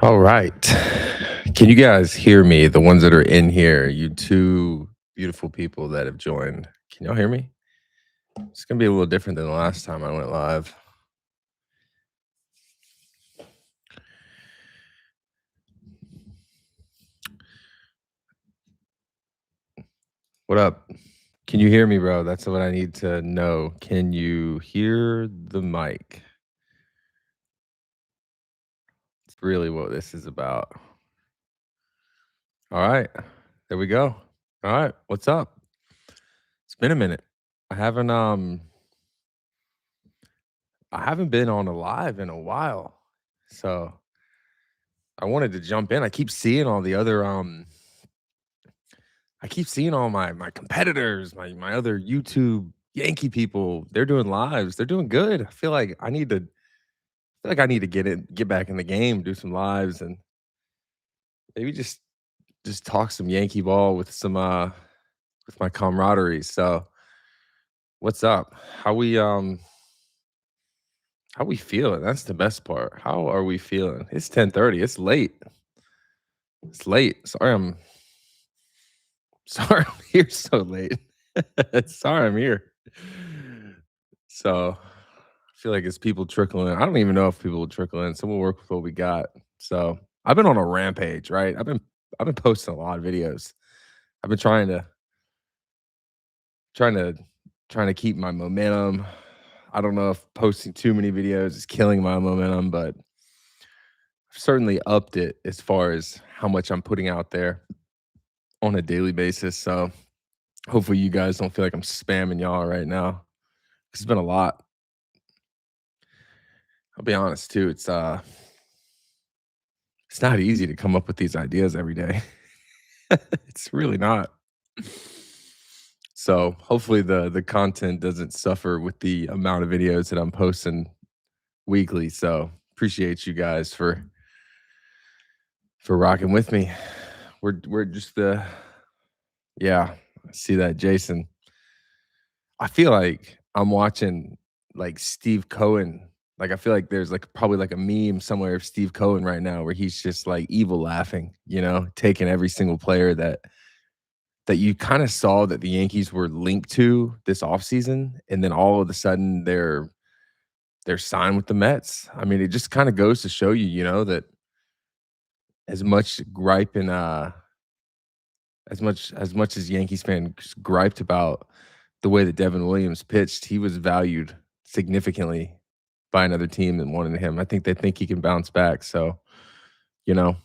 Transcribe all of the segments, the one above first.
All right. Can you guys hear me? The ones that are in here, you two beautiful people that have joined. Can y'all hear me? It's gonna be a little different than the last time I went live. What up? Can you hear me, bro? That's what I need to know. Can you hear the mic? It's really what this is about. All right. There we go. All right. What's up? It's been a minute. I haven't um I haven't been on a live in a while. So I wanted to jump in. I keep seeing all my competitors, my other YouTube Yankee people, they're doing lives. They're doing good. I feel like I need to get back in the game, do some lives and maybe just talk some Yankee ball with my camaraderie. So, what's up? How we feeling? That's the best part. How are we feeling? It's 10:30. It's late. It's late. Sorry I'm here so late. Sorry I'm here. So, I feel like it's people trickling in. I don't even know if people will trickle in. So we'll work with what we got. So, I've been on a rampage, right? I've been posting a lot of videos. I've been trying to trying to keep my momentum. I don't know if posting too many videos is killing my momentum, but I've certainly upped it as far as how much I'm putting out there on a daily basis. So, hopefully you guys don't feel like I'm spamming y'all right now. It's been a lot. I'll be honest too. It's not easy to come up with these ideas every day. It's really not. So hopefully the content doesn't suffer with the amount of videos that I'm posting weekly. So appreciate you guys for rocking with me. We're just the yeah. I see that, Jason. I feel like I'm watching like Steve Cohen. Like I feel like there's like probably like a meme somewhere of Steve Cohen right now where he's just like evil laughing, taking every single player that you kind of saw that the Yankees were linked to this offseason, and then all of a sudden they're signed with the Mets. I mean, it just kind of goes to show you, that as much gripe and as much as Yankees fans griped about the way that Devin Williams pitched, he was valued significantly by another team that wanted him. I think they think he can bounce back. So, you know,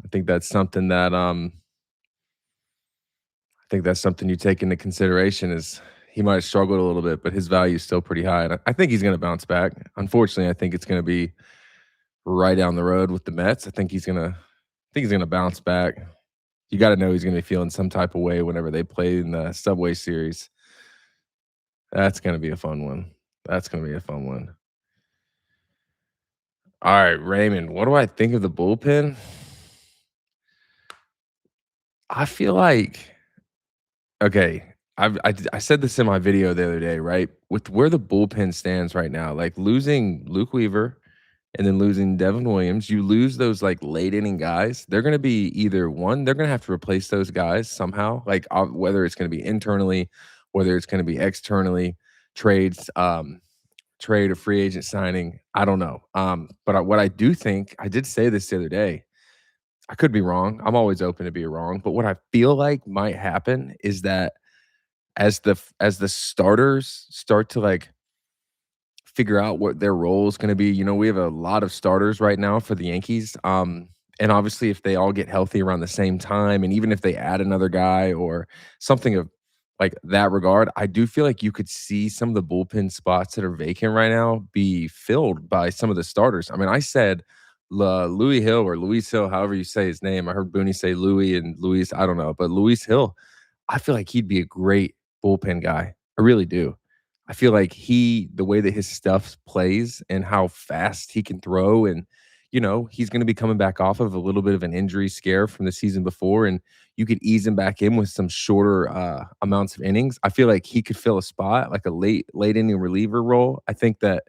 I think that's something that I think that's something you take into consideration is he might have struggled a little bit, but his value is still pretty high. And I think he's going to bounce back. Unfortunately, I think it's going to be right down the road with the Mets. I think he's gonna bounce back. You got to know he's going to be feeling some type of way whenever they play in the Subway Series. That's going to be a fun one. That's going to be a fun one. All right, Raymond, what do I think of the bullpen? I feel like okay. I said this in my video the other day, right? With where the bullpen stands right now, like losing Luke Weaver and then losing Devin Williams, you lose those like late inning guys. They're going to be either one, they're going to have to replace those guys somehow, like whether it's going to be internally, whether it's going to be externally, trades, trade or free agent signing. I don't know. But what I do think, I did say this the other day. I could be wrong. I'm always open to be wrong. But what I feel like might happen is that as the starters start to like figure out what their role is going to be, we have a lot of starters right now for the Yankees. And obviously, if they all get healthy around the same time, and even if they add another guy or something of like that regard, I do feel like you could see some of the bullpen spots that are vacant right now be filled by some of the starters. I mean, I said Louis Hill or Luis Hill, however you say his name. I heard Booney say Louis and Luis. I don't know, but Luis Hill, I feel like he'd be a great bullpen guy. I really do. I feel like the way that his stuff plays and how fast he can throw, and he's going to be coming back off of a little bit of an injury scare from the season before, and you could ease him back in with some shorter amounts of innings. I feel like he could fill a spot like a late inning reliever role. I think that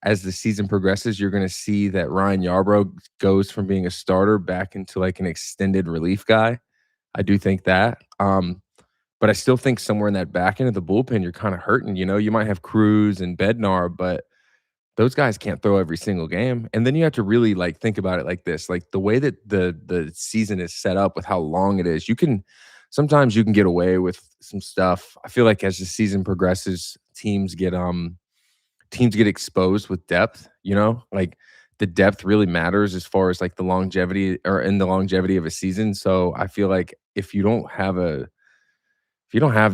as the season progresses, you're going to see that Ryan Yarbrough goes from being a starter back into like an extended relief guy. I do think that. But I still think somewhere in that back end of the bullpen, you're kind of hurting. You might have Cruz and Bednar, but those guys can't throw every single game. And then you have to really like think about it like this: like the way that the season is set up with how long it is, sometimes you can get away with some stuff. I feel like as the season progresses, teams get exposed with depth, like the depth really matters as far as like the longevity or in the longevity of a season. So I feel like if you don't have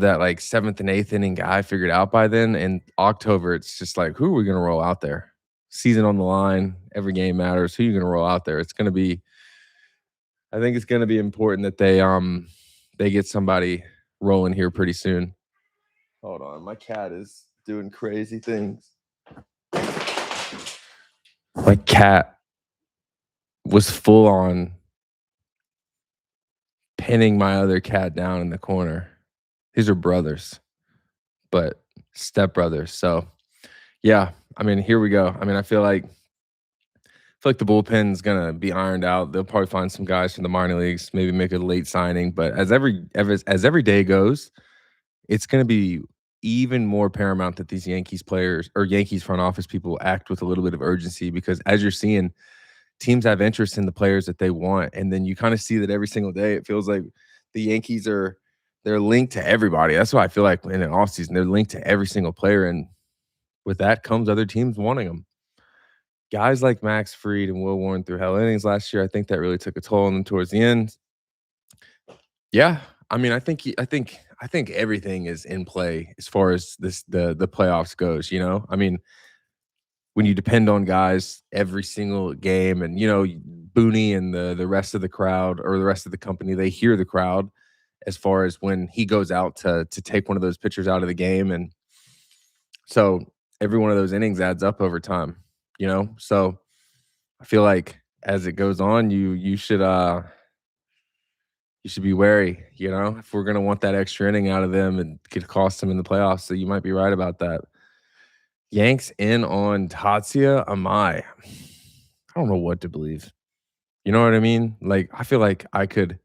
that like seventh and eighth inning guy figured out by then in October, it's just like, who are we going to roll out there? Season on the line, every game matters. Who are you going to roll out there? I think it's going to be important that they get somebody rolling here pretty soon. Hold on, my cat is doing crazy things. My cat was full on pinning my other cat down in the corner. These are brothers, but stepbrothers. So, yeah, I mean, here we go. I mean, I feel like the bullpen's gonna be ironed out. They'll probably find some guys from the minor leagues, maybe make a late signing. But as every day goes, it's gonna be even more paramount that these Yankees players or Yankees front office people act with a little bit of urgency, because as you're seeing, teams have interest in the players that they want, and then you kind of see that every single day. It feels like the Yankees they're linked to everybody. That's why I feel like in an offseason, they're linked to every single player, and with that comes other teams wanting them. Guys like Max Fried and Will Warren threw hell innings last year. I think that really took a toll on them towards the end. Yeah, I mean, I think everything is in play as far as the playoffs goes. I mean, when you depend on guys every single game, and Booney and the rest of the crowd or the rest of the company, they hear the crowd as far as when he goes out to take one of those pitchers out of the game, and so every one of those innings adds up over time. So I feel like as it goes on, you should be wary. If we're gonna want that extra inning out of them, and could cost them in the playoffs. So you might be right about that. Yanks in on Tatsuya Amai. I don't know what to believe. You know what I mean? Like, I feel like I could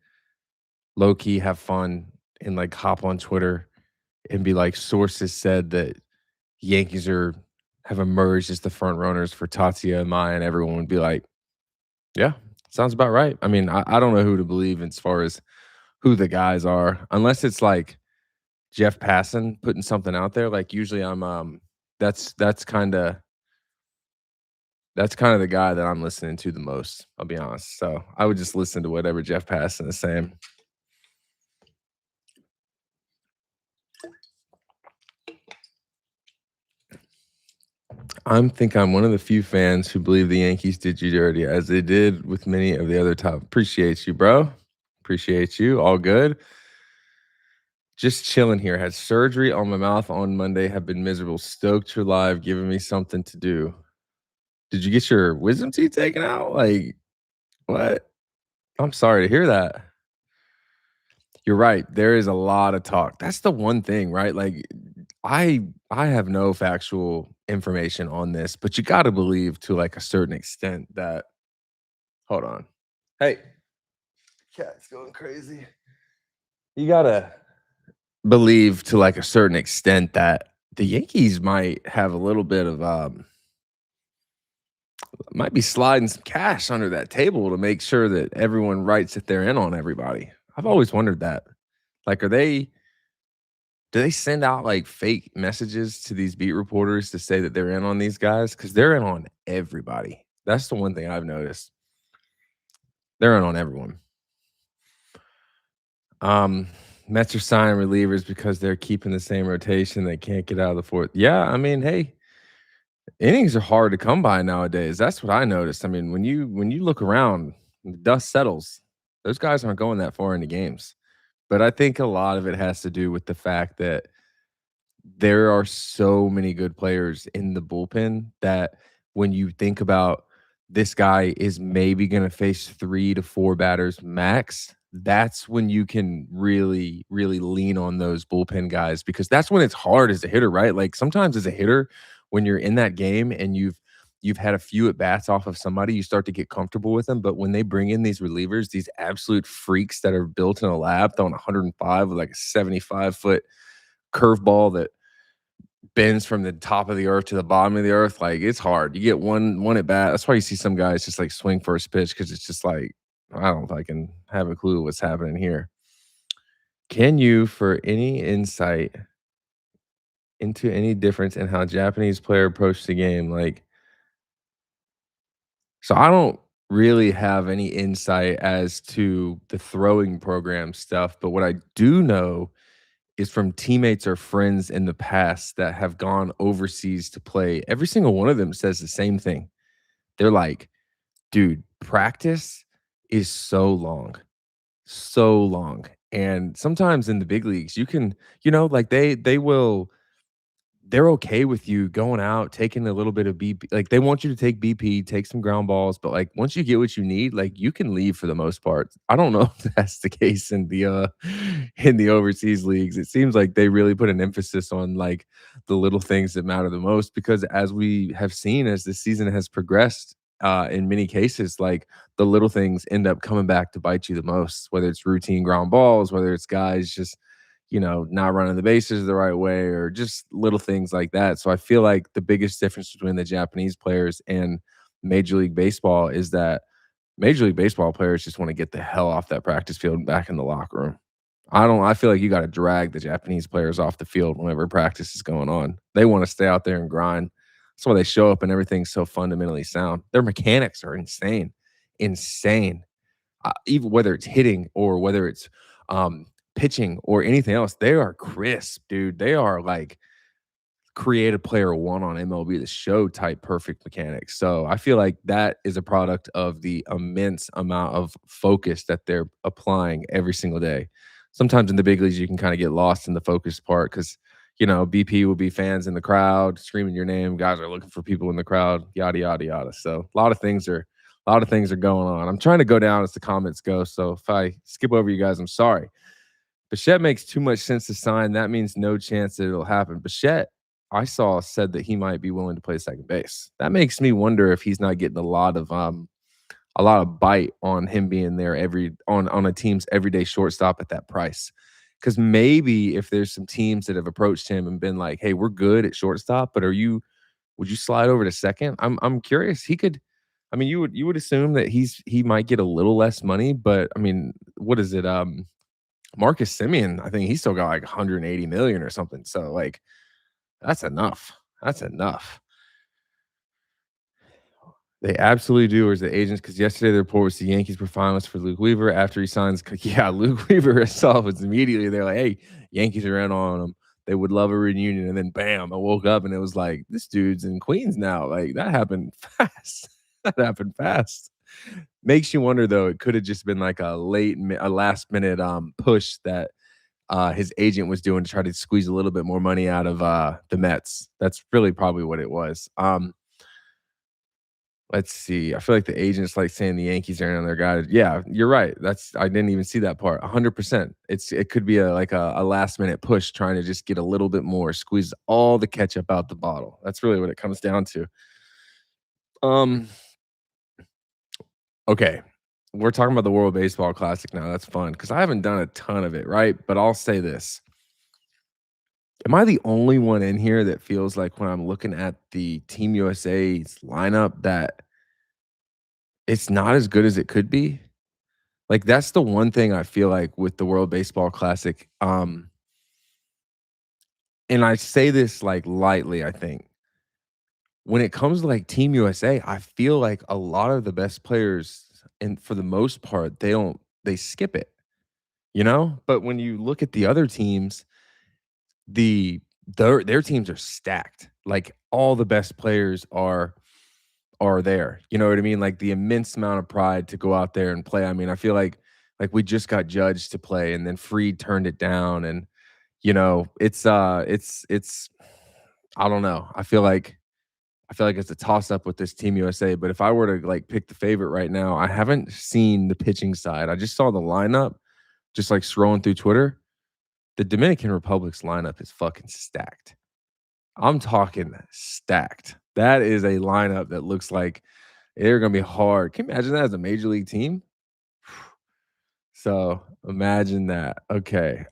low key have fun and like hop on Twitter and be like, sources said that Yankees have emerged as the front runners for Tatsuya Amai, and everyone would be like, yeah, sounds about right. I mean, I don't know who to believe as far as who the guys are, unless it's like Jeff Passan putting something out there. Like usually that's kind of the guy that I'm listening to the most, I'll be honest. So I would just listen to whatever Jeff Passan is saying. I'm one of the few fans who believe the Yankees did you dirty, as they did with many of the other top. Appreciate you, bro. Appreciate you. All good. Just chilling here. Had surgery on my mouth on Monday. Have been miserable. Stoked you're live, giving me something to do. Did you get your wisdom teeth taken out? Like, what? I'm sorry to hear that. You're right. There is a lot of talk. That's the one thing, right? Like, I have no factual information on this, but you got to believe to like a certain extent that. Hold on. Hey, cat's going crazy. You gotta believe to like a certain extent that the Yankees might have a little bit of might be sliding some cash under that table to make sure that everyone writes that they're in on everybody. I've always wondered that. Like, do they send out like fake messages to these beat reporters to say that they're in on these guys? Because they're in on everybody. That's the one thing I've noticed. They're in on everyone. Mets are signing relievers because they're keeping the same rotation. They can't get out of the fourth. Yeah, I mean, hey, innings are hard to come by nowadays. That's what I noticed. I mean, when you look around, the dust settles. Those guys aren't going that far into games. But I think a lot of it has to do with the fact that there are so many good players in the bullpen that when you think about this guy is maybe going to face 3 to 4 batters max, that's when you can really, really lean on those bullpen guys, because that's when it's hard as a hitter, right? Like sometimes as a hitter, when you're in that game and you've you've had a few at bats off of somebody, you start to get comfortable with them. But when they bring in these relievers, these absolute freaks that are built in a lab, throwing 105 with like a 75-foot curveball that bends from the top of the earth to the bottom of the earth, like it's hard. You get one at bat. That's why you see some guys just like swing first pitch because it's just like I don't fucking have a clue what's happening here. Can you, for any insight into any difference in how Japanese player approach the game, like so I don't really have any insight as to the throwing program stuff, but what I do know is from teammates or friends in the past that have gone overseas to play. Every single one of them says the same thing. They're like, "Dude, practice is so long." And sometimes in the big leagues, you can, like they're okay with you going out, taking a little bit of BP. Like they want you to take BP, take some ground balls, but like once you get what you need, like you can leave for the most part. I don't know if that's the case in the overseas leagues. It seems like they really put an emphasis on like the little things that matter the most because as we have seen as the season has progressed, in many cases, like the little things end up coming back to bite you the most, whether it's routine ground balls, whether it's guys just not running the bases the right way or just little things like that. So I feel like the biggest difference between the Japanese players and Major League Baseball is that Major League Baseball players just want to get the hell off that practice field and back in the locker room. I feel like you got to drag the Japanese players off the field whenever practice is going on. They want to stay out there and grind. That's why they show up and everything's so fundamentally sound. Their mechanics are insane. Insane. Even whether it's hitting or whether it's pitching or anything else, they are crisp, dude. They are like create a player one on MLB The Show type perfect mechanics. So I feel like that is a product of the immense amount of focus that they're applying every single day. Sometimes in the big leagues, you can kind of get lost in the focus part because BP will be fans in the crowd screaming your name. Guys are looking for people in the crowd, yada yada yada. So a lot of things are going on. I'm trying to go down as the comments go. So if I skip over you guys, I'm sorry. Bichette makes too much sense to sign. That means no chance that it'll happen. Bichette, I saw, said that he might be willing to play second base. That makes me wonder if he's not getting a lot of bite on him being there on a team's everyday shortstop at that price. Because maybe if there's some teams that have approached him and been like, "Hey, we're good at shortstop, but would you slide over to second?" I'm curious. He could. I mean, you would assume that he might get a little less money, but I mean, what is it? Marcus Simeon, I think he still got like 180 million or something. So like that's enough. That's enough. They absolutely do, or is the agents? Because yesterday the report was the Yankees were finalists for Luke Weaver after he signs. Yeah, Luke Weaver himself was immediately they're like, "Hey, Yankees are in on him. They would love a reunion." And then bam, I woke up and it was like, this dude's in Queens now. Like that happened fast. That happened fast. Makes you wonder though. It could have just been like a last minute push that his agent was doing to try to squeeze a little bit more money out of the Mets. That's really probably what it was. Let's see. I feel like the agents like saying the Yankees are in on their guys. Yeah, you're right. I didn't even see that part. 100%. It could be a last minute push trying to just get a little bit more, squeeze all the ketchup out the bottle. That's really what it comes down to. Um. Okay, we're talking about the World Baseball Classic now. That's fun because I haven't done a ton of it, right? But I'll say this. Am I the only one in here that feels like when I'm looking at the Team USA's lineup that it's not as good as it could be? Like, that's the one thing I feel like with the World Baseball Classic, and I say this, like, lightly, I think. When it comes to, like, Team USA, I feel like a lot of the best players, and for the most part, they skip it, you know? But when you look at the other teams, the their teams are stacked. Like, all the best players are there. You know what I mean? Like the immense amount of pride to go out there and play. I mean, I feel like we just got judged to play and then Freed turned it down and it's I don't know. I feel like it's a toss up with this Team USA, but if I were to like pick the favorite right now, I haven't seen the pitching side. I just saw the lineup just like scrolling through Twitter. The Dominican Republic's lineup is fucking stacked. I'm talking stacked. That is a lineup that looks like they're gonna be hard. Can you imagine that as a major league team? So, imagine that. Okay,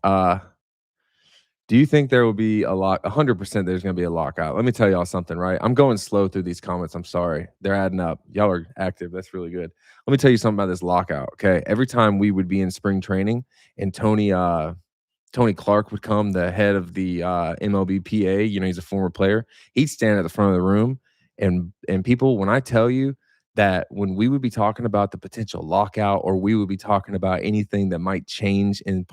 do you think there will be 100% there's gonna be a lockout? Let me tell y'all something, right? I'm going slow through these comments, I'm sorry. They're adding up. Y'all are active, that's really good. Let me tell you something about this lockout, okay? Every time we would be in spring training and Tony Clark would come, the head of the MLB PA. You know, he's a former player. He'd stand at the front of the room, and people, when I tell you that when we would be talking about the potential lockout, or we would be talking about anything that might change in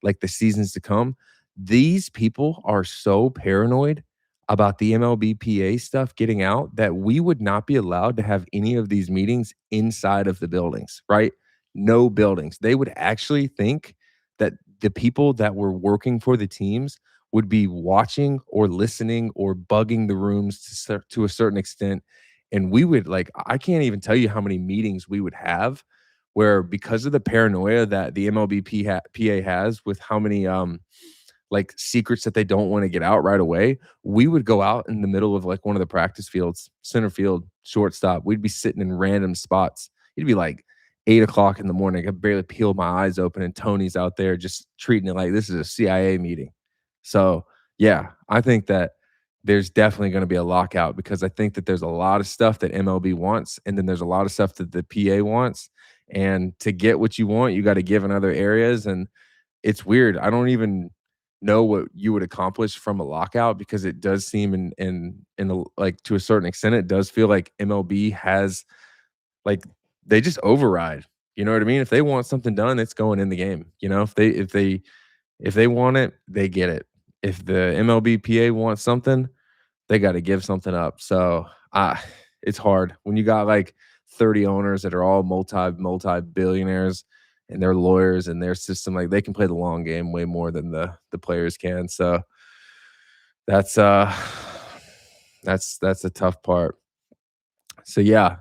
like the seasons to come, these people are so paranoid about the MLB PA stuff getting out that we would not be allowed to have any of these meetings inside of the buildings, right? No buildings. They would actually think that the people that were working for the teams would be watching or listening or bugging the rooms to a certain extent. And we would, like, I can't even tell you how many meetings we would have where, because of the paranoia that the PA has with how many like secrets that they don't want to get out right away, we would go out in the middle of like one of the practice fields, center field, shortstop. We'd be sitting in random spots. It'd be like 8 o'clock in the morning. I barely peeled my eyes open, and Tony's out there just treating it like this is a CIA meeting. So, yeah, I think that there's definitely going to be a lockout, because I think that there's a lot of stuff that MLB wants, and then there's a lot of stuff that the PA wants. And to get what you want, you got to give in other areas. And it's weird. I don't even know what you would accomplish from a lockout, because it does seem like, to a certain extent, it does feel like MLB has, like, they just override. You know what I mean? If they want something done, it's going in the game. You know, if they want it, they get it. If the MLB PA wants something, they got to give something up. So, it's hard when you got like 30 owners that are all multi billionaires, and their lawyers and their system. Like, they can play the long game way more than the players can. So that's that's a tough part. So, yeah,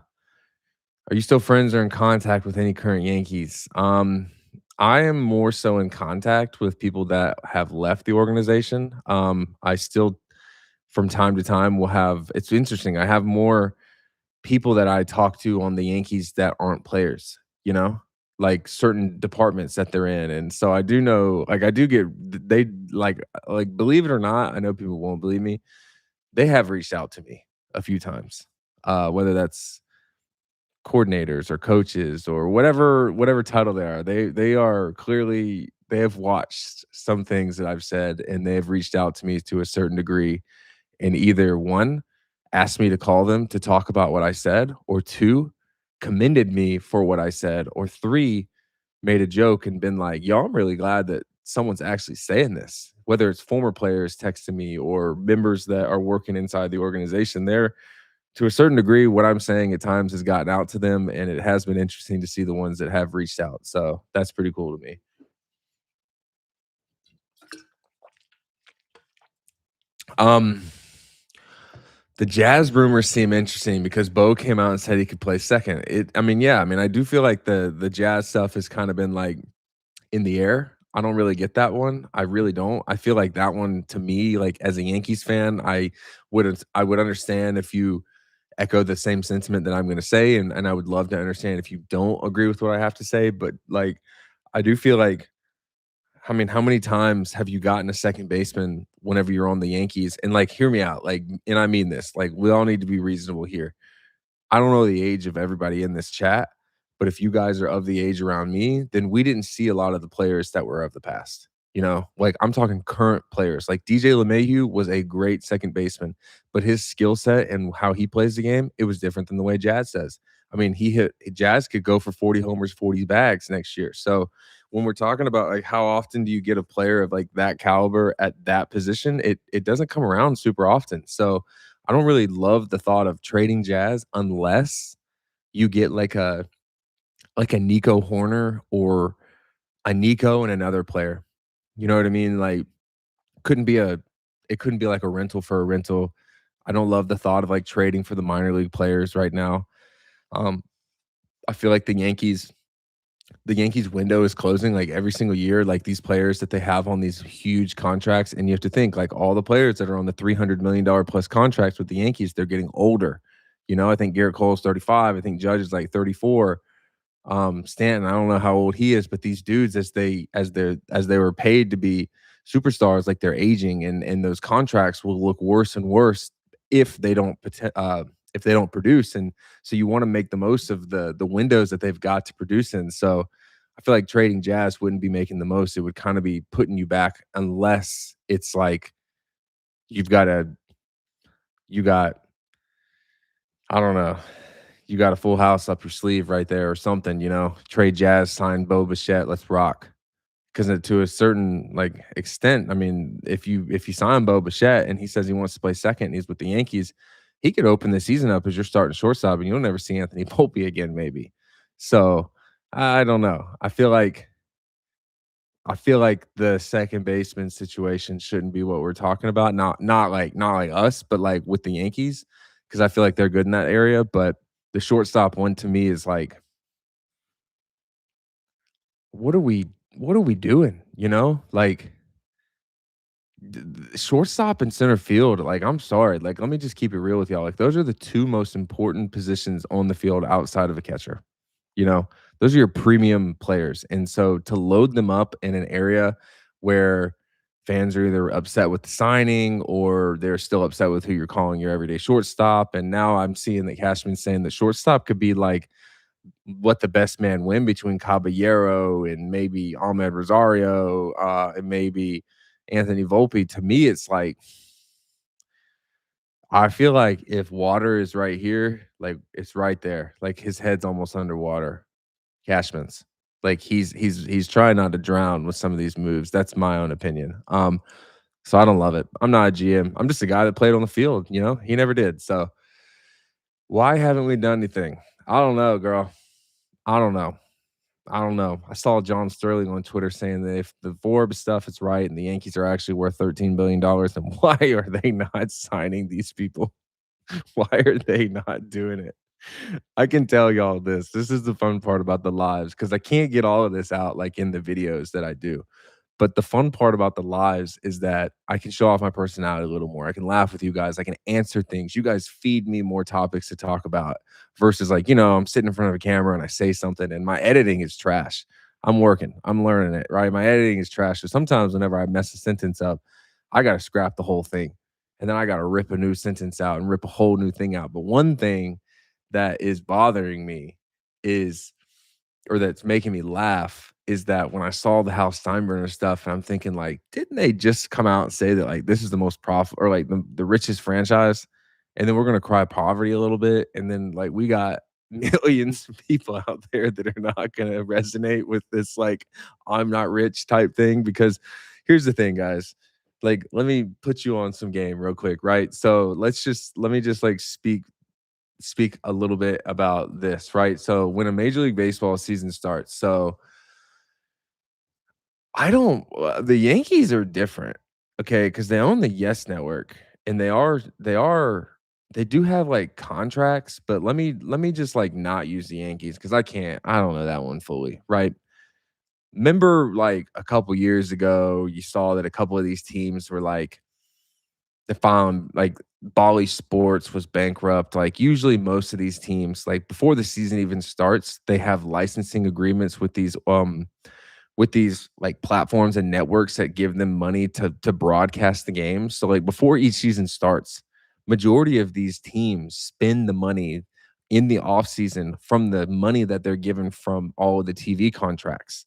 are you still friends or in contact with any current Yankees? I am more so in contact with people that have left the organization. I still, from time to time, will have. It's interesting. I have more people that I talk to on the Yankees that aren't players, you know, like certain departments that they're in. And so I do know, like, I do get, they like, believe it or not, I know people won't believe me. They have reached out to me a few times, whether that's coordinators or coaches or whatever title they are. They are clearly, they have watched some things that I've said, and they have reached out to me to a certain degree, and either one, asked me to call them to talk about what I said, or two, commended me for what I said, or three, made a joke and been like, "Yo, I'm really glad that someone's actually saying this." Whether it's former players texting me or members that are working inside the organization, they're, to a certain degree, what I'm saying at times has gotten out to them, and it has been interesting to see the ones that have reached out. So that's pretty cool to me. Um, the Jazz rumors seem interesting because Bo came out and said he could play second. I mean, yeah, I mean, I do feel like the Jazz stuff has kind of been like in the air. I don't really get that one. I really don't. I feel like that one, to me, like, as a Yankees fan, I would understand if you echo the same sentiment that I'm going to say, and I would love to understand if you don't agree with what I have to say. But, like, I do feel like, I mean, how many times have you gotten a second baseman whenever you're on the Yankees? And, like, hear me out, like, and I mean this, like, we all need to be reasonable here. I don't know the age of everybody in this chat, but if you guys are of the age around me, then we didn't see a lot of the players that were of the past. You know, like, I'm talking current players. Like, DJ LeMahieu was a great second baseman, but his skill set and how he plays the game, it was different than the way Jazz does. I mean, Jazz could go for 40 homers, 40 bags next year. So when we're talking about, like, how often do you get a player of like that caliber at that position, it doesn't come around super often. So I don't really love the thought of trading Jazz unless you get like a Nico Horner or a Nico and another player. You know what I mean? Like, couldn't be a it couldn't be like a rental for a rental. I don't love the thought of like trading for the minor league players right now. Um, I feel like the Yankees the Yankees window is closing like every single year, like these players that they have on these huge contracts. And you have to think like all the players that are on the $300 million plus contracts with the Yankees, they're getting older. I think Garrett Cole's 35. I think Judge is like 34. Stanton, I don't know how old he is, but these dudes, as they were paid to be superstars, like they're aging, and those contracts will look worse and worse if they don't if they don't produce. And so you want to make the most of the windows that they've got to produce in. So I feel like trading Jazz wouldn't be making the most. It would kind of be putting you back unless it's like you've got a you got I don't know. You got a full house up your sleeve right there or something. Trade Jazz, sign Bo Bichette, let's rock. Because to a certain like extent, I mean, if you sign Bo Bichette and he says he wants to play second and he's with the Yankees, he could open the season up as your starting shortstop, and you'll never see Anthony Volpe again, maybe. So I don't know. I feel like the second baseman situation shouldn't be what we're talking about. Not like us, but like with the Yankees, because I feel like they're good in that area. But the shortstop one to me is like, what are we what are we doing? Like shortstop and center field. Like, I'm sorry. Like, let me just keep it real with y'all. Like, those are the two most important positions on the field outside of a catcher. You know, those are your premium players. And so to load them up in an area where fans are either upset with the signing or they're still upset with who you're calling your everyday shortstop. And now I'm seeing that Cashman's saying that shortstop could be like what the best man win between Caballero and maybe Ahmed Rosario, and maybe Anthony Volpe. To me, it's like I feel like if water is right here, like it's right there. Like his head's almost underwater. Cashman's. Like he's trying not to drown with some of these moves. That's my own opinion. So I don't love it. I'm not a GM. I'm just a guy that played on the field. He never did. So why haven't we done anything? I don't know, girl. I don't know. I don't know. I saw John Sterling on Twitter saying that if the Forbes stuff is right and the Yankees are actually worth $13 billion, then why are they not signing these people? Why are they not doing it? I can tell y'all this. This is the fun part about the lives because I can't get all of this out like in the videos that I do. But the fun part about the lives is that I can show off my personality a little more. I can laugh with you guys. I can answer things. You guys feed me more topics to talk about versus like, I'm sitting in front of a camera and I say something and my editing is trash. I'm working. I'm learning it, right? My editing is trash. So sometimes whenever I mess a sentence up, I got to scrap the whole thing. And then I got to rip a new sentence out and rip a whole new thing out. But one thing that is bothering me is or that's making me laugh is that when I saw the Hal Steinbrenner stuff, I'm thinking like, didn't they just come out and say that like this is the most profit or like the richest franchise? And then we're gonna cry poverty a little bit. And then like we got millions of people out there that are not gonna resonate with this like I'm not rich type thing. Because here's the thing, guys. Like, let me put you on some game real quick, right? So let me just like speak a little bit about this, right? So when a Major League Baseball season starts, so I don't the Yankees are different, okay, because they own the Yes Network and they do have like contracts, but let me just like not use the Yankees because I don't know that one fully, right? Remember like a couple years ago, you saw that a couple of these teams were like they found like Bali Sports was bankrupt. Like usually most of these teams, like before the season even starts, they have licensing agreements with these like platforms and networks that give them money to broadcast the games. So like before each season starts, majority of these teams spend the money in the offseason from the money that they're given from all of the TV contracts.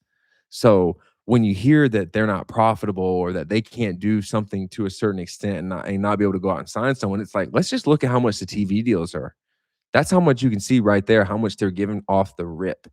So when you hear that they're not profitable or that they can't do something to a certain extent and not be able to go out and sign someone, it's like, let's just look at how much the TV deals are. That's how much you can see right there, how much they're giving off the rip.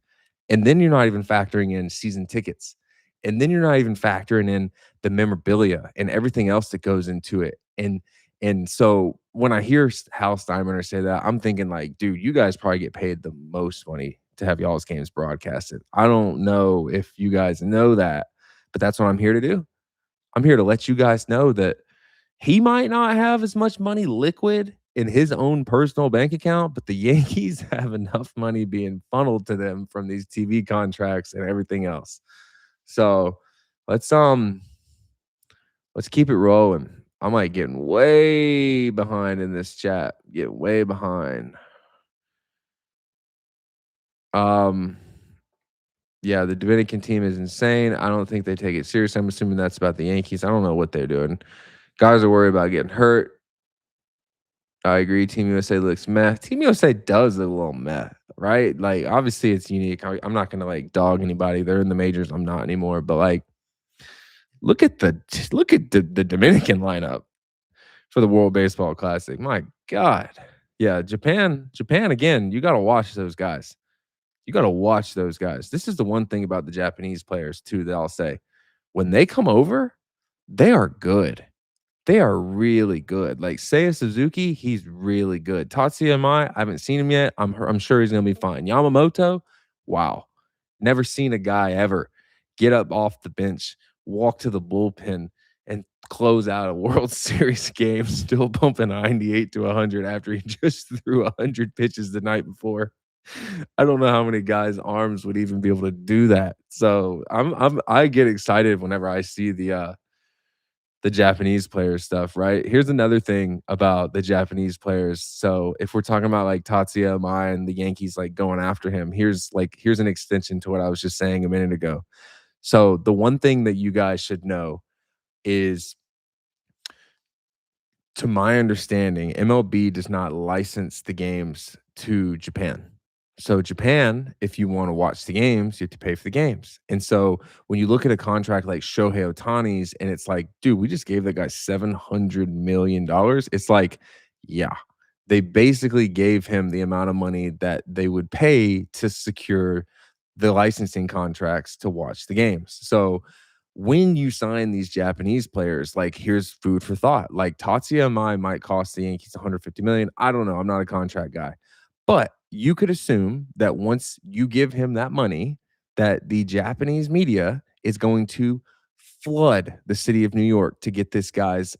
And then you're not even factoring in season tickets. And then you're not even factoring in the memorabilia and everything else that goes into it. And so when I hear Hal Steinbrenner say that, I'm thinking like, dude, you guys probably get paid the most money to have y'all's games broadcasted. I don't know if you guys know that, but that's what I'm here to do. I'm here to let you guys know that he might not have as much money liquid in his own personal bank account, but the Yankees have enough money being funneled to them from these TV contracts and everything else. So let's um let's keep it rolling. I'm like getting way behind in this chat. Get way behind. Um yeah, the Dominican team is insane. I don't think they take it serious. I'm assuming that's about the Yankees. I don't know what they're doing. Guys are worried about getting hurt. I agree. Team USA looks meh. Team USA does look a little meh, right? Like, obviously, it's unique. I'm not gonna like dog anybody. They're in the majors. I'm not anymore. But like, look at the Dominican lineup for the World Baseball Classic. My God, yeah, Japan again. You got to watch those guys. You got to watch those guys. This is the one thing about the Japanese players too that I'll say when they come over, they are good. They are really good. Like Seiya Suzuki, he's really good. Tatsuya Mai, I haven't seen him yet. I'm sure he's gonna be fine. Yamamoto, wow. Never seen a guy ever get up off the bench, walk to the bullpen, and close out a World Series game still pumping 98 to 100 after he just threw 100 pitches the night before. I don't know how many guys' arms would even be able to do that. So I get excited whenever I see the Japanese players stuff, right? Here's another thing about the Japanese players. So if we're talking about like Tatsuya Mai and the Yankees like going after him, here's an extension to what I was just saying a minute ago. So the one thing that you guys should know is, to my understanding, MLB does not license the games to Japan. So Japan, if you want to watch the games, you have to pay for the games. And so when you look at a contract like Shohei Otani's and it's like, dude, we just gave that guy $700 million. It's like, yeah, they basically gave him the amount of money that they would pay to secure the licensing contracts to watch the games. So when you sign these Japanese players, like here's food for thought. Like Tatsuya Mai might cost the Yankees 150 million. I don't know. I'm not a contract guy. But you could assume that once you give him that money, that the Japanese media is going to flood the city of New York to get this guy's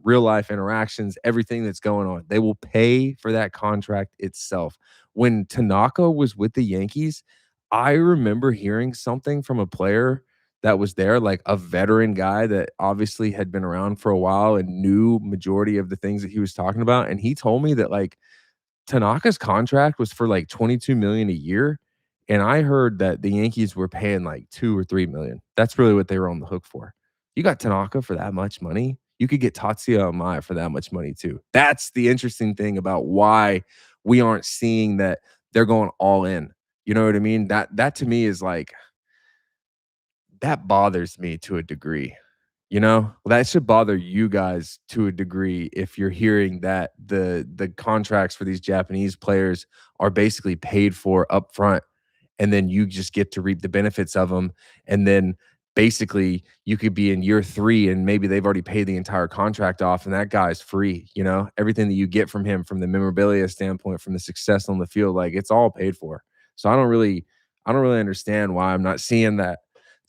real life interactions, everything that's going on. They will pay for that contract itself. When Tanaka was with the Yankees, I remember hearing something from a player that was there, like a veteran guy that obviously had been around for a while and knew majority of the things that he was talking about. And he told me that like Tanaka's contract was for like 22 million a year, and I heard that the Yankees were paying like 2 or 3 million. That's really what they were on the hook for. You got Tanaka for that much money, you could get Tatsuya Amaya for that much money too. That's the interesting thing about why we aren't seeing that they're going all in. You know what I mean? That to me is like that bothers me to a degree. You know, that should bother you guys to a degree if you're hearing that the contracts for these Japanese players are basically paid for upfront, and then you just get to reap the benefits of them. And then basically you could be in year 3 and maybe they've already paid the entire contract off and that guy's free, you know? Everything that you get from him from the memorabilia standpoint, from the success on the field, like it's all paid for. So I don't really understand why I'm not seeing that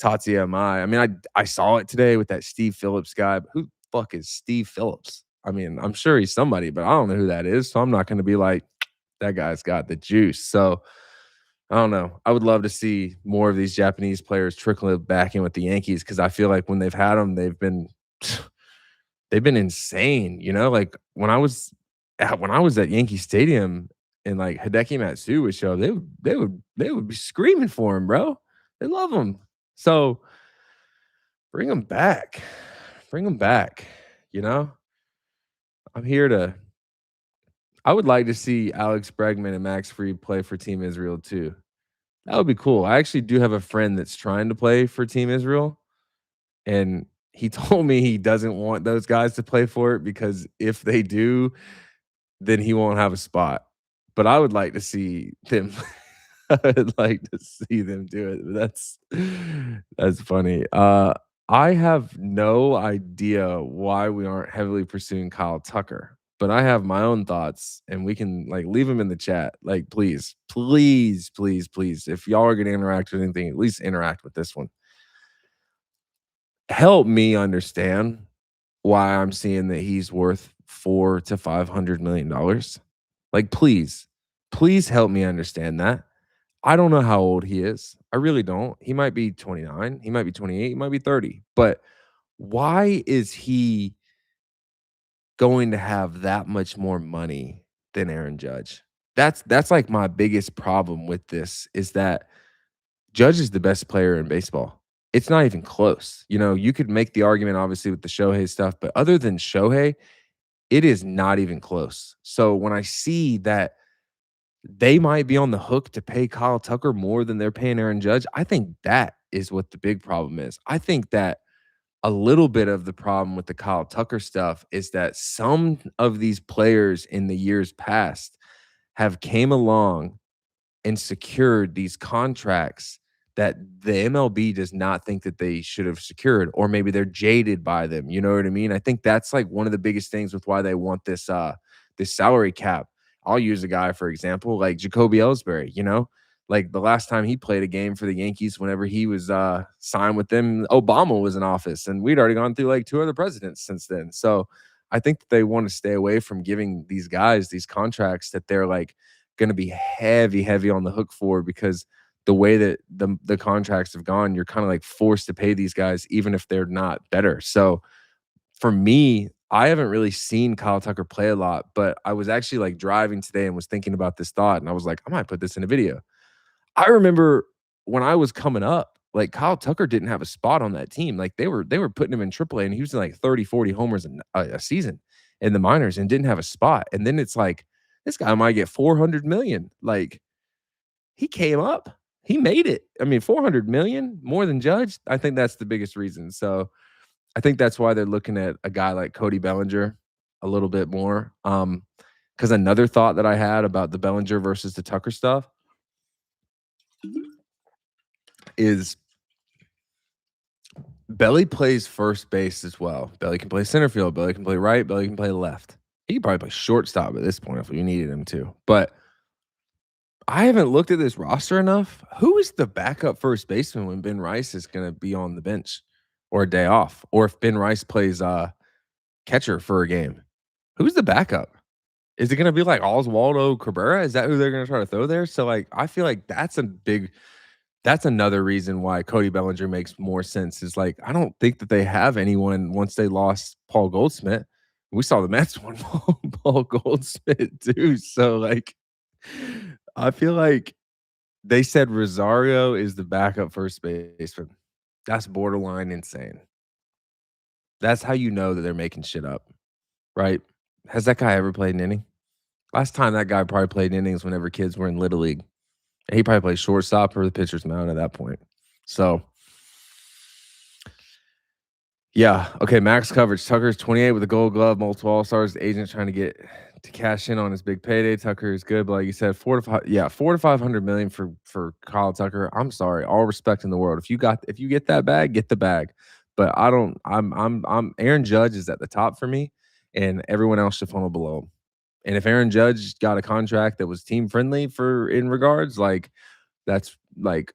Tatsuya Mai. I mean, I saw it today with that Steve Phillips guy, but who the fuck is Steve Phillips? I mean, I'm sure he's somebody, but I don't know who that is. So I'm not going to be like, that guy's got the juice. So I don't know. I would love to see more of these Japanese players trickle back in with the Yankees because I feel like when they've had them, they've been insane. You know, like when I was at Yankee Stadium and like Hideki Matsui would show, they would be screaming for him, bro. They love him. So bring him back. Bring him back. You know, I'm here to. I would like to see Alex Bregman and Max Fried play for Team Israel too. That would be cool. I actually do have a friend that's trying to play for Team Israel, and he told me he doesn't want those guys to play for it because if they do, then he won't have a spot. But I would like to see them. I would like to see them do it. That's funny. I have no idea why we aren't heavily pursuing Kyle Tucker, but I have my own thoughts, and we can like leave them in the chat. Like, please, please, please, please, if y'all are going to interact with anything, at least interact with this one. Help me understand why I'm seeing that he's worth $400 to $500 million? Like, please help me understand that. I don't know how old he is. I really don't. He might be 29, he might be 28, he might be 30. But why is he going to have that much more money than Aaron Judge? That's like my biggest problem with this is that Judge is the best player in baseball. It's not even close. You know, you could make the argument obviously with the Shohei stuff, but other than Shohei, it is not even close. So when I see that they might be on the hook to pay Kyle Tucker more than they're paying Aaron Judge, I think that is what the big problem is. I think that a little bit of the problem with the Kyle Tucker stuff is that some of these players in the years past have came along and secured these contracts that the MLB does not think that they should have secured, or maybe they're jaded by them. You know what I mean? I think that's like one of the biggest things with why they want this salary cap. I'll use a guy for example, like Jacoby Ellsbury, you know? Like the last time he played a game for the Yankees, whenever he was signed with them, Obama was in office, and we'd already gone through like 2 other presidents since then. So I think that they want to stay away from giving these guys these contracts that they're like going to be heavy on the hook for, because the way that the contracts have gone, you're kind of like forced to pay these guys even if they're not better. So for me, I haven't really seen Kyle Tucker play a lot, but I was actually like driving today and was thinking about this thought, and I was like, I might put this in a video. I remember when I was coming up, like Kyle Tucker didn't have a spot on that team. Like they were putting him in AAA, and he was in like 30, 40 homers a season in the minors and didn't have a spot. And then it's like, this guy might get 400 million. Like, he came up, he made it. I mean, 400 million more than Judge. I think that's the biggest reason. So I think that's why they're looking at a guy like Cody Bellinger a little bit more. Because another thought that I had about the Bellinger versus the Tucker stuff is Belly plays first base as well. Belly can play center field. Belly can play right. Belly can play left. He could probably play shortstop at this point if we needed him to. But I haven't looked at this roster enough. Who is the backup first baseman when Ben Rice is going to be on the bench or a day off? Or if Ben Rice plays catcher for a game, who's the backup? Is it going to be like Oswaldo Cabrera? Is that who they're going to try to throw there? So, like, I feel like that's another reason why Cody Bellinger makes more sense. Is like, I don't think that they have anyone once they lost Paul Goldschmidt. We saw the Mets one Paul Goldschmidt too. So, like, I feel like they said Rosario is the backup first baseman. That's borderline insane. That's how you know that they're making shit up, right? Has that guy ever played an inning? Last time that guy probably played innings whenever kids were in Little League. And he probably played shortstop or the pitcher's mound at that point. So, yeah. Okay, max coverage. Tucker's 28 with a gold glove, multiple all-stars. The agent trying to get to cash in on his big payday. Tucker is good, but like you said, 4 to 500 million for Kyle Tucker. I'm sorry, all respect in the world. If you get that bag, get the bag. But I don't. I'm Aaron Judge is at the top for me, and everyone else should funnel below him. And if Aaron Judge got a contract that was team friendly for in regards, that's like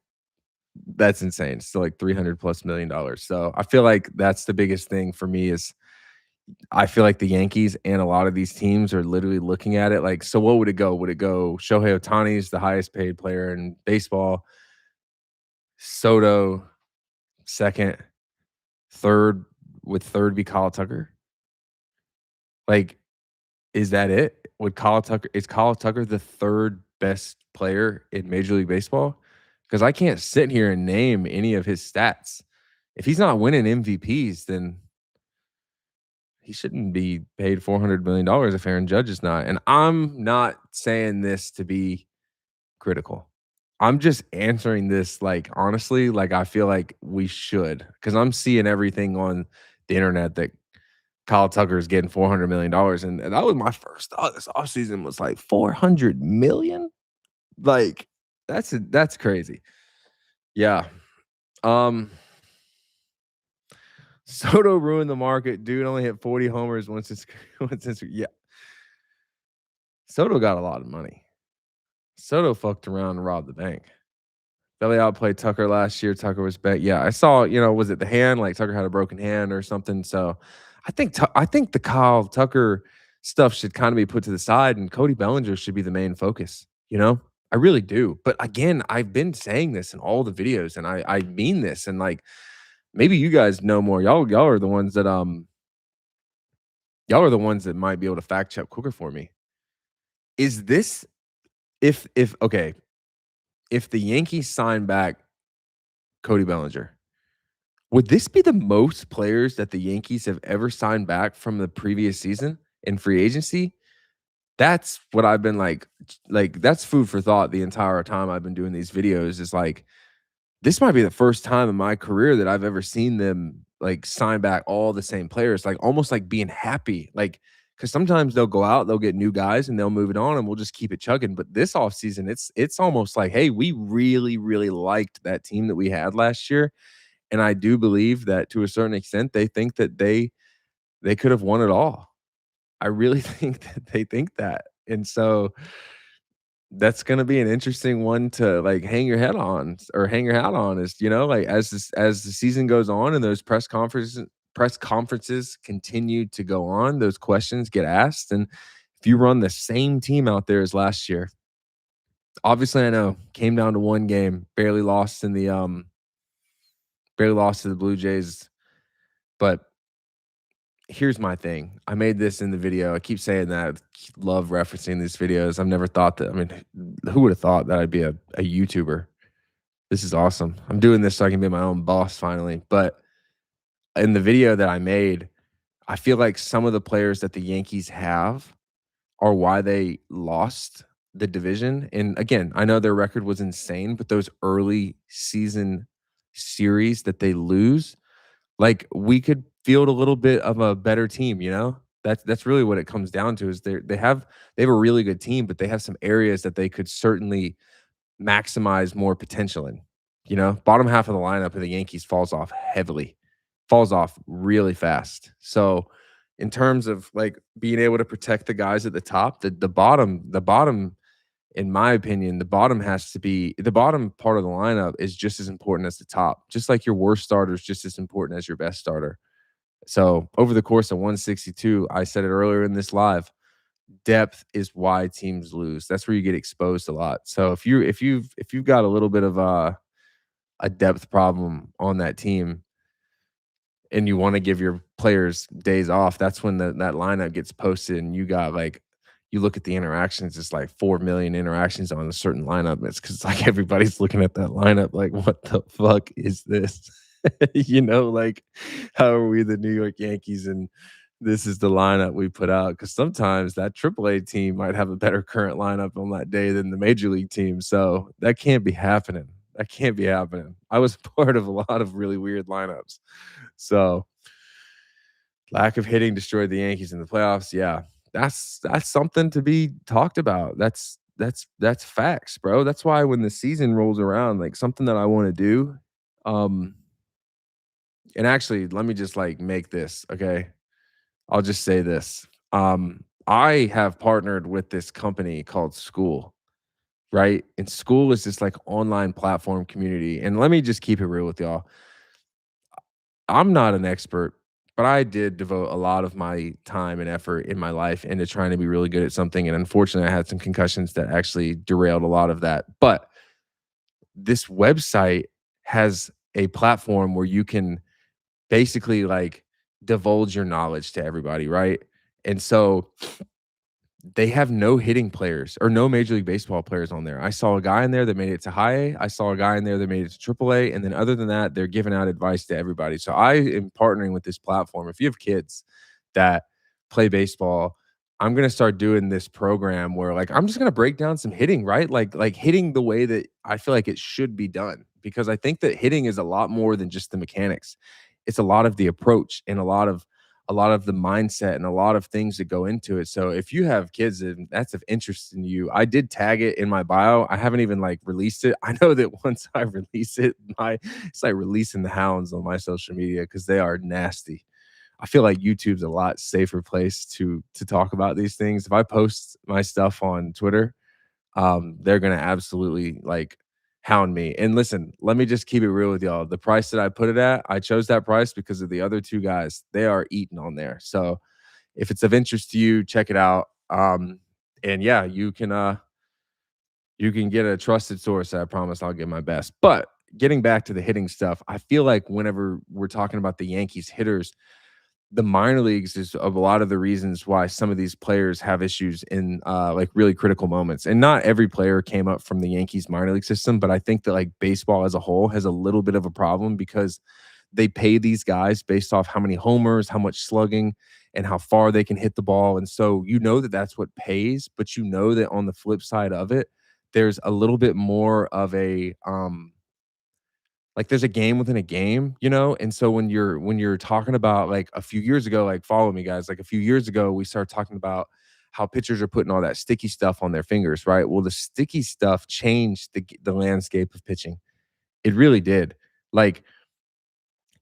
that's insane. It's still like $300+ million. So I feel like that's the biggest thing for me is I feel like the Yankees and a lot of these teams are literally looking at it like, so what would it go? Would it go Shohei Ohtani is the highest paid player in baseball, Soto second, third, with third be Kyle Tucker? Like, is that it? Is Kyle Tucker the third best player in Major League Baseball? Because I can't sit here and name any of his stats. If he's not winning MVPs, then he shouldn't be paid $400 million if Aaron Judge is not. And I'm not saying this to be critical. I'm just answering this like honestly, like I feel like we should, because I'm seeing everything on the internet that Kyle Tucker is getting $400 million. And that was my first thought this offseason was like $400 million? Like, that's crazy. Yeah. Soto ruined the market. Dude only hit 40 homers once yeah. Soto got a lot of money. Soto fucked around and robbed the bank. Belly outplayed Tucker last year. Tucker was bet. Yeah, I saw, was it the hand? Like Tucker had a broken hand or something. So I think the Kyle Tucker stuff should kind of be put to the side and Cody Bellinger should be the main focus, you know? I really do. But again, I've been saying this in all the videos and I mean this and like maybe you guys know more. Y'all are the ones that y'all are the ones that might be able to fact check quicker for me. Is this if okay, if the Yankees sign back Cody Bellinger, would this be the most players that the Yankees have ever signed back from the previous season in free agency? That's what I've been like that's food for thought the entire time I've been doing these videos is like this might be the first time in my career that I've ever seen them like sign back all the same players, like almost like being happy. Like, because sometimes they'll go out, they'll get new guys and they'll move it on and we'll just keep it chugging. But this offseason, it's almost like, hey, we really, really liked that team that we had last year. And I do believe that to a certain extent, they think that they could have won it all. I really think that they think that. And so that's gonna be an interesting one to, like, hang your head on or hang your hat on is, like, as the season goes on and those press conferences continue to go on, those questions get asked, and if you run the same team out there as last year, obviously, I know, came down to 1 game, barely lost to the Blue Jays, but here's my thing. I made this in the video. I keep saying that. I love referencing these videos. I've never thought that. I mean, who would have thought that I'd be a YouTuber? This is awesome. I'm doing this so I can be my own boss finally. But in the video that I made, I feel like some of the players that the Yankees have are why they lost the division. And again, I know their record was insane, but those early season series that they lose, like, we could field a little bit of a better team, you know? That's really what it comes down to is they have a really good team, but they have some areas that they could certainly maximize more potential in, you know? Bottom half of the lineup of the Yankees falls off heavily, falls off really fast. So, in terms of, like, being able to protect the guys at the top, the bottom, in my opinion, the bottom part of the lineup is just as important as the top. Just like your worst starter is just as important as your best starter. So over the course of 162, I said it earlier in this live, depth is why teams lose. That's where you get exposed a lot. So if you've got a little bit of a depth problem on that team, and you want to give your players days off, that's when that lineup gets posted and you got like you look at the interactions, it's like 4 million interactions on a certain lineup. It's because like everybody's looking at that lineup like, what the fuck is this? Like how are we the New York Yankees and this is the lineup we put out? Because sometimes that AAA team might have a better current lineup on that day than the major league team. So that can't be happening. That can't be happening. I was part of a lot of really weird lineups. So, lack of hitting destroyed the Yankees in the playoffs. Yeah, that's something to be talked about. That's facts, bro. That's why when the season rolls around, like something that I want to do, um, and actually, let me just like make this okay. I'll just say this. I have partnered with this company called School, right? And School is this like online platform community. And let me just keep it real with y'all. I'm not an expert, but I did devote a lot of my time and effort in my life into trying to be really good at something. And unfortunately, I had some concussions that actually derailed a lot of that. But this website has a platform where you can basically like divulge your knowledge to everybody, right? And so they have no hitting players or no Major League Baseball players on there. I saw a guy in there that made it to high A. I saw a guy in there that made it to triple A. And then other than that, they're giving out advice to everybody. So I am partnering with this platform. If you have kids that play baseball, I'm gonna start doing this program where like I'm just gonna break down some hitting, right? Like hitting the way that I feel like it should be done. Because I think that hitting is a lot more than just the mechanics. It's a lot of the approach and a lot of the mindset and a lot of things that go into it. So if you have kids and that's of interest in you, I did tag it in my bio. I haven't even like released it. I know that once I release it, it's like releasing the hounds on my social media because they are nasty. I feel like YouTube's a lot safer place to talk about these things. If I post my stuff on Twitter, they're gonna absolutely like hound me. And listen, let me just keep it real with y'all. The price that I put it at, I chose that price because of the other two guys. They are eating on there. So if it's of interest to you, check it out. And yeah, you can get a trusted source. I promise I'll give my best. But getting back to the hitting stuff, I feel like whenever we're talking about the Yankees hitters, the minor leagues is of a lot of the reasons why some of these players have issues in like really critical moments. And not every player came up from the Yankees minor league system, but I think that like baseball as a whole has a little bit of a problem because they pay these guys based off how many homers, how much slugging, and how far they can hit the ball. And so you know that that's what pays, but you know that on the flip side of it, there's a little bit more of a like there's a game within a game, you know? And so when you're talking about like a few years ago, like follow me guys, like a few years ago, we started talking about how pitchers are putting all that sticky stuff on their fingers, right? Well, the sticky stuff changed the landscape of pitching. It really did. Like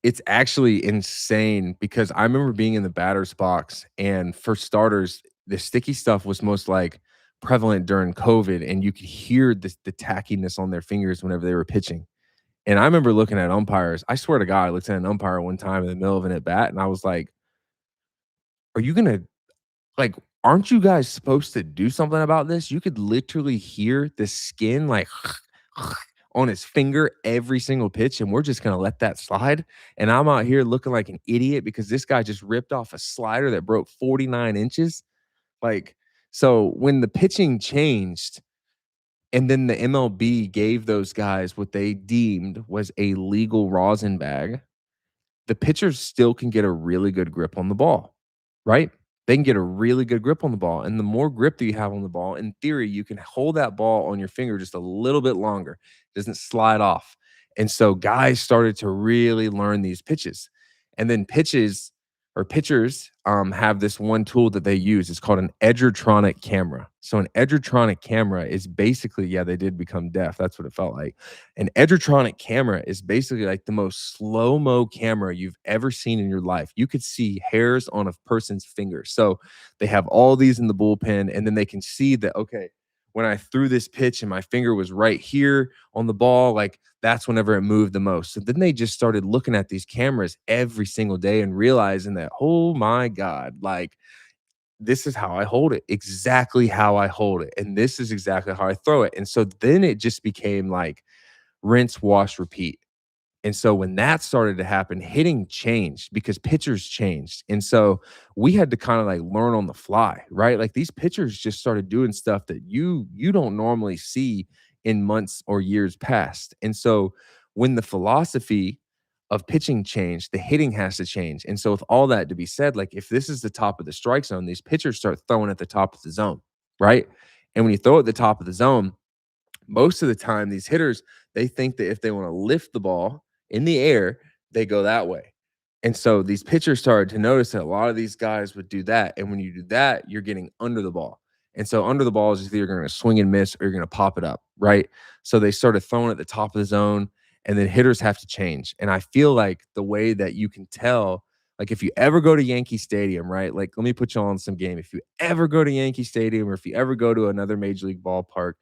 it's actually insane because I remember being in the batter's box, and for starters, the sticky stuff was most like prevalent during COVID, and you could hear the tackiness on their fingers whenever they were pitching. And I remember looking at umpires. I swear to God, I looked at an umpire one time in the middle of an at bat, and I was like, "Are you gonna like? Aren't you guys supposed to do something about this?" You could literally hear the skin like on his finger every single pitch, and we're just gonna let that slide. And I'm out here looking like an idiot because this guy just ripped off a slider that broke 49 inches. Like, so when the pitching changed, and then the MLB gave those guys what they deemed was a legal rosin bag, the pitchers still can get a really good grip on the ball, right? They can get a really good grip on the ball. And the more grip that you have on the ball, in theory, you can hold that ball on your finger just a little bit longer. It doesn't slide off. And so guys started to really learn these pitches. And then pitchers have this one tool that they use. It's called an edgertronic camera. So an edgertronic camera is basically, yeah, they did become deaf. That's what it felt like. An edgertronic camera is basically like the most slow-mo camera you've ever seen in your life. You could see hairs on a person's finger. So they have all these in the bullpen, and then they can see that, okay, when I threw this pitch and my finger was right here on the ball, like that's whenever it moved the most. So then they just started looking at these cameras every single day and realizing that, oh my God, like this is how I hold it, exactly how I hold it. And this is exactly how I throw it. And so then it just became like rinse, wash, repeat. And so when that started to happen, hitting changed because pitchers changed. And so we had to kind of like learn on the fly, right? Like these pitchers just started doing stuff that you don't normally see in months or years past. And so when the philosophy of pitching changed, the hitting has to change. And so with all that to be said, like if this is the top of the strike zone, these pitchers start throwing at the top of the zone, right? And when you throw at the top of the zone, most of the time these hitters, they think that if they want to lift the ball in the air, they go that way. And so these pitchers started to notice that a lot of these guys would do that. And when you do that, you're getting under the ball. And so under the ball is either you're going to swing and miss or you're going to pop it up, right? So they started throwing at the top of the zone, and then hitters have to change. And I feel like the way that you can tell, like if you ever go to Yankee Stadium, right? Like let me put you on some game. If you ever go to Yankee Stadium or if you ever go to another major league ballpark,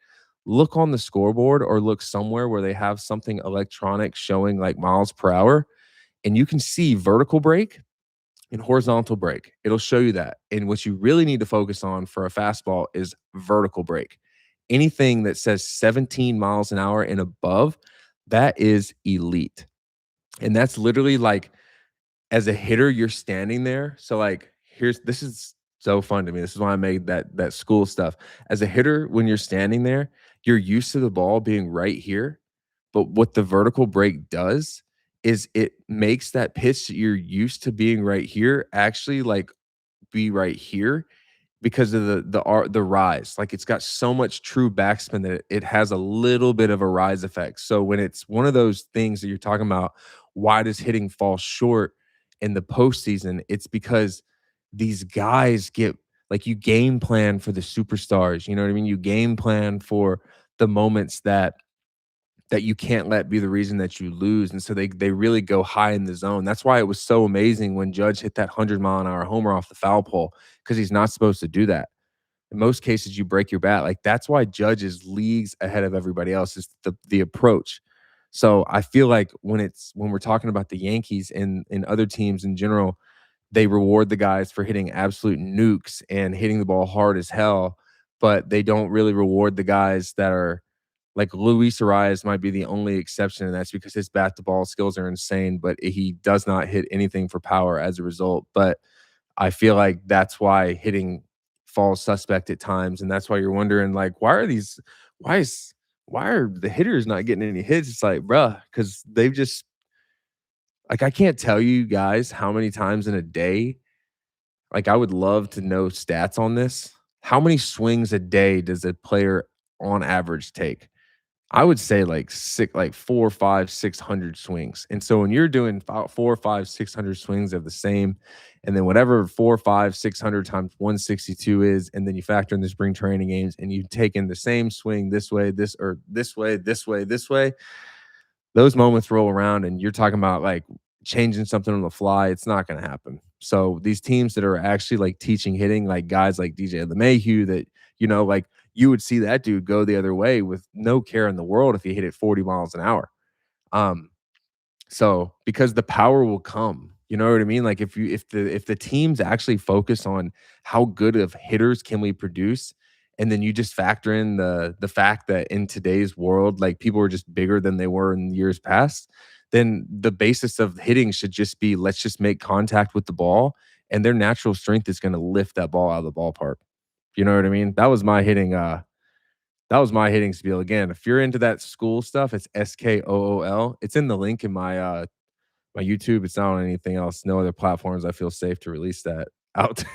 look on the scoreboard or look somewhere where they have something electronic showing like miles per hour, and you can see vertical break and horizontal break. It'll show you that. And what you really need to focus on for a fastball is vertical break. Anything that says 17 miles an hour and above, that is elite. And that's literally like as a hitter, you're standing there. So like this is so fun to me. This is why I made that school stuff. As a hitter, when you're standing there, you're used to the ball being right here. But what the vertical break does is it makes that pitch that you're used to being right here actually like be right here because of the rise. Like it's got so much true backspin that it has a little bit of a rise effect. So when it's one of those things that you're talking about, why does hitting fall short in the postseason? It's because these guys get like you game plan for the superstars. You know what I mean? You game plan for the moments that you can't let be the reason that you lose. And so they really go high in the zone. That's why it was so amazing when Judge hit that 100-mile-an-hour homer off the foul pole because he's not supposed to do that. In most cases, you break your bat. Like that's why Judge is leagues ahead of everybody else is the approach. So I feel like when we're talking about the Yankees and other teams in general, they reward the guys for hitting absolute nukes and hitting the ball hard as hell, but they don't really reward the guys that are like Luis Arias might be the only exception, and that's because his bat to ball skills are insane, but he does not hit anything for power as a result. But I feel like that's why hitting falls suspect at times, and that's why you're wondering, like, why is why are the hitters not getting any hits? It's like, bruh, because they've just like I can't tell you guys how many times in a day, like I would love to know stats on this. How many swings a day does a player on average take? I would say like 4, 5, 600 swings. And so when you're doing 4, 5, 600 swings of the same, and then whatever 4, 5, 600 times 162 is, and then you factor in the spring training games, and you take in the same swing this way, this or this way, this way, this way, those moments roll around, and you're talking about like changing something on the fly. It's not going to happen. So these teams that are actually like teaching hitting, like guys like DJ LeMahieu, that like you would see that dude go the other way with no care in the world if he hit it 40 miles an hour. Um, so because the power will come, you know what I mean? Like if the teams actually focus on how good of hitters can we produce, and then you just factor in the fact that in today's world, like people are just bigger than they were in years past, then the basis of hitting should just be let's just make contact with the ball, and their natural strength is going to lift that ball out of the ballpark. You know what I mean? That was my hitting spiel. Again, if you're into that school stuff, it's SKOOL. It's in the link in my YouTube. It's not on anything else. No other platforms I feel safe to release that out to.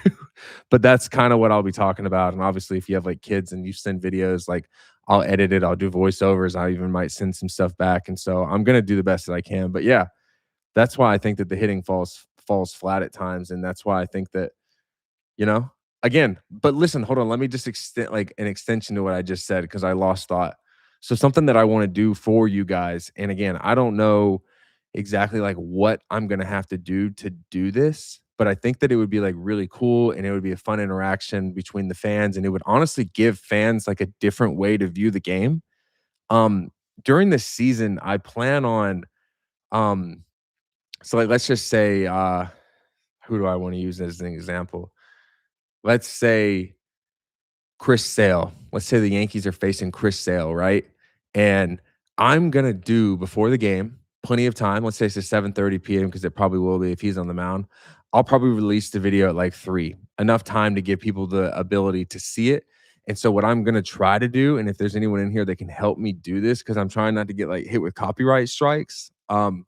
But that's kind of what I'll be talking about. And obviously, if you have like kids and you send videos, like I'll edit it, I'll do voiceovers, I even might send some stuff back. And so I'm gonna do the best that I can. But yeah, that's why I think that the hitting falls flat at times. And that's why I think that you know? Again, but listen, hold on, let me just extend like an extension to what I just said because I lost thought. So something that I wanna do for you guys, and again, I don't know exactly like what I'm gonna have to do this, but I think that it would be like really cool and it would be a fun interaction between the fans, and it would honestly give fans like a different way to view the game. Um, During this season, I plan on um so like let's just say who do I want to use as an example? Let's say Chris Sale. Let's say the Yankees are facing Chris Sale, right? And I'm gonna do before the game, plenty of time. Let's say it's at 7:30 p.m. because it probably will be if he's on the mound. I'll probably release the video at like 3, enough time to give people the ability to see it. And so what I'm gonna try to do, and if there's anyone in here that can help me do this, because I'm trying not to get like hit with copyright strikes. I'm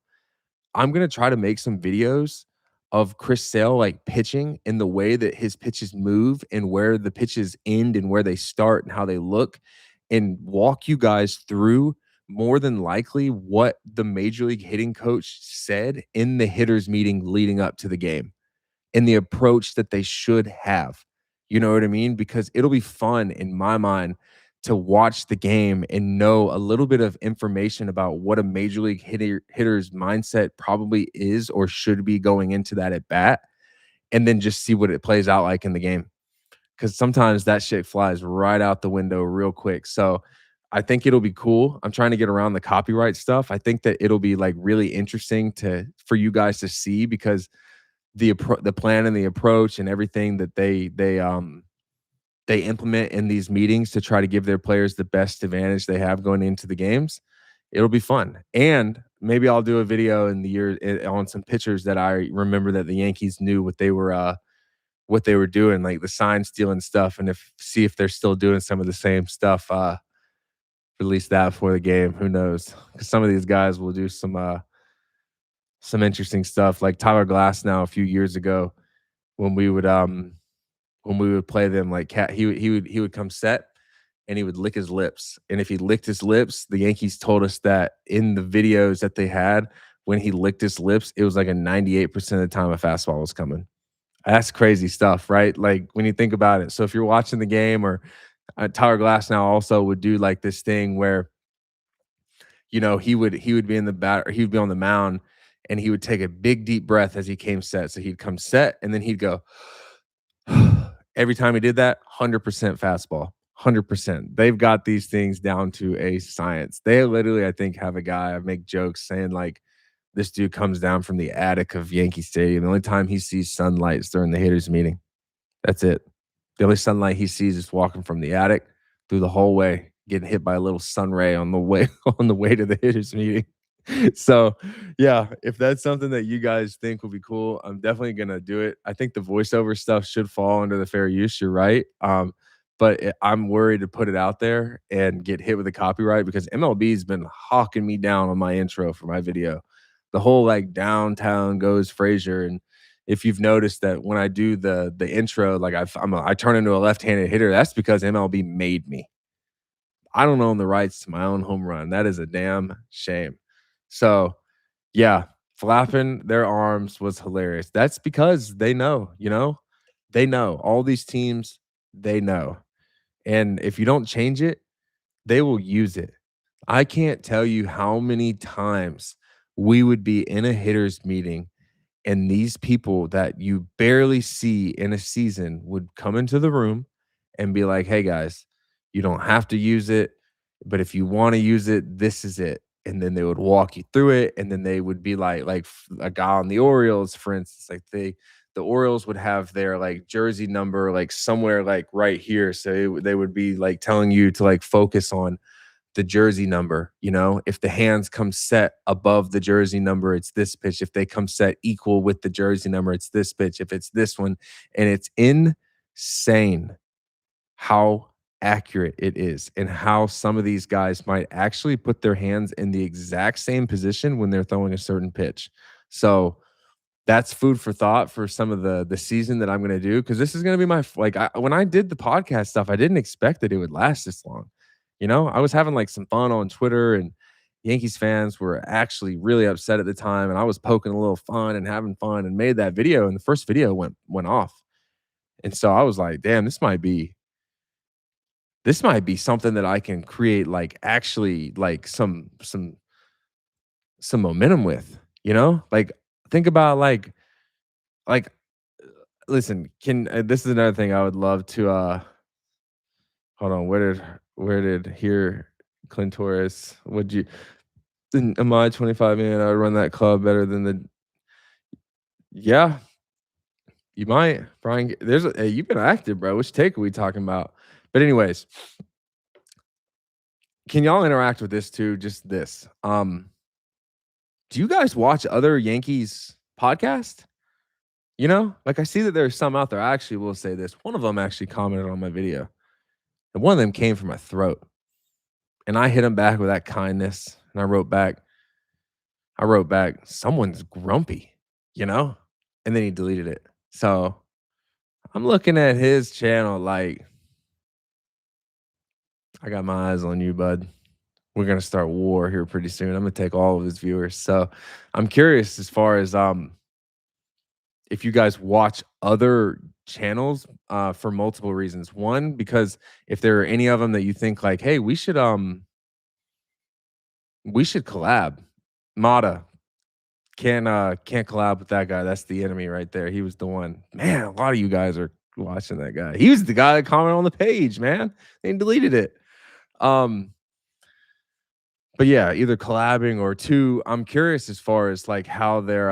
gonna try to make some videos of Chris Sale, like, pitching and the way that his pitches move and where the pitches end and where they start and how they look, and walk you guys through more than likely what the major league hitting coach said in the hitters meeting leading up to the game and the approach that they should have. You know what I mean? Because it'll be fun in my mind to watch the game and know a little bit of information about what a major league hitter's mindset probably is or should be going into that at bat, and then just see what it plays out like in the game. Because sometimes that shit flies right out the window real quick. So I think it'll be cool. I'm trying to get around the copyright stuff. I think that it'll be like really interesting for you guys to see because the plan and the approach and everything that they implement in these meetings to try to give their players the best advantage they have going into the games. It'll be fun. And maybe I'll do a video in the year on some pitchers that I remember that the Yankees knew what they were doing, like the sign stealing stuff, and if see if they're still doing some of the same stuff. Release that before the game. Who knows? Because some of these guys will do some interesting stuff. Like Tyler Glass now a few years ago when we would play them like cat he would come set and he would lick his lips. And if he licked his lips, the Yankees told us that in the videos that they had, when he licked his lips, it was like a 98% of the time a fastball was coming. That's crazy stuff, right? Like when you think about it. So if you're watching the game or Tyler Glass now also would do like this thing where he would be in the bat or he would be on the mound and he would take a big deep breath as he came set. So he'd come set and then he'd go every time he did that, 100% fastball, 100%. They've got these things down to a science. They literally, I think, have a guy, I make jokes saying like this dude comes down from the attic of Yankee Stadium. The only time he sees sunlight is during the hitters meeting. That's it. The only sunlight he sees is walking from the attic through the hallway, getting hit by a little sun ray on the way on the way to the hitters meeting. So, yeah, if that's something that you guys think will be cool, I'm definitely gonna do it. I think the voiceover stuff should fall under the fair use. You're right. But I'm worried to put it out there and get hit with a copyright because MLB's been hawking me down on my intro for my video. The whole like downtown goes Frazier, and if you've noticed that when I do the intro, like I turn into a left-handed hitter, that's because MLB made me. I don't own the rights to my own home run. That is a damn shame. So, yeah, flapping their arms was hilarious. That's because they know, they know. All these teams, they know. And if you don't change it, they will use it. I can't tell you how many times we would be in a hitters meeting and these people that you barely see in a season would come into the room and be like, "Hey guys, you don't have to use it, but if you want to use it, this is it." And then they would walk you through it, and then they would be a guy on the Orioles, for instance, like the Orioles would have their like jersey number like somewhere like right here, so they would be like telling you to like focus on the jersey number. If the hands come set above the jersey number, it's this pitch. If they come set equal with the jersey number, it's this pitch. If it's this one, and it's insane how accurate it is and how some of these guys might actually put their hands in the exact same position when they're throwing a certain pitch. So that's food for thought for some of the season that I'm going to do, because this is going to be when I did the podcast stuff, I didn't expect that it would last this long. I was having like some fun on Twitter, and Yankees fans were actually really upset at the time, and I was poking a little fun and having fun and made that video, and the first video went off. And so I was like, damn, this might be something that I can create like actually like some momentum with, Like think about like listen, can this is another thing I would love to hold on, where did here Clint Torres, would you am I 25 man, I would run that club better than the yeah, you might. Brian, hey, you've been active, bro. Which take are we talking about? But anyways, can y'all interact with this too? Just this. Do you guys watch other Yankees podcast? Like I see that there's some out there. I actually will say this. One of them actually commented on my video, and one of them came from my throat. And I hit him back with that kindness. And I wrote back, someone's grumpy, And then he deleted it. So I'm looking at his channel like, I got my eyes on you, bud. We're gonna start war here pretty soon. I'm gonna take all of his viewers. So I'm curious as far as if you guys watch other channels for multiple reasons. One, because if there are any of them that you think like, hey, we should collab. Mata can't collab with that guy. That's the enemy right there. He was the one. Man, a lot of you guys are watching that guy. He was the guy that commented on the page, man. They deleted it. But yeah, either collabing or two, I'm curious as far as like how their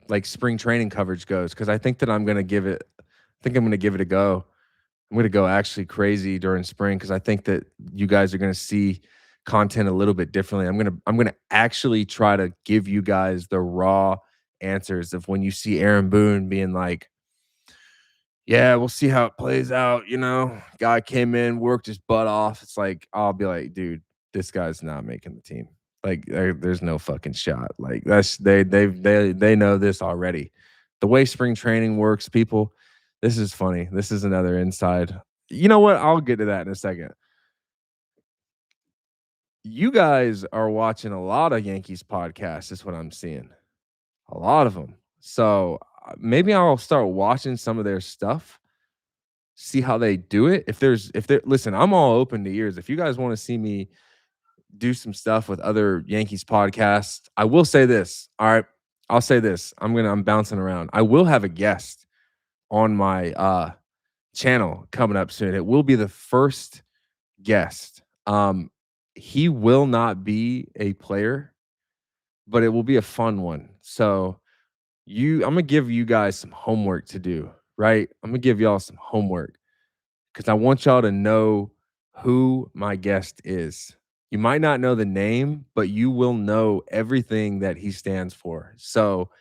like spring training coverage goes, because I think that I'm gonna give it a go. I'm gonna go actually crazy during spring, because I think that you guys are gonna see content a little bit differently. I'm gonna actually try to give you guys the raw answers of when you see Aaron Boone being like, yeah, we'll see how it plays out. Guy came in, worked his butt off. It's like, I'll be like, dude, this guy's not making the team. Like, there's no fucking shot. Like, they know this already. The way spring training works, people. This is funny. This is another inside. You know what? I'll get to that in a second. You guys are watching a lot of Yankees podcasts. Is what I'm seeing. A lot of them. So maybe I'll start watching some of their stuff, see how they do it. Listen, I'm all open to ears. If you guys want to see me do some stuff with other Yankees podcasts, I will say this. All right. I'll say this. I'm bouncing around. I will have a guest on my channel coming up soon. It will be the first guest Um, he will not be a player, but it will be a fun one. So I'm gonna give you guys some homework to do, right? I'm gonna give y'all some homework because I want y'all to know who my guest is. You might not know the name, but you will know everything that he stands for. So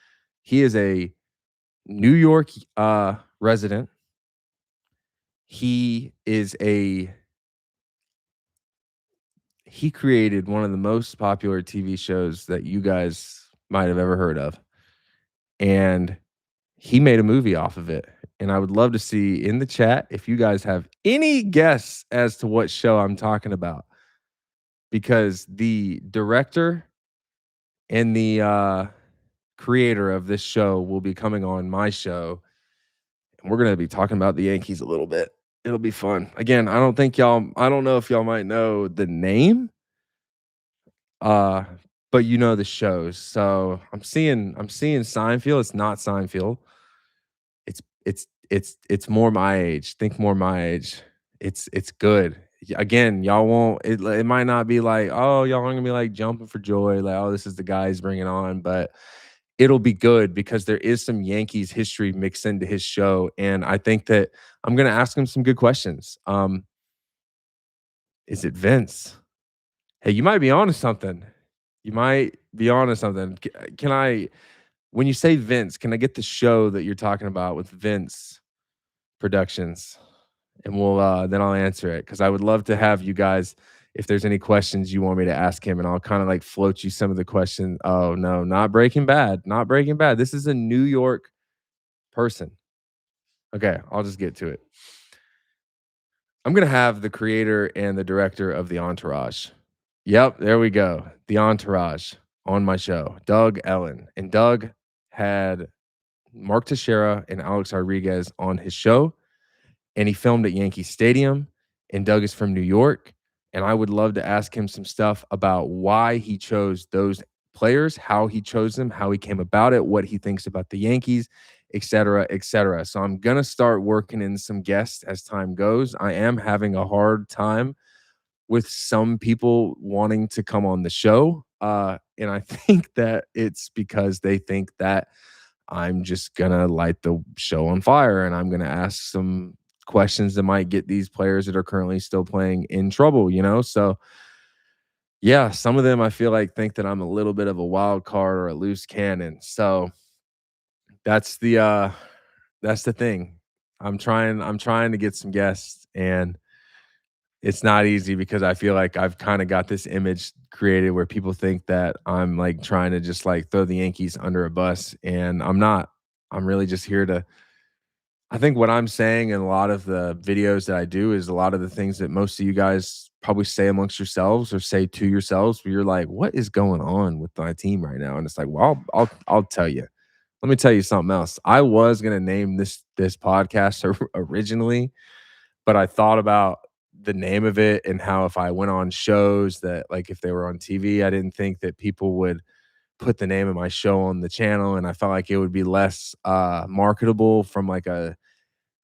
he is a New York resident. He is a he created one of the most popular TV shows that you guys might have ever heard of. And he made a movie off of it. And I would love to see in the chat if you guys have any guess as to what show I'm talking about. Because the director and the creator of this show will be coming on my show. And we're going to be talking about the Yankees a little bit. It'll be fun. Again, I don't know if y'all might know the name, uh, but you know the shows. So I'm seeing Seinfeld. It's not Seinfeld. It's more my age. Think more my age. It's good. Again, y'all won't. It might not be like, oh, y'all aren't gonna be like jumping for joy, like, oh, this is the guys bringing on, but it'll be good because there is some Yankees history mixed into his show, and I think that I'm gonna ask him some good questions. Is it Vince? Hey, you might be onto something. You might be onto something. Can I? When you say Vince, can I get the show that you're talking about with Vince Productions? And we'll then I'll answer it because I would love to have you guys if there's any questions you want me to ask him, and I'll kind of like float you some of the questions. Oh no, not Breaking Bad, not Breaking Bad. This is a New York person. Okay, I'll just get to it. I'm gonna have the creator and the director of The Entourage. Yep, there we go. The Entourage on my show, Doug Ellen, and Doug had Mark Teixeira and Alex Rodriguez on his show, and he filmed at Yankee Stadium. And Doug is from New York, and I would love to ask him some stuff about why he chose those players, how he chose them, how he came about it, what he thinks about the Yankees, et cetera, et cetera. So I'm gonna start working in some guests as time goes. I am having a hard time with some people wanting to come on the show, and I think that it's because they think that I'm just gonna light the show on fire and I'm gonna ask some questions that might get these players that are currently still playing in trouble, you know? So yeah, some of them I feel like think that I'm a little bit of a wild card or a loose cannon. So that's the uh that's the thing. I'm trying to get some guests, and it's not easy because I feel like I've kind of got this image created where people think that I'm like trying to just like throw the Yankees under a bus, and I'm not. I'm really just here to I think what I'm saying in a lot of the videos that I do is a lot of the things that most of you guys probably say amongst yourselves or say to yourselves where you're like, "What is going on with my team right now?" And it's like, "Well, I'll tell you. Let me tell you something else. I was gonna name this podcast originally, but I thought about the name of it and how if I went on shows that like if they were on TV, I didn't think that people would put the name of my show on the channel, and I felt like it would be less marketable from like a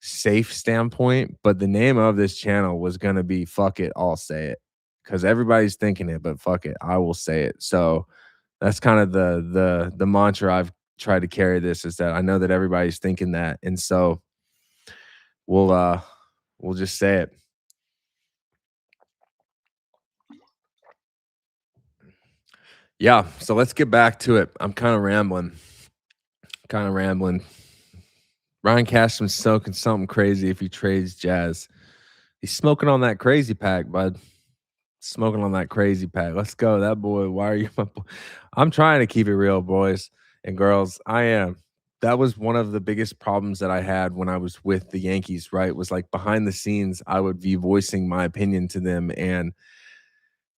safe standpoint. But the name of this channel was gonna be "Fuck It, I'll Say It," because everybody's thinking it, but fuck it, I will say it. So that's kind of the mantra I've tried to carry this is that I know that everybody's thinking that, and so we'll uh we'll just say it. Yeah, so let's get back to it. I'm kind of rambling. Kind of rambling. Ryan Cashman's soaking something crazy if he trades Jazz. He's smoking on that crazy pack, bud. Smoking on that crazy pack. Let's go. That boy, why are you my boy? I'm trying to keep it real, boys and girls. I am. That was one of the biggest problems that I had when I was with the Yankees, right? Was like behind the scenes, I would be voicing my opinion to them, and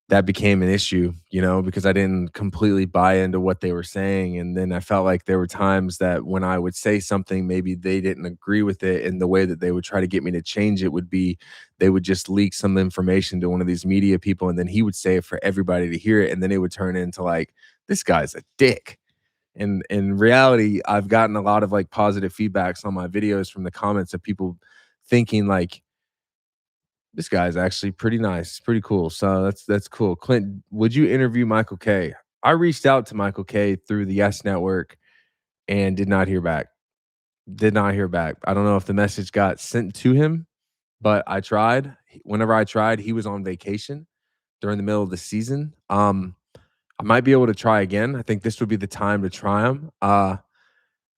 that became an issue, you know, because I didn't completely buy into what they were saying. And then I felt like there were times that when I would say something, maybe they didn't agree with it. And the way that they would try to get me to change it would be they would just leak some information to one of these media people. And then he would say it for everybody to hear it. And then it would turn into like, this guy's a dick. And in reality, I've gotten a lot of like positive feedbacks on my videos from the comments of people thinking like, This guy's actually pretty nice, pretty cool. So that's cool. Clint, would you interview Michael K? I reached out to Michael K through the Yes Network and did not hear back. Did not hear back. I don't know if the message got sent to him, but I tried. Whenever I tried, he was on vacation during the middle of the season. I might be able to try again. I think this would be the time to try him.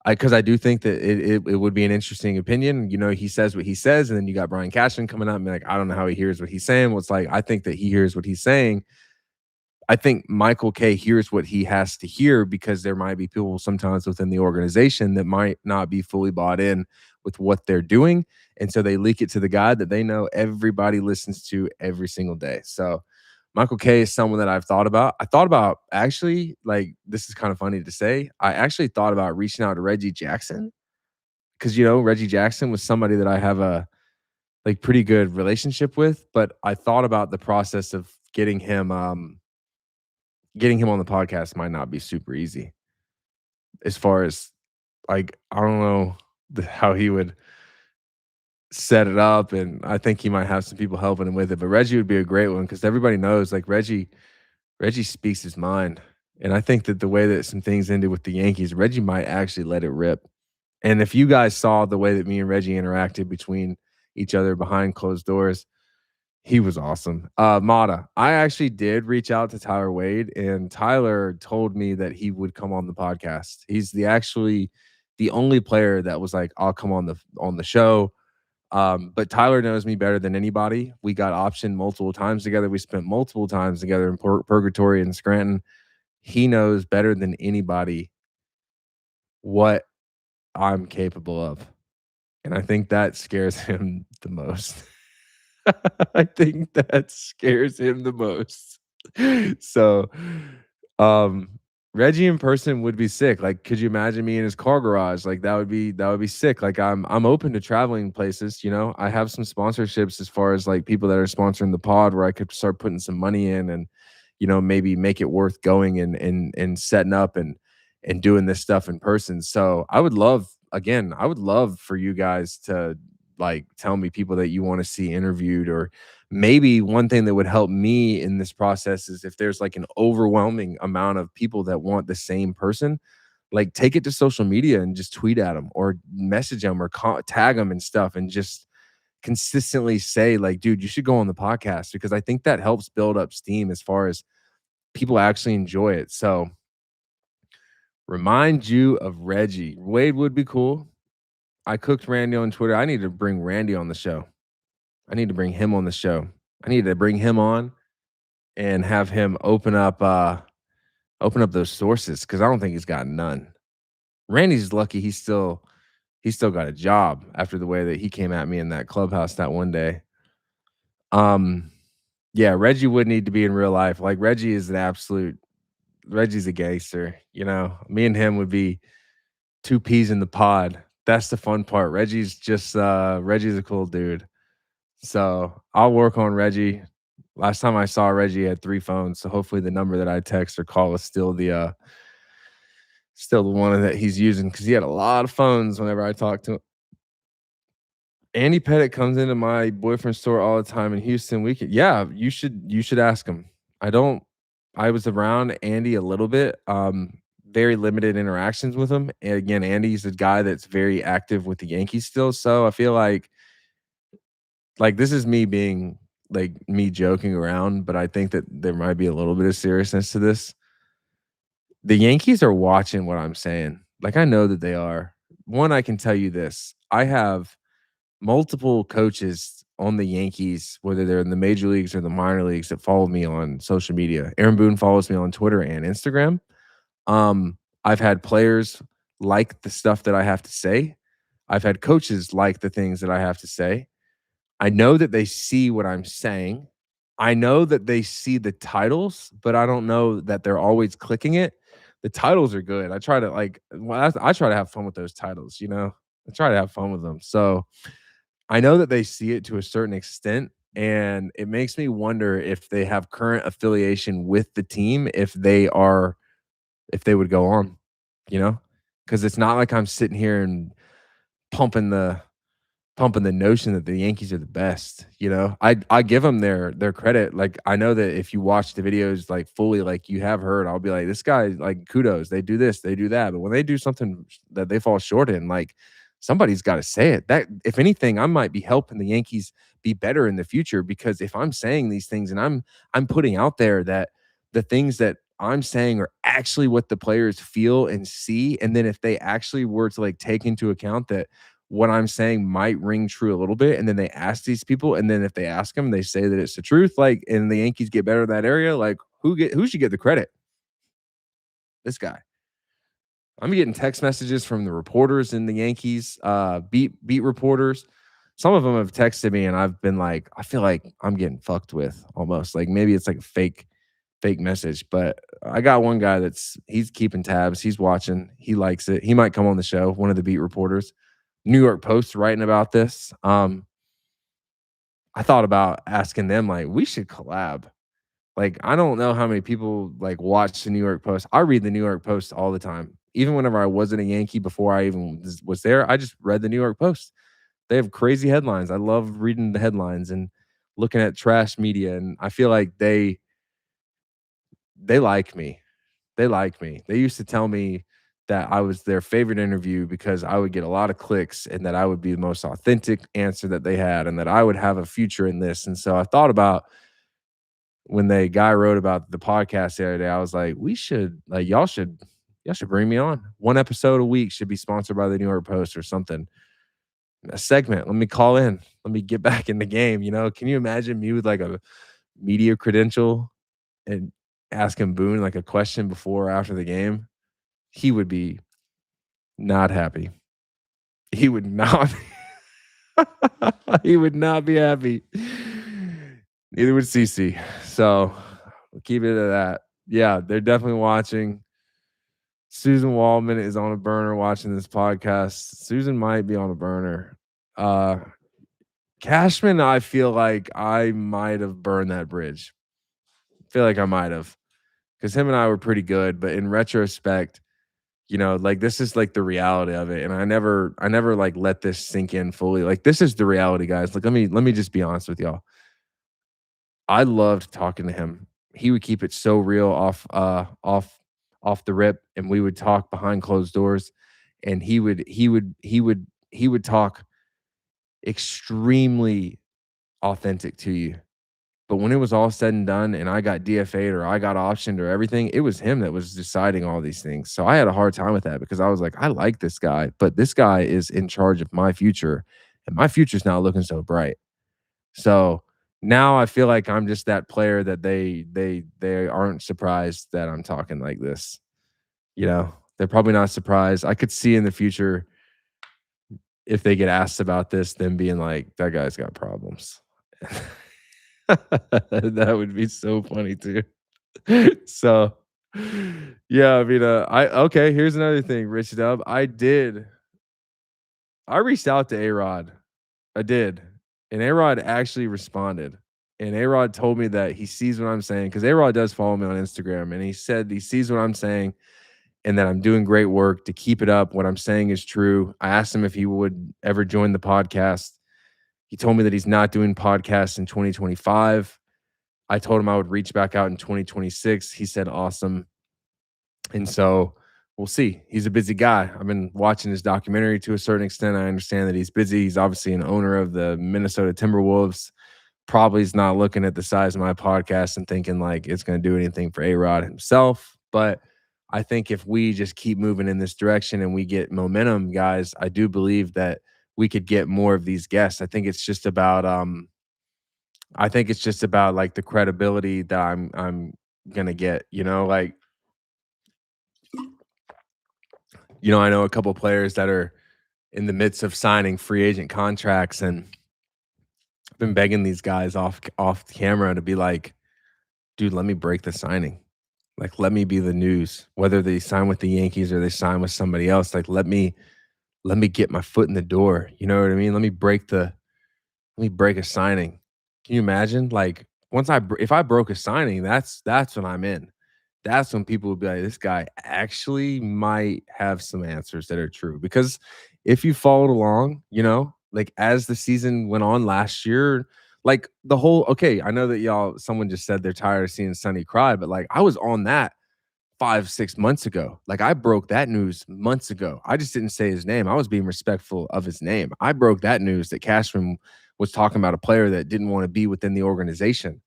Because I do think that it would be an interesting opinion. You know, he says what he says, and then you got Brian Cashman coming up and be like, I don't know how he hears what he's saying. Well, it's like I think that he hears what he's saying. I think Michael K hears what he has to hear because there might be people sometimes within the organization that might not be fully bought in with what they're doing. And so they leak it to the guy that they know everybody listens to every single day. So Michael K is someone that I've thought about. I thought about actually, like, this is kind of funny to say. I actually thought about reaching out to Reggie Jackson because, you know, Reggie Jackson was somebody that I have a like pretty good relationship with. But I thought about the process of getting him on the podcast might not be super easy as far as like I don't know how he would set it up, and I think he might have some people helping him with it. But Reggie would be a great one because everybody knows like Reggie speaks his mind, and I think that the way that some things ended with the Yankees, Reggie might actually let it rip. And if you guys saw the way that me and Reggie interacted between each other behind closed doors, he was awesome. Mata, I actually did reach out to Tyler Wade, and Tyler told me that he would come on the podcast. He's the only player that was like, "I'll come on the show." But Tyler knows me better than anybody. We got optioned multiple times together. We spent multiple times together in Purgatory and Scranton. He knows better than anybody what I'm capable of, and I think that scares him the most. I think that scares him the most. So, um, Reggie in person would be sick. Like, could you imagine me in his car garage? Like, that would be sick. Like, I'm open to traveling places, you know. I have some sponsorships as far as like people that are sponsoring the pod where I could start putting some money in and, you know, maybe make it worth going and setting up and doing this stuff in person. So I would love for you guys to like tell me people that you want to see interviewed, or maybe one thing that would help me in this process is if there's like an overwhelming amount of people that want the same person, like take it to social media and just tweet at them or message them or tag them and stuff, and just consistently say like, dude, you should go on the podcast, because I think that helps build up steam as far as people actually enjoy it. So remind you of Reggie. Wade would be cool. I cooked Randy on Twitter. I need to bring Randy on the show. I need to bring him on the show. I need to bring him on and have him open up those sources, because I don't think he's got none. Randy's lucky he's still got a job after the way that he came at me in that clubhouse that one day. Um yeah, Reggie would need to be in real life. Like Reggie's a gangster, you know. Me and him would be two peas in the pod. That's the fun part. Reggie's a cool dude. So I'll work on Reggie. Last time I saw Reggie, he had 3 phones, so hopefully the number that I text or call is still the one that he's using, because he had a lot of phones whenever I talked to him. Andy Pettit comes into my boyfriend's store all the time in Houston. Yeah, you should ask him. I don't I was around Andy a little bit, very limited interactions with him. And again, Andy's a guy that's very active with the Yankees still, so I feel like this is me being like me joking around, but I think that there might be a little bit of seriousness to this. The Yankees are watching what I'm saying. Like, I know that they are. One, I can tell you this. I have multiple coaches on the Yankees, whether they're in the major leagues or the minor leagues, that follow me on social media. Aaron Boone follows me on Twitter and Instagram. I've had players like the stuff that I have to say. I've had coaches like the things that I have to say. I know that they see what I'm saying. I know that they see the titles, but I don't know that they're always clicking it. The titles are good. I try to I try to have fun with those titles, you know. I try to have fun with them. So I know that they see it to a certain extent, and it makes me wonder if they have current affiliation with the team, if they would go on, you know? Because it's not like I'm sitting here and pumping pumping the notion that the Yankees are the best, you know? I give them their credit. Like, I know that if you watch the videos, like, fully, like you have heard, I'll be like, "This guy, like, kudos. They do this, they do that." But when they do something that they fall short in, like, somebody's gotta say it. That if anything, I might be helping the Yankees be better in the future because if I'm saying these things and I'm putting out there that the things that I'm saying are actually what the players feel and see, and then if they actually were to, like, take into account that what I'm saying might ring true a little bit, and then they ask these people, and then if they ask them, they say that it's the truth, like, and the Yankees get better in that area, like, who should get the credit? This guy. I'm getting text messages from the reporters in the Yankees, beat reporters. Some of them have texted me, and I've been like, I feel like I'm getting fucked with almost. Like maybe it's like a fake message, but I got one guy he's keeping tabs. He's watching. He likes it. He might come on the show. One of the beat reporters, New York Post, writing about this. I thought about asking them like, we should collab. Like, I don't know how many people, like, watch the New York Post. I read the New York Post all the time. Even whenever I wasn't a Yankee, before I even was there, I just read the New York Post. They have crazy headlines. I love reading the headlines and looking at trash media, and I feel like they like me. They like me. They used to tell me that I was their favorite interview because I would get a lot of clicks and that I would be the most authentic answer that they had and that I would have a future in this, and so I thought about when the guy wrote about the podcast the other day, I was like, we should like y'all should bring me on. One episode a week should be sponsored by the New York Post or something. A segment. Let me call in. Let me get back in the game. You know, can you imagine me with like a media credential and asking Boone like a question before or after the game? He would be not happy. He would not. He would not be happy. Neither would CC. So we'll keep it at that. Yeah, they're definitely watching. Susan Waldman is on a burner watching this podcast. Susan might be on a burner. Uh Cashman, I feel like I might have burned that bridge. I feel like I might have. Because him and I were pretty good, but in retrospect, you know, like this is like the reality of it. And I never like let this sink in fully. Like this is the reality, guys. Like let me just be honest with y'all. I loved talking to him. He would keep it so real off the rip, and we would talk behind closed doors, and he would talk extremely authentic to you. But when it was all said and done and I got DFA'd or I got optioned or everything, it was him that was deciding all these things. So I had a hard time with that because I was like, I like this guy, but this guy is in charge of my future, and my future's not looking so bright. So now I feel like I'm just that player that they aren't surprised that I'm talking like this. You know, they're probably not surprised. I could see in the future if they get asked about this, them being like, that guy's got problems. That would be so funny too. So yeah, I mean, I okay, here's another thing, Rich Dub. I reached out to A-Rod. I did. And A-Rod actually responded. And A-Rod told me that he sees what I'm saying because A-Rod does follow me on Instagram. And he said he sees what I'm saying and that I'm doing great work to keep it up. What I'm saying is true. I asked him if he would ever join the podcast. He told me that he's not doing podcasts in 2025. I told him I would reach back out in 2026. He said awesome. And so we'll see. He's a busy guy. I've been watching his documentary to a certain extent. I understand that he's busy. He's obviously an owner of the Minnesota Timberwolves. Probably is not looking at the size of my podcast and thinking like it's going to do anything for A-Rod himself. But I think if we just keep moving in this direction and we get momentum, guys, I do believe that we could get more of these guests. I think it's just about like the credibility that I'm gonna get, you know, like, you know, I know a couple players that are in the midst of signing free agent contracts, and I've been begging these guys off camera to be like, dude, let me break the signing. Like, let me be the news. Whether they sign with the Yankees or they sign with somebody else, like let me get my foot in the door. You know what I mean? Let me break a signing. Can you imagine? Like once if I broke a signing, that's when I'm in. That's when people would be like, this guy actually might have some answers that are true. Because if you followed along, you know, like, as the season went on last year, like, the whole okay, I know that someone just said they're tired of seeing Sonny cry, but, like, I was on that 5, 6 months ago. Like, I broke that news months ago. I just didn't say his name. I was being respectful of his name. I broke that news that Cashman was talking about a player that didn't wanna be within the organization.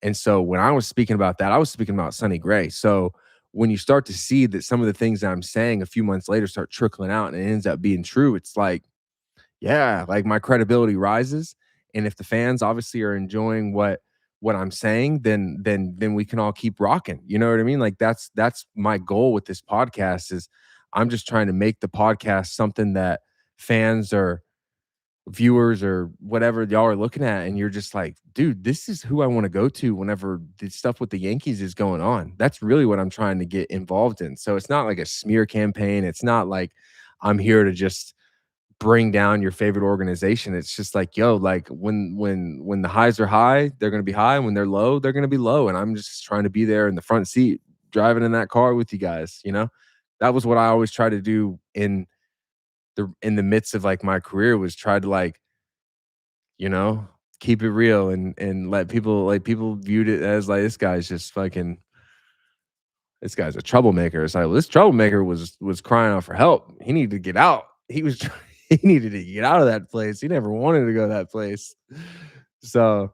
And so when I was speaking about that, I was speaking about Sonny Gray. So when you start to see that some of the things that I'm saying a few months later start trickling out and it ends up being true, it's like, yeah, like my credibility rises. And if the fans obviously are enjoying what I'm saying, then we can all keep rocking. You know what I mean? Like that's my goal with this podcast is I'm just trying to make the podcast something that fans or viewers or whatever y'all are looking at and you're just like, dude, this is who I want to go to whenever the stuff with the Yankees is going on. That's really what I'm trying to get involved in. So it's not like a smear campaign. It's not like I'm here to just bring down your favorite organization. It's just like, yo, like when the highs are high, they're gonna be high, and when they're low, they're gonna be low. And I'm just trying to be there in the front seat, driving in that car with you guys, you know? That was what I always try to do in the midst of like my career was try to like, you know, keep it real and let people like people viewed it as like this guy's just fucking this guy's a troublemaker. It's like, well, this troublemaker was crying out for help. He needed to get out. He needed to get out of that place. He never wanted to go that place. So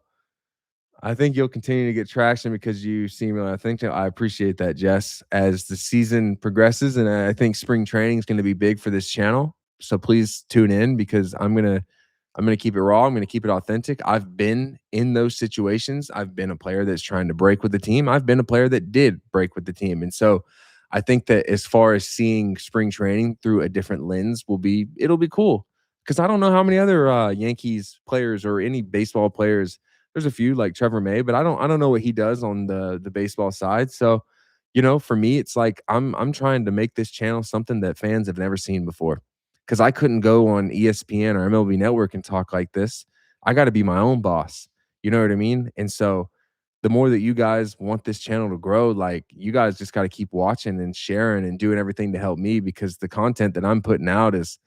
I think you'll continue to get traction because you seem I think that I appreciate that, Jess, as the season progresses. And I think spring training is going to be big for this channel. So please tune in because I'm gonna keep it raw. I'm gonna keep it authentic. I've been in those situations. I've been a player that's trying to break with the team. I've been a player that did break with the team. And so I think that as far as seeing spring training through a different lens it'll be cool. Cause I don't know how many other Yankees players or any baseball players. There's a few like Trevor May, but I don't know what he does on the baseball side. So, you know, for me, it's like I'm trying to make this channel something that fans have never seen before because I couldn't go on ESPN or MLB Network and talk like this. I got to be my own boss. You know what I mean? And so the more that you guys want this channel to grow, like you guys just got to keep watching and sharing and doing everything to help me because the content that I'm putting out is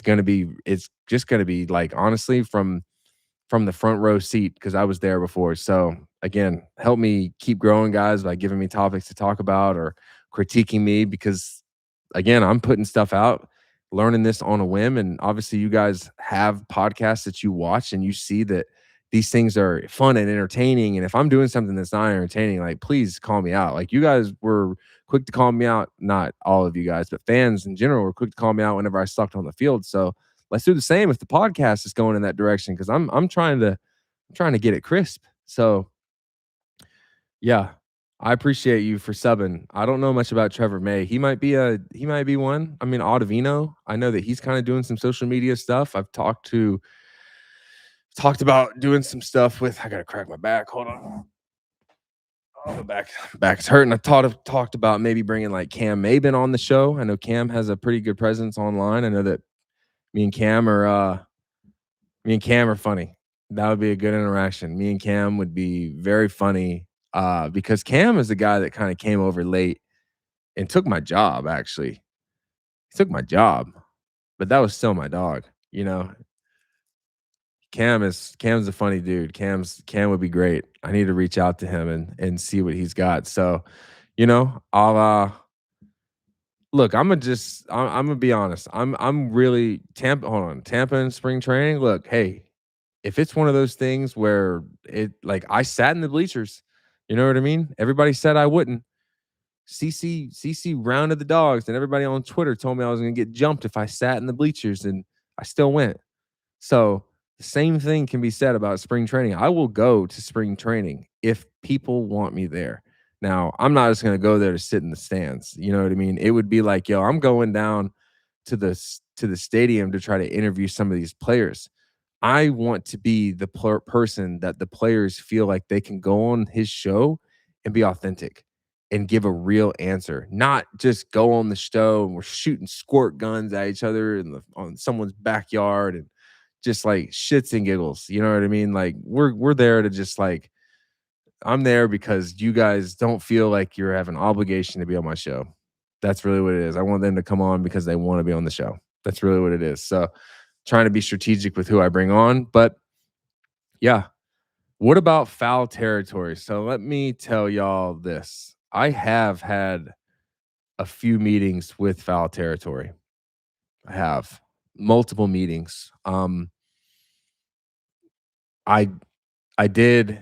going to be it's just going to be like honestly from the front row seat because I was there before. So again, help me keep growing, guys, by giving me topics to talk about or critiquing me because again, I'm putting stuff out, learning this on a whim. And obviously, you guys have podcasts that you watch and you see that these things are fun and entertaining. And if I'm doing something that's not entertaining, like please call me out. Like you guys were quick to call me out, not all of you guys, but fans in general were quick to call me out whenever I sucked on the field. So let's do the same if the podcast is going in that direction because I'm trying to get it crisp. So yeah, I appreciate you for subbing. I don't know much about Trevor May. He might be one. I mean, Ottavino, I know that he's kind of doing some social media stuff. I've talked about doing some stuff with I gotta crack my back. Hold on. Oh, my back's hurting. Talked about maybe bringing like Cam Maben on the show. I know Cam has a pretty good presence online. I know that me and Cam are me and Cam are funny. That would be a good interaction. Me and Cam would be very funny because Cam is the guy that kind of came over late and took my job. Actually, he took my job, but that was still my dog. You know, Cam's a funny dude. Cam would be great. I need to reach out to him and see what he's got. So, you know, I'll look. I'm gonna be honest. I'm really Tampa. Hold on, Tampa in spring training. Look, hey, if it's one of those things where it like I sat in the bleachers, you know what I mean? Everybody said I wouldn't. CC rounded the dogs, and everybody on Twitter told me I was gonna get jumped if I sat in the bleachers, and I still went. So the same thing can be said about spring training. I will go to spring training if people want me there. Now, I'm not just gonna go there to sit in the stands. You know what I mean? It would be like, yo, I'm going down to the stadium to try to interview some of these players. I want to be the person that the players feel like they can go on his show and be authentic and give a real answer, not just go on the show and we're shooting squirt guns at each other in on someone's backyard and just like shits and giggles. You know what I mean? Like we're there to just like I'm there because you guys don't feel like you have an obligation to be on my show. That's really what it is. I want them to come on because they want to be on the show. That's really what it is. So trying to be strategic with who I bring on. But yeah, what about foul territory? So let me tell y'all this. I have had a few meetings with foul territory. I have multiple meetings. I I did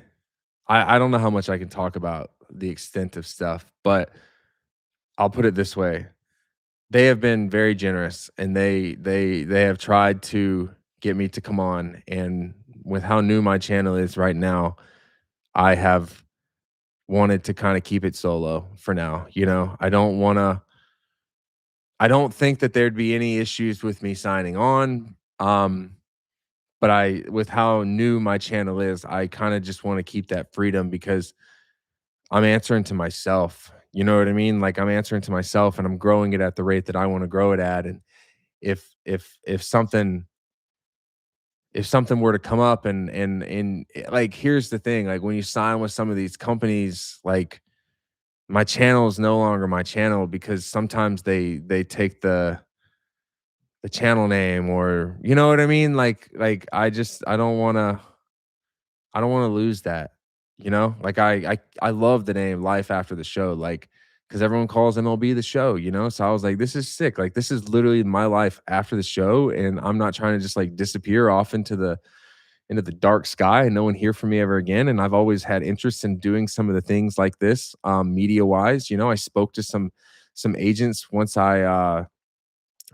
I don't know how much I can talk about the extent of stuff, but I'll put it this way. They have been very generous and they have tried to get me to come on, and with how new my channel is right now, I have wanted to kind of keep it solo for now. I don't think that there'd be any issues with me signing on. But with how new my channel is, I kind of just want to keep that freedom because I'm answering to myself. You know what I mean? Like I'm answering to myself and I'm growing it at the rate that I want to grow it at. And if something were to come up like here's the thing, like when you sign with some of these companies, like my channel is no longer my channel because sometimes they take the channel name, or you know what I mean? Like I don't wanna lose that, you know? Like, I love the name Life After the Show, like, because everyone calls MLB The Show, you know? So I was like, "This is sick." Like, this is literally my life after the show, and I'm not trying to just, like, disappear off into the dark sky and no one hear from me ever again, and I've always had interest in doing some of the things like this, media-wise. You know, I spoke to some agents once I,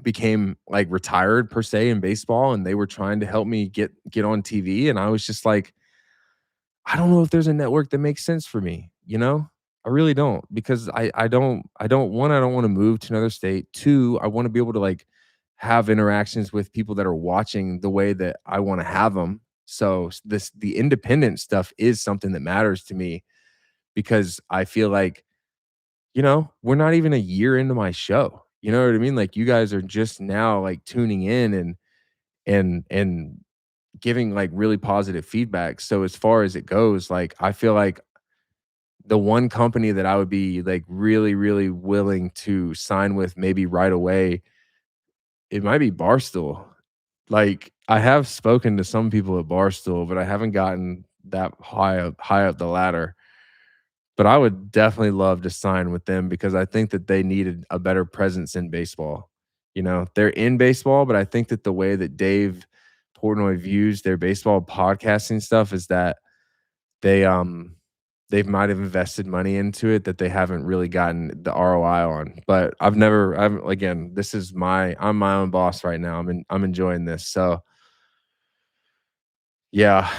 became, like, retired per se in baseball, and they were trying to help me get on TV, and I was just like, I don't know if there's a network that makes sense for me, you know? I really don't because I don't 1, I don't wanna move to another state. 2, I wanna be able to, like, have interactions with people that are watching the way that I wanna have them. So, the independent stuff is something that matters to me because I feel like, we're not even a year into my show. You know what I mean? Like, you guys are just now, like, tuning in and giving, like, really positive feedback. So as far as it goes, like, I feel like the one company that I would be, like, really, really willing to sign with maybe right away, it might be Barstool. Like, I have spoken to some people at Barstool, but I haven't gotten that high up the ladder. But I would definitely love to sign with them because I think that they needed a better presence in baseball. You know, they're in baseball, but I think that the way that Dave Portnoy views their baseball podcasting stuff is that they they might have invested money into it that they haven't really gotten the ROI on. But I've again, I'm my own boss right now. I'm enjoying this. So yeah.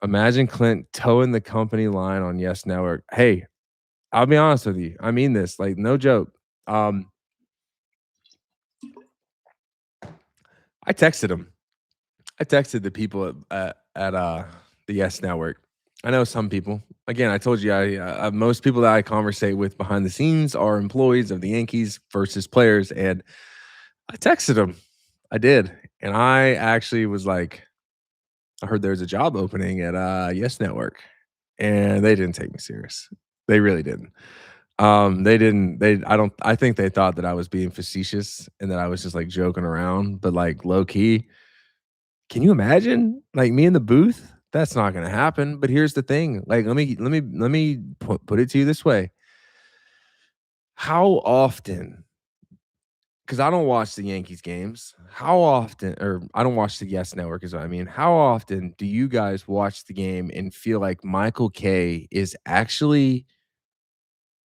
Imagine Clint towing the company line on Yes Network. Hey, I'll be honest with you. I mean this, like, no joke. Um, I texted him. I texted the people at the Yes Network. I know some people. Again, I told you most people that I conversate with behind the scenes are employees of the Yankees versus players, and I texted him. I did, and I actually was like, I heard there's a job opening at Yes Network, and they didn't take me serious. They really didn't. They didn't they I think they thought that I was being facetious and that I was just, like, joking around, but, like, low key, can you imagine, like, me in the booth? That's not gonna happen, but here's the thing, like, let me put it to you this way. How often, because I don't watch the Yankees games, how often, or I don't watch the Yes Network is what I mean. How often do you guys watch the game and feel like Michael K is actually,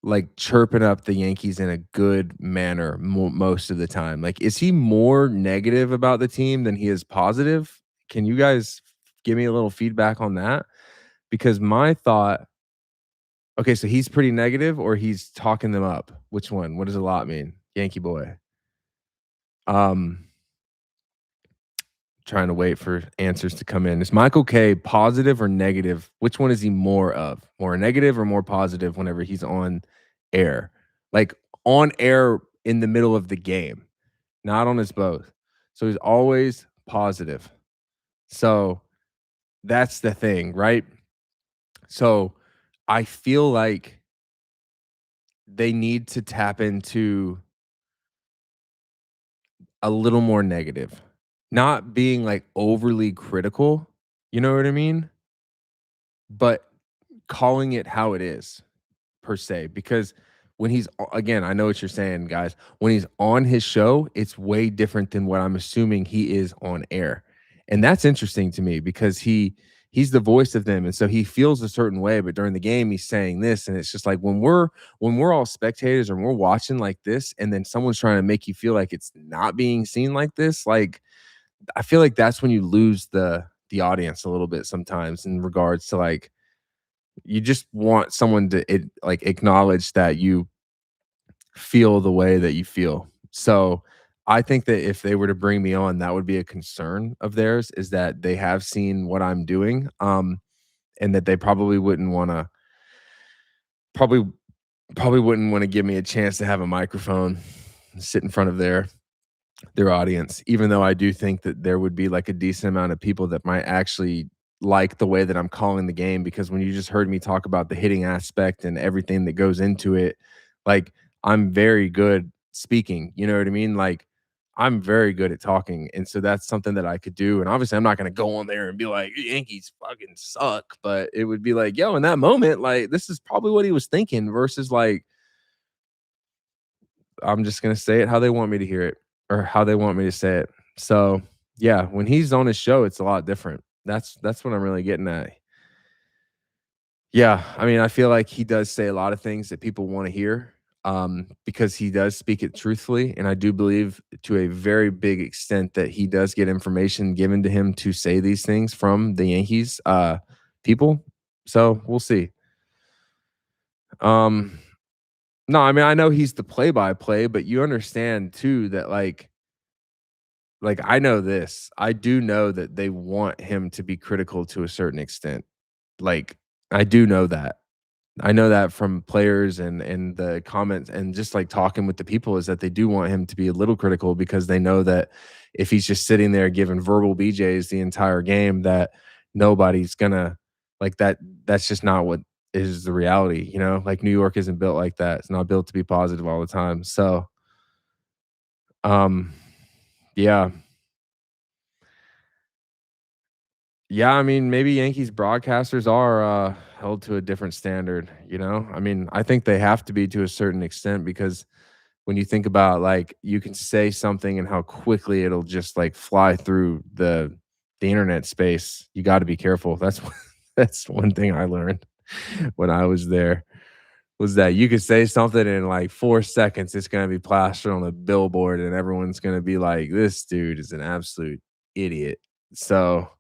like, chirping up the Yankees in a good manner most of the time? Like, is he more negative about the team than he is positive? Can you guys give me a little feedback on that? Because my thought, okay, so he's pretty negative or he's talking them up? Which one? What does a lot mean? Yankee boy. Um, Trying to wait for answers to come in. Is Michael K positive or negative? Which one is he more of? More negative or more positive whenever he's on air? Like on air in the middle of the game, not on his both. So he's always positive. So that's the thing, right? So I feel like they need to tap into a little more negative. not being, like, overly critical, you know what I mean? But calling it how it is. Per se, because when he's again, I know what you're saying, guys. When he's on his show, it's way different than what I'm assuming he is on air. And that's interesting to me because he's the voice of them and so he feels a certain way, but during the game he's saying this and it's just like when we're all spectators and we're watching like this and then someone's trying to make you feel like it's not being seen like this, like I feel like that's when you lose the audience a little bit sometimes in regards to like you just want someone to like acknowledge that you feel the way that you feel. So I think that if they were to bring me on, that would be a concern of theirs is that they have seen what I'm doing, and that they probably probably wouldn't want to give me a chance to have a microphone, sit in front of their audience, even though I do think that there would be like a decent amount of people that might actually like the way that I'm calling the game because when you just heard me talk about the hitting aspect and everything that goes into it, like I'm very good speaking, you know what I mean? Like I'm very good at talking. And so that's something that I could do. And obviously I'm not going to go on there and be like, Yankees fucking suck. But it would be like, yo, in that moment, like this is probably what he was thinking versus like, I'm just gonna say it how they want me to hear it or how they want me to say it. So, yeah, when he's on his show, it's a lot different. That's what I'm really getting at. Yeah, I mean, I feel like he does say a lot of things that people wanna hear, because he does speak it truthfully, and I do believe to a very big extent that he does get information given to him to say these things from the Yankees, people. So, we'll see. Um, no, I mean, I know he's the play-by-play, but you understand too that, like, I know this. I do know that they want him to be critical to a certain extent. Like, I do know that. I know that from players and the comments and just, like, talking with the people is that they do want him to be a little critical because they know that if he's just sitting there giving verbal BJs the entire game, that nobody's gonna like, that's just not what is the reality, you know? Like, New York isn't built like that. It's not built to be positive all the time. So, um, yeah. Yeah, I mean, maybe Yankees broadcasters are held to a different standard, you know? I mean, I think they have to be to a certain extent because when you think about like you can say something and how quickly it'll just like fly through the internet space. You got to be careful. That's that's one thing I learned when I was there was that you could say something in like 4 seconds it's going to be plastered on a billboard and everyone's going to be like this dude is an absolute idiot. So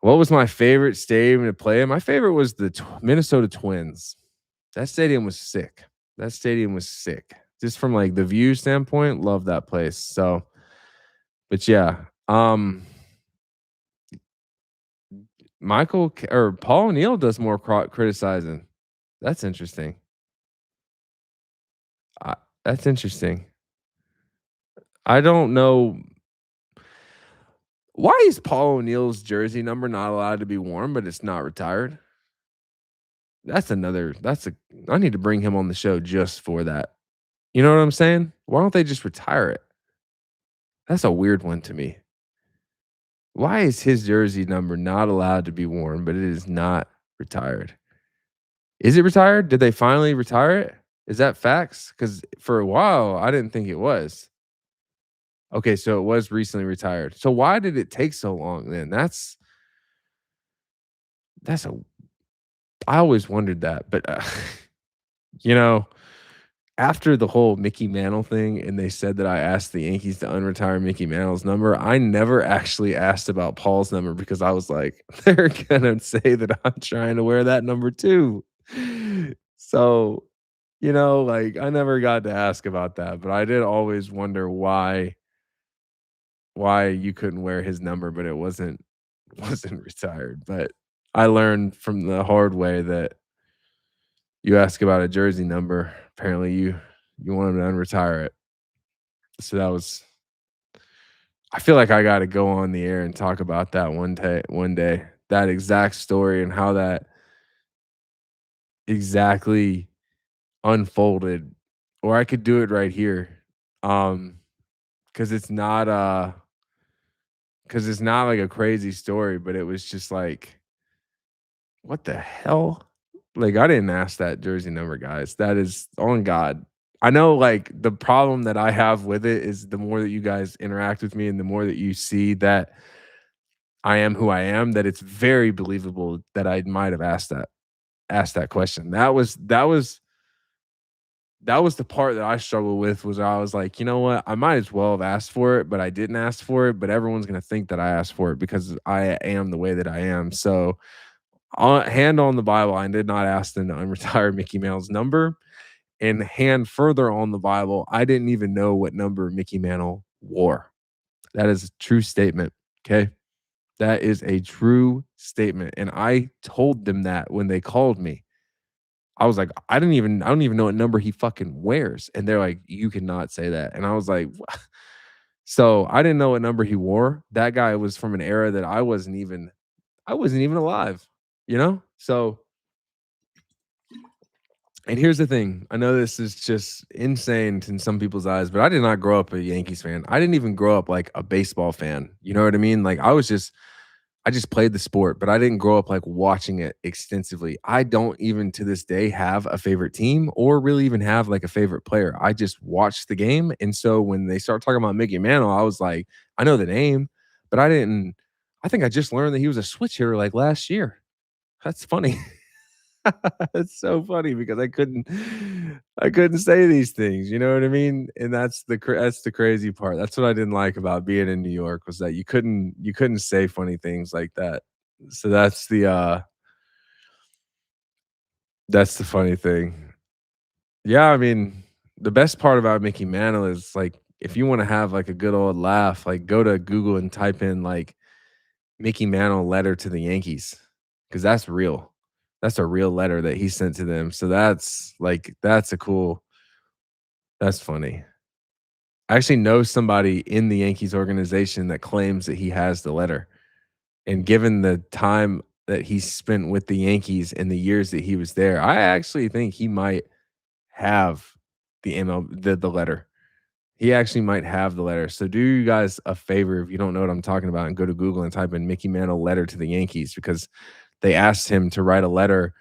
what was my favorite stadium to play in? My favorite was the Minnesota Twins. That stadium was sick. That stadium was sick. Just from like the view standpoint, love that place. So, but yeah, or Paul O'Neill does more criticizing. That's interesting. I, that's interesting. I don't know why is Paul O'Neill's jersey number not allowed to be worn, but it's not retired. That's another. That's a. I need to bring him on the show just for that. You know what I'm saying? Why don't they just retire it? That's a weird one to me. Why is his jersey number not allowed to be worn, but it is not retired? Is it retired? Did they finally retire it? Is that facts? Because for a while, I didn't think it was. Okay, so it was recently retired. So why did it take so long then? That's a I always wondered that, but you know, after the whole Mickey Mantle thing and they said that I asked the Yankees to unretire Mickey Mantle's number, I never actually asked about Paul's number because I was like, they're gonna say that I'm trying to wear that number too. So, like I never got to ask about that, but I did always wonder why you couldn't wear his number, but it wasn't wasn't retired. But I learned from the hard way that you ask about a jersey number, apparently you want him to unretire it. So that was I feel like I gotta go on the air and talk about that one day. That exact story and how that exactly unfolded. Or I could do it right here. Because it's not. because it's not like a crazy story, but it was just like, what the hell? Like, I didn't ask that jersey number, guys. That is on God. I know, like, the problem that I have with it is the more that you guys interact with me and the more that you see that I am who I am, that it's very believable that I might have asked that question. That was the part that I struggle with was I was like, "You know what? I might as well have asked for it, but I didn't ask for it, but everyone's gonna think that I asked for it because I am the way that I am." So, hand on the Bible, I did not ask them to unretire Mickey Mantle's number, and hand further on the Bible, I didn't even know what number Mickey Mantle wore. That is a true statement, okay? That is a true statement, and I told them that when they called me. I was like, I don't even know what number he fucking wears." And they're like, "You cannot say that." And I was like, "Wha." So, I didn't know what number he wore. That guy was from an era that I wasn't even alive, you know? So, and here's the thing. I know this is just insane in some people's eyes, but I did not grow up a Yankees fan. I didn't even grow up like a baseball fan. You know what I mean? Like I just played the sport, but I didn't grow up like watching it extensively. I don't even to this day have a favorite team or really even have like a favorite player. I just watched the game. And so when they start talking about Mickey Mantle, I was like, I know the name, but I think I just learned that he was a switch hitter like last year. That's funny. It's so funny because I couldn't say these things, you know what I mean? And that's the crazy part. That's what I didn't like about being in New York was that you couldn't say funny things like that. So that's the funny thing. Yeah, I mean, the best part about Mickey Mantle is like if you want to have like a good old laugh, like go to Google and type in like Mickey Mantle letter to the Yankees, because that's real. That's a real letter that he sent to them. So that's funny. I actually know somebody in the Yankees organization that claims that he has the letter. And given the time that he spent with the Yankees and the years that he was there, I actually think he might have the letter. He actually might have the letter. So do you guys a favor if you don't know what I'm talking about and go to Google and type in Mickey Mantle letter to the Yankees because they asked him to write a letter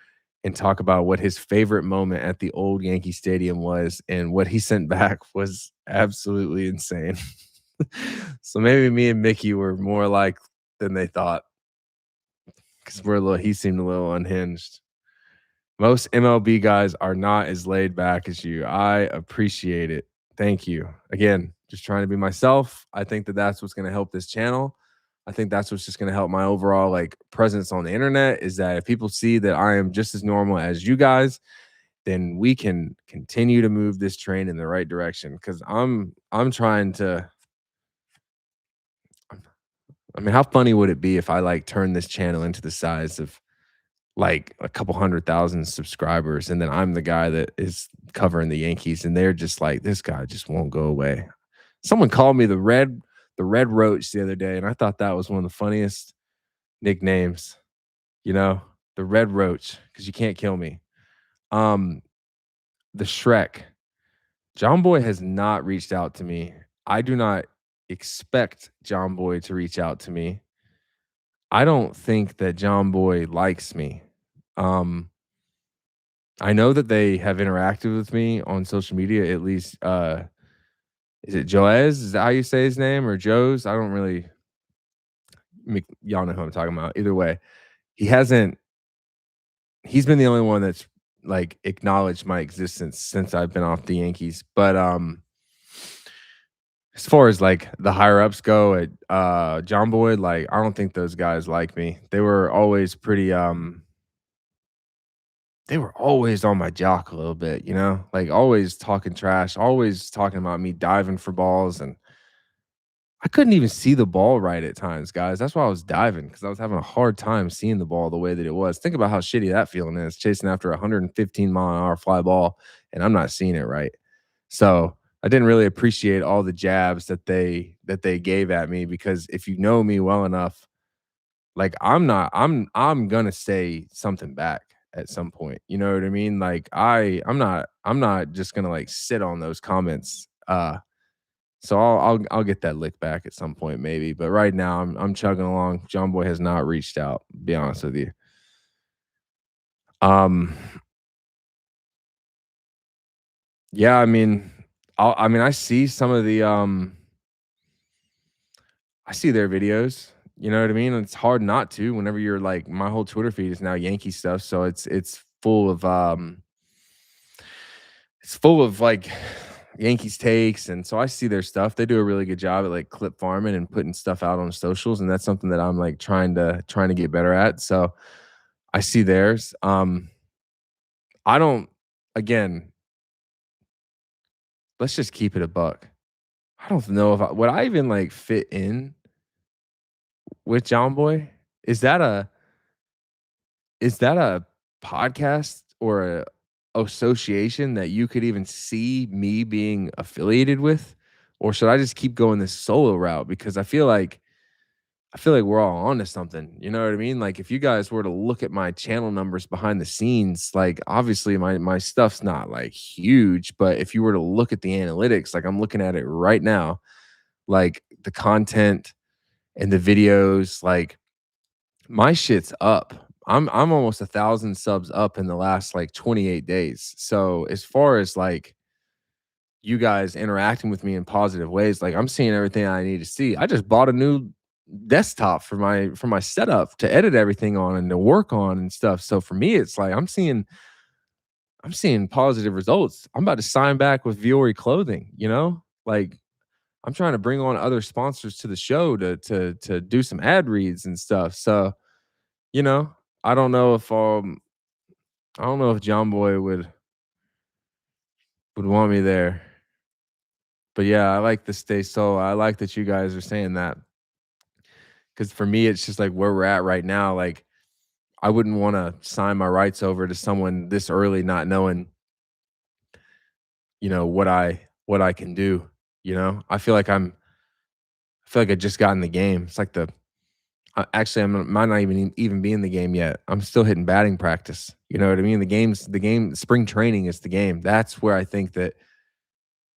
and talk about what his favorite moment at the old Yankee Stadium was, and what he sent back was absolutely insane. So maybe me and Mickey were more alike than they thought because he seemed a little unhinged. Most MLB guys are not as laid back as you. I appreciate it. Thank you. Again, just trying to be myself. I think that that's what's going to help this channel. I think that's what's just going to help my overall like presence on the internet is that if people see that I am just as normal as you guys, then we can continue to move this train in the right direction cuz I'm trying to. I mean, how funny would it be if I like turned this channel into the size of like a couple 100,000 subscribers, and then I'm the guy that is covering the Yankees, and they're just like, "This guy just won't go away." Someone called me the Red Roach the other day, and I thought that was one of the funniest nicknames, you know? The Red Roach, because you can't kill me. Um, the Shrek. John Boy has not reached out to me. I do not expect John Boy to reach out to me. I don't think that John Boy likes me. Um, I know that they have interacted with me on social media, at least, is it Joez? Is that how you say his name? Or Joe's? I don't really y'all know who I'm talking about. Either way, he hasn't he's been the only one that's, like, acknowledged my existence since I've been off the Yankees, but, as far as, like, the higher ups go at, John Boyd, like, I don't think those guys like me. They were always on my jock a little bit, you know? Like, always talking trash, always talking about me diving for balls, and I couldn't even see the ball right at times, guys. That's why I was diving because I was having a hard time seeing the ball the way that it was. Think about how shitty that feeling is, chasing after a 115-mile-an-hour fly ball, and I'm not seeing it right. So, I didn't really appreciate all the jabs that they gave at me because if you know me well enough, like, I'm gonna say something back at some point, you know what I mean? Like, I'm not just gonna, like, sit on those comments, So I'll get that lick back at some point maybe, but right now I'm chugging along. John Boy has not reached out, be honest with you. Um, yeah, I mean, I see some of the, I see their videos, you know what I mean? It's hard not to whenever you're like my whole Twitter feed is now Yankee stuff, so it's full of, it's full of, like, Yankees takes, and so I see their stuff. They do a really good job at, like, clip farming and putting stuff out on socials, and that's something that I'm, like, trying to get better at, so I see theirs. I don't again, let's just keep it a buck. I don't know if I would I even, like, fit in with John Boy? Is that a is that a podcast or a association that you could even see me being affiliated with? Or should I just keep going this solo route? Because I feel like we're all onto something. You know what I mean? Like if you guys were to look at my channel numbers behind the scenes, like obviously my stuff's not like huge, but if you were to look at the analytics, like I'm looking at it right now, like the content and the videos, like my shit's up. I'm almost 1,000 subs up in the last like 28 days. So as far as like you guys interacting with me in positive ways, like I'm seeing everything I need to see. I just bought a new desktop for my setup to edit everything on and to work on and stuff. So for me, it's like I'm seeing positive results. I'm about to sign back with Viore clothing, you know? Like I'm trying to bring on other sponsors to the show to do some ad reads and stuff. So, you know, I don't know if I don't know if John Boy would want me there. But yeah, I like to stay solo. I like that you guys are saying that because for me, it's just like where we're at right now. Like I wouldn't want to sign my rights over to someone this early, not knowing, you know, what I can do. You know, I feel like I just got in the game. It's like the actually might not even be in the game yet. I'm still hitting batting practice. You know what I mean? The game. Spring training is the game. That's where I think that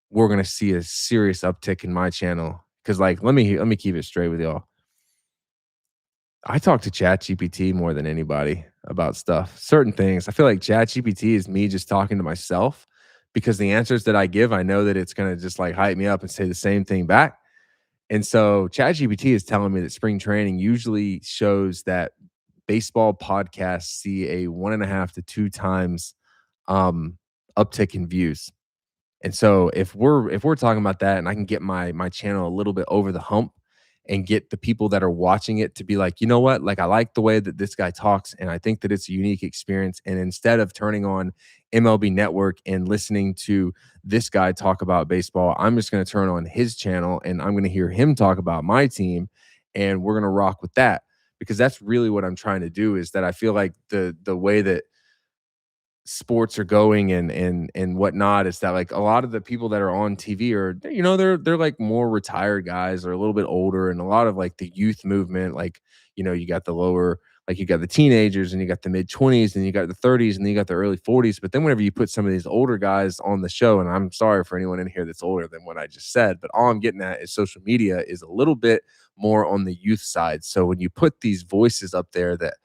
we're gonna see a serious uptick in my channel. Cause like let me keep it straight with y'all. I talk to ChatGPT more than anybody about stuff. Certain things. I feel like ChatGPT is me just talking to myself because the answers that I give, I know that it's gonna just like hype me up and say the same thing back. And so ChatGPT is telling me that spring training usually shows that baseball podcasts see a 1.5 to 2 times uptick in views. And so if we're talking about that and I can get my channel a little bit over the hump and get the people that are watching it to be like, "You know what? Like I like the way that this guy talks and I think that it's a unique experience." And instead of turning on MLB Network and listening to this guy talk about baseball, I'm just going to turn on his channel and I'm going to hear him talk about my team and we're going to rock with that. Because that's really what I'm trying to do is that I feel like the way that sports are going and whatnot is that like a lot of the people that are on TV are you know they're like more retired guys or a little bit older and a lot of like the youth movement like you know you got the lower like you got the teenagers and you got the mid 20s and you got the 30s and then you got the early 40s but then whenever you put some of these older guys on the show and I'm sorry for anyone in here that's older than what I just said but all I'm getting at is social media is a little bit more on the youth side so when you put these voices up there that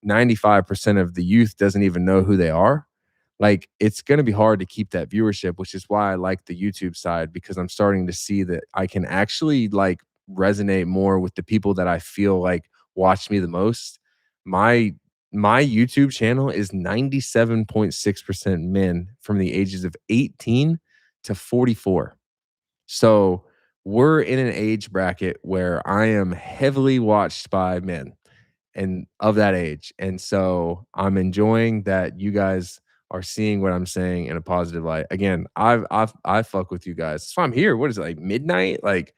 95% of the youth doesn't even know who they are, like it's going to be hard to keep that viewership, which is why I like the YouTube side because I'm starting to see that I can actually like resonate more with the people that I feel like watch me the most. My my YouTube channel is 97.6% men from the ages of 18 to 44. So we're in an age bracket where I am heavily watched by men and of that age. And so I'm enjoying that you guys are seeing what I'm saying in a positive light. Again, I fuck with you guys. So I'm here. What is it like midnight? Like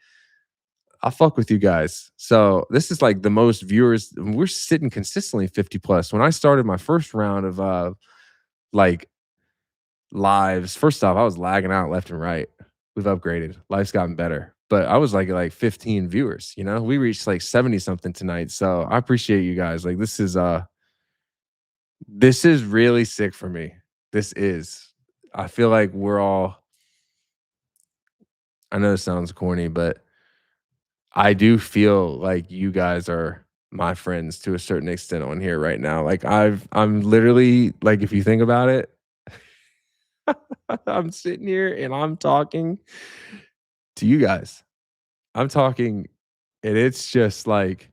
I fuck with you guys. So this is like the most viewers. We're sitting consistently 50 plus. When I started my first round of like lives, first off, I was lagging out left and right. We've upgraded. Life's gotten better. But I was like 15 viewers, you know. We reached like 70 something tonight. So I appreciate you guys. Like this is really sick for me. This is. I feel like we're all I know this sounds corny, but I do feel like you guys are my friends to a certain extent on here right now. Like I'm literally like if you think about it, I'm sitting here and I'm talking to you guys. I'm talking and it's just like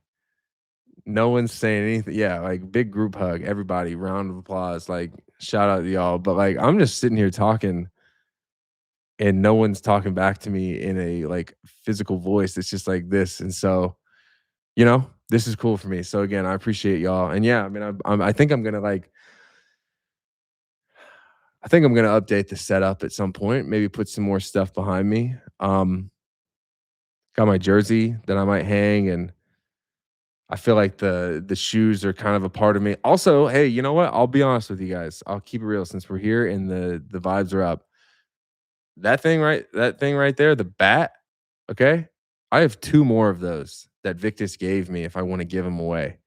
no one's saying anything. Yeah, like big group hug, everybody, round of applause, like shout out to y'all. But like I'm just sitting here talking and no one's talking back to me in a like physical voice. It's just like this. And so, this is cool for me. So again, I appreciate y'all. And yeah, I mean, I think I'm gonna like, I think I'm gonna update the setup at some point. Maybe put some more stuff behind me. Got my jersey that I might hang, and I feel like the shoes are kind of a part of me. Also, hey, you know what? I'll be honest with you guys. I'll keep it real since we're here and the vibes are up. That thing right there, the bat. Okay, I have two more of those that Victus gave me if I want to give them away.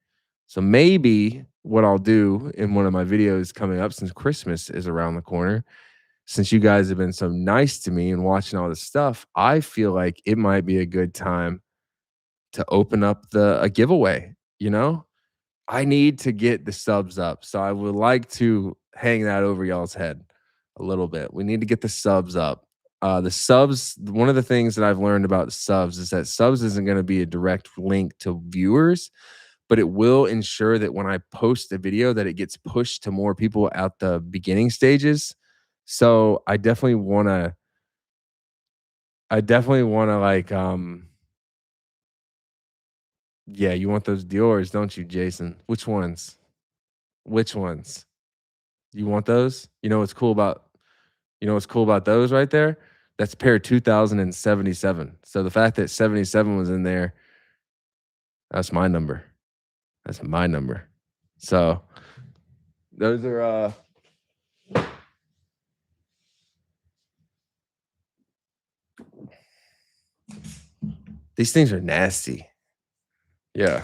So maybe what I'll do in one of my videos coming up, since Christmas is around the corner, since you guys have been so nice to me and watching all this stuff, I feel like it might be a good time to open up the a giveaway, you know? I need to get the subs up. So I would like to hang that over y'all's head a little bit. We need to get the subs up. The subs, one of the things that I've learned about subs is that subs isn't going to be a direct link to viewers, but it will ensure that when I post a video that it gets pushed to more people at the beginning stages. So I definitely want to like yeah, you want those Dior's, don't you, Jason? Which ones? Which ones? You want those? You know what's cool about those right there? That's pair 2077. So the fact that 77 was in there, that's my number. That's my number. So those are these things are nasty. Yeah.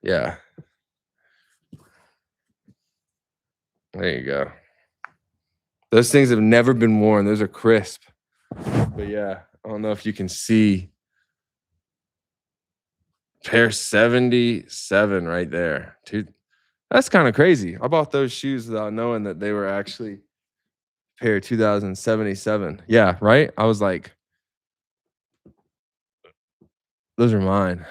Yeah. There you go. Those things have never been worn. Those are crisp. But yeah, I don't know if you can see pair 77 right there. Dude, that's kind of crazy. I bought those shoes without knowing that they were actually pair 2077. Yeah, right? I was like, those are mine.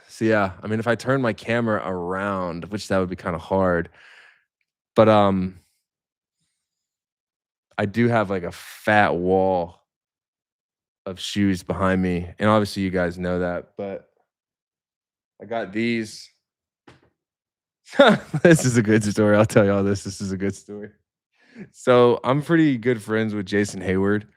So yeah, I mean if I turn my camera around, which that would be kind of hard, but I do have like a fat wall of shoes behind me. And obviously you guys know that, but I got these. This is a good story. I'll tell y'all this. This is a good story. So I'm pretty good friends with Jason Hayward.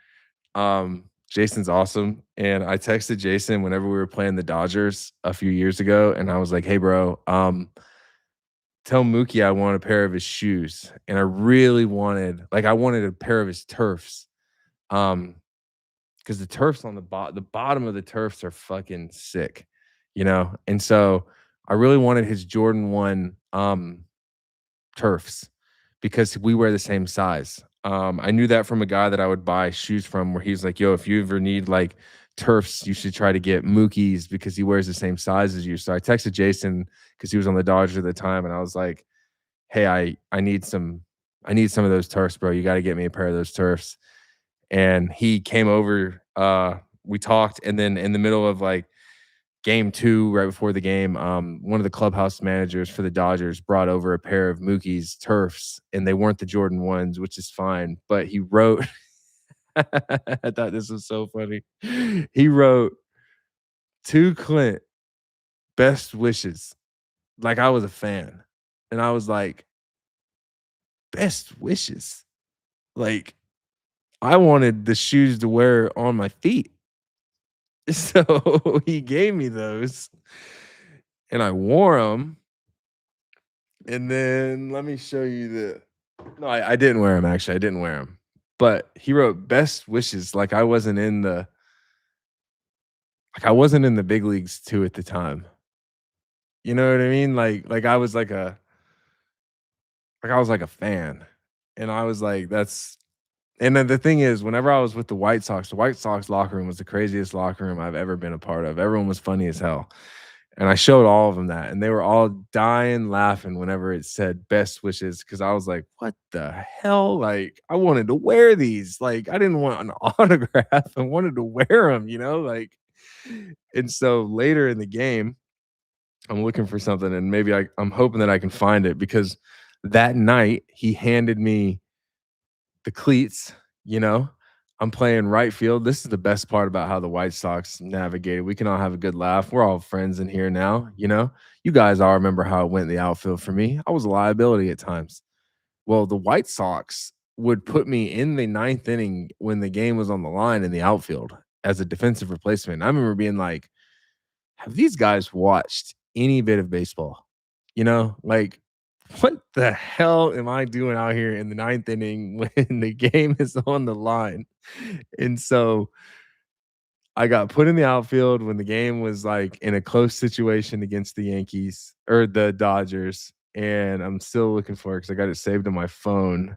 Jason's awesome. And I texted Jason whenever we were playing the Dodgers a few years ago, and I was like, hey bro, tell Mookie I want a pair of his shoes. And I wanted a pair of his turfs. Um, because the turfs on the bottom of the turfs are fucking sick, you know? And so I really wanted his Jordan 1 turfs because we wear the same size. I knew that from a guy that I would buy shoes from where he's like, yo, if you ever need like turfs, you should try to get Mookie's because he wears the same size as you. So I texted Jason because he was on the Dodgers at the time, and I was like, hey, I need some of those turfs, bro. You got to get me a pair of those turfs. And he came over, we talked, and then in the middle of like game 2, right before the game, one of the clubhouse managers for the Dodgers brought over a pair of Mookie's turfs, and they weren't the Jordan ones, which is fine. But he wrote, I thought this was so funny. He wrote to Clint, best wishes. Like I was a fan. And I was like, best wishes. Like I wanted the shoes to wear on my feet. So he gave me those and I wore them. And then let me show you no, I didn't wear them actually. I didn't wear them. But he wrote best wishes like I wasn't in the big leagues too at the time. You know what I mean? Like I was like a fan. And I was like, that's And then the thing is, whenever I was with the White Sox locker room was the craziest locker room I've ever been a part of. Everyone was funny as hell. And I showed all of them that, and they were all dying laughing whenever it said best wishes because I was like, "What the hell?" Like, I wanted to wear these. Like, I didn't want an autograph. I wanted to wear them, like. And so later in the game, I'm looking for something, and maybe I'm hoping that I can find it because that night he handed me the cleats, you know? I'm playing right field. This is the best part about how the White Sox navigated. We can all have a good laugh. We're all friends in here now, you know? You guys all remember how it went in the outfield for me. I was a liability at times. Well, the White Sox would put me in the ninth inning when the game was on the line in the outfield as a defensive replacement. I remember being like, have these guys watched any bit of baseball? Like, what the hell am I doing out here in the ninth inning when the game is on the line? And so I got put in the outfield when the game was like in a close situation against the Yankees or the Dodgers. And I'm still looking for it because I got it saved on my phone.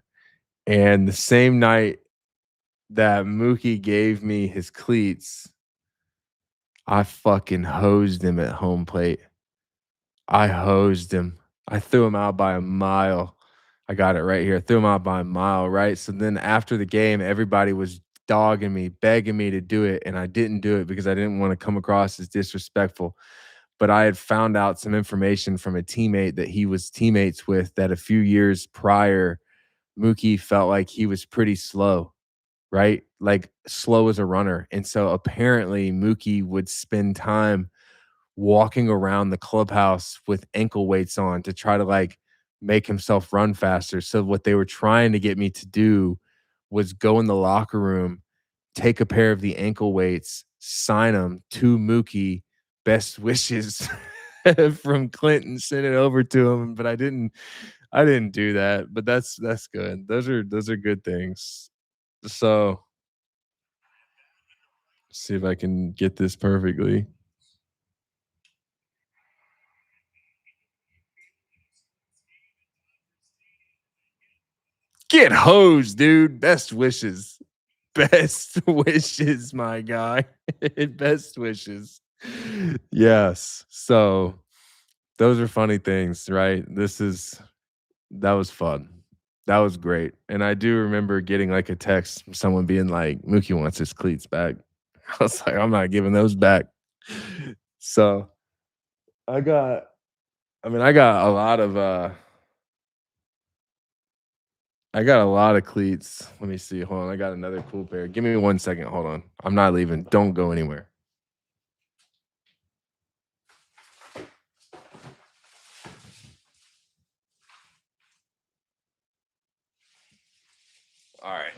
And the same night that Mookie gave me his cleats, I fucking hosed him at home plate. I hosed him. I threw him out by a mile. I got it right here. I threw him out by a mile, right? So then after the game, everybody was dogging me, begging me to do it, and I didn't do it because I didn't want to come across as disrespectful. But I had found out some information from a teammate that he was teammates with that a few years prior, Mookie felt like he was pretty slow, right? Like slow as a runner. And so apparently Mookie would spend time walking around the clubhouse with ankle weights on to try to like make himself run faster. So what they were trying to get me to do was go in the locker room, take a pair of the ankle weights, sign them to Mookie, best wishes from Clint and send it over to him. But I didn't do that. But that's good. Those are good things. So see if I can get this perfectly. Get hosed, dude. Best wishes. Best wishes, my guy. Best wishes. Yes. So those are funny things, right? That was fun. That was great. And I do remember getting like a text from someone being like, Mookie wants his cleats back. I was like, I'm not giving those back. So I got, I got a lot of I got a lot of cleats. Let me see. Hold on. I got another cool pair. Give me 1 second. Hold on. I'm not leaving. Don't go anywhere. All right.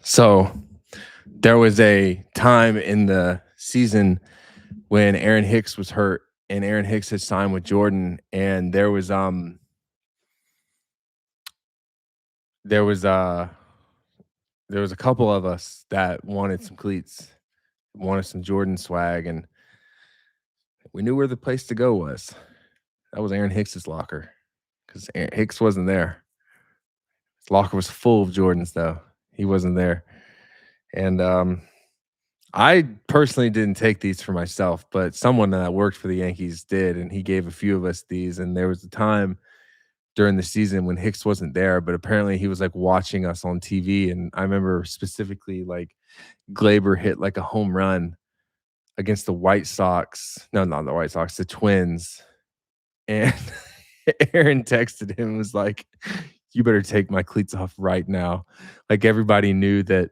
So there was a time in the season when Aaron Hicks was hurt and Aaron Hicks had signed with Jordan, and there was there was a couple of us that wanted some cleats, wanted some Jordan swag, and we knew where the place to go was. That was Aaron Hicks's locker because Hicks wasn't there. His locker was full of Jordans though. He wasn't there. And I personally didn't take these for myself, but someone that worked for the Yankees did, and he gave a few of us these. And there was a time during the season when Hicks wasn't there, but apparently he was like watching us on TV. And I remember specifically like Glaber hit like a home run against the White Sox. No, not the White Sox, the Twins. And Aaron texted him and was like, you better take my cleats off right now. Like everybody knew that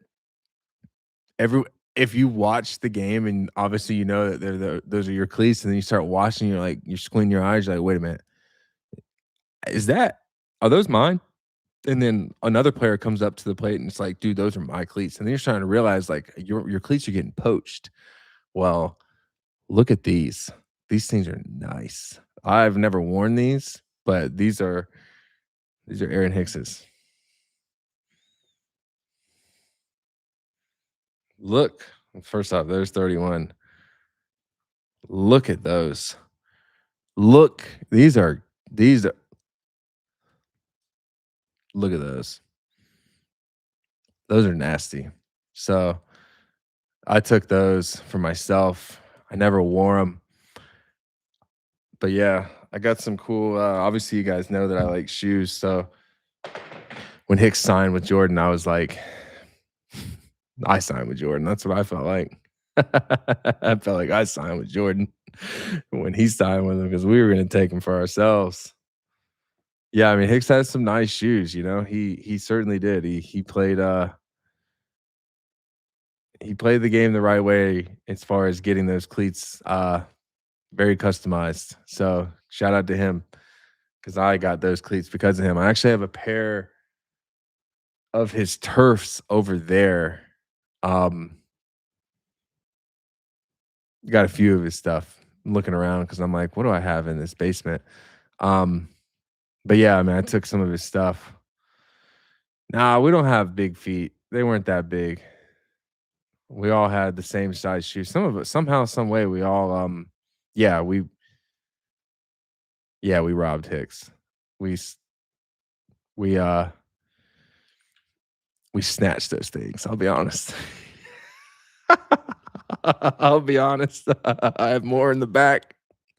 every if you watch the game and obviously you know that those are your cleats, and then you start watching, you're squinting your eyes, you're like, wait a minute, is that are those mine? And then another player comes up to the plate and it's like, dude, those are my cleats. And then you're starting to realize like your cleats are getting poached. Well, look at these. These things are nice. I've never worn these, but these are Aaron Hicks's. Look, first off, there's 31. Look at those. Look, these are These are look at those. Those are nasty. So, I took those for myself. I never wore them, but yeah, I got some cool, obviously, you guys know that I like shoes, so when Hicks signed with Jordan, I was like, I signed with Jordan. That's what I felt like. I felt like I signed with Jordan when he signed with him because we were going to take him for ourselves. Yeah, I mean Hicks has some nice shoes. He certainly did. He played the game the right way as far as getting those cleats very customized. So shout out to him because I got those cleats because of him. I actually have a pair of his turfs over there. Um, got a few of his stuff. I'm looking around because I'm like, what do I have in this basement? Um, but yeah, I mean, I took some of his stuff. Nah, we don't have big feet. They weren't that big. We all had the same size shoes. Some of us somehow, some way, we all yeah, we robbed Hicks. We s- we we snatched those things. I'll be honest. I'll be honest. I have more in the back.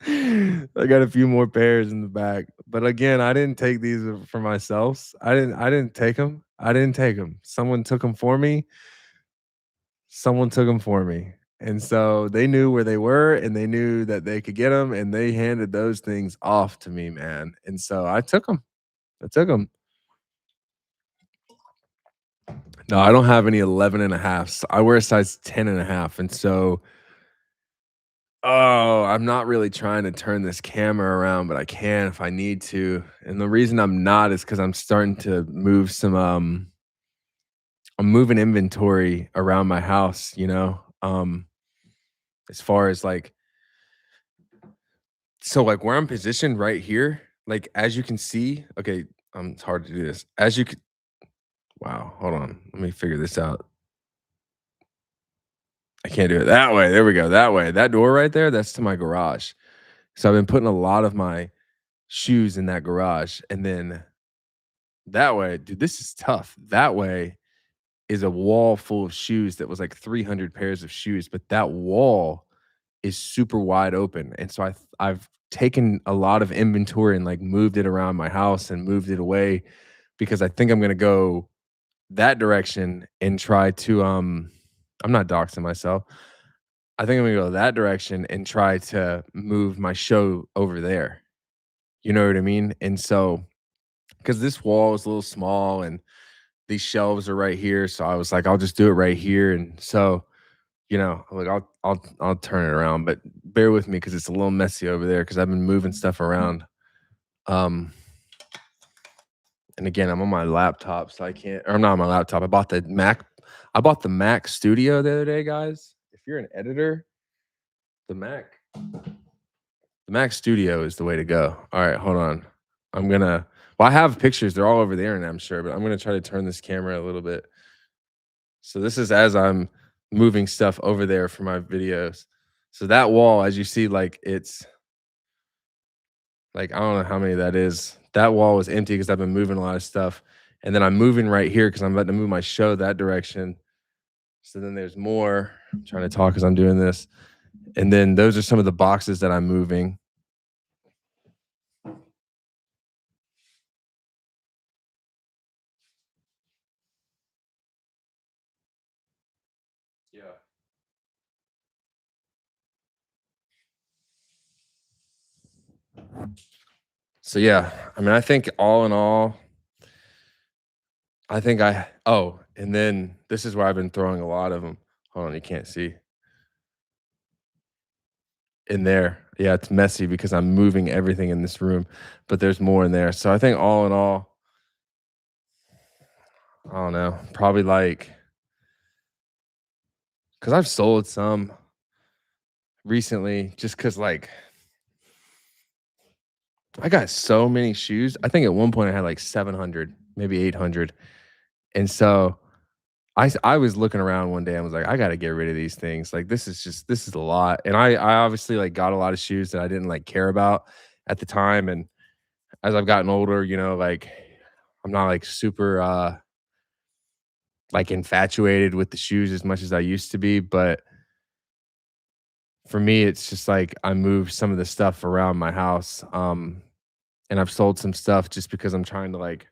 I got a few more pairs in the back. But again, I didn't take these for myself. I didn't take them. I didn't take them. Someone took them for me. Someone took them for me. And so they knew where they were and they knew that they could get them and they handed those things off to me, man. And so I took them. I took them. No, I don't have any 11 and a halves. I wear a size 10 and a half. And so oh, I'm not really trying to turn this camera around, but I can if I need to. And the reason I'm not is because I'm starting to move I'm moving inventory around my house, as far as like so like where I'm positioned right here, like as you can see, okay, it's hard to do this. As you can wow, hold on. Let me figure this out. I can't do it that way. There we go. That way. That door right there, that's to my garage. So I've been putting a lot of my shoes in that garage. And then that way, dude, this is tough. That way is a wall full of shoes that was like 300 pairs of shoes, but that wall is super wide open. And so I've taken a lot of inventory and like moved it around my house and moved it away because I think I'm going to go that direction and try to I'm not doxing myself. I think I'm going to go that direction and try to move my show over there. You know what I mean? And so because this wall is a little small and these shelves are right here, so I was like, I'll just do it right here, and so, like, I'll turn it around, but bear with me because it's a little messy over there because 'cause I've been moving stuff around, um, and again, I'm on my laptop, so I can't or I'm not on my laptop, I bought the Mac Studio the other day, guys. If you're an editor, the Mac Studio is the way to go. Alright, hold on. I'm gonna I have pictures, they're all over the internet, I'm sure, but I'm gonna try to turn this camera a little bit. So this is as I'm moving stuff over there for my videos. So that wall, as you see, like it's like I don't know how many that is. That wall is empty because I've been moving a lot of stuff. And then I'm moving right here because I'm about to move my show that direction. So then there's more. I'm trying to talk as I'm doing this. And then those are some of the boxes that I'm moving. Yeah. So yeah, I mean, I think all in all, I think and then this is where I've been throwing a lot of them. Hold on, you can't see. In there. Yeah, it's messy because I'm moving everything in this room, but there's more in there. So I think all in all, I don't know, probably like because I've sold some recently just because like I got so many shoes. I think at one point I had like 700, maybe 800. And so I was looking around one day and was like, I got to get rid of these things. Like this is a lot. And I obviously like got a lot of shoes that I didn't like care about at the time. And as I've gotten older, you know, like I'm not like super like infatuated with the shoes as much as I used to be, but for me it's just like I moved some of the stuff around my house and I've sold some stuff just because I'm trying to like,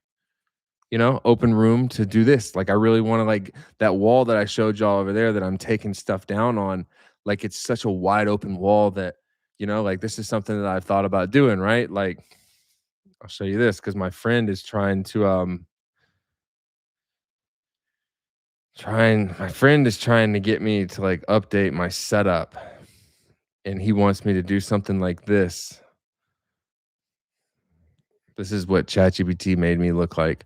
you know, open room to do this. Like I really want to like that wall that I showed y'all over there that I'm taking stuff down on, like it's such a wide open wall that, you know, like this is something that I've thought about doing, right? Like I'll show you this because my friend is trying to get me to like update my setup and he wants me to do something like this. This is what ChatGPT made me look like.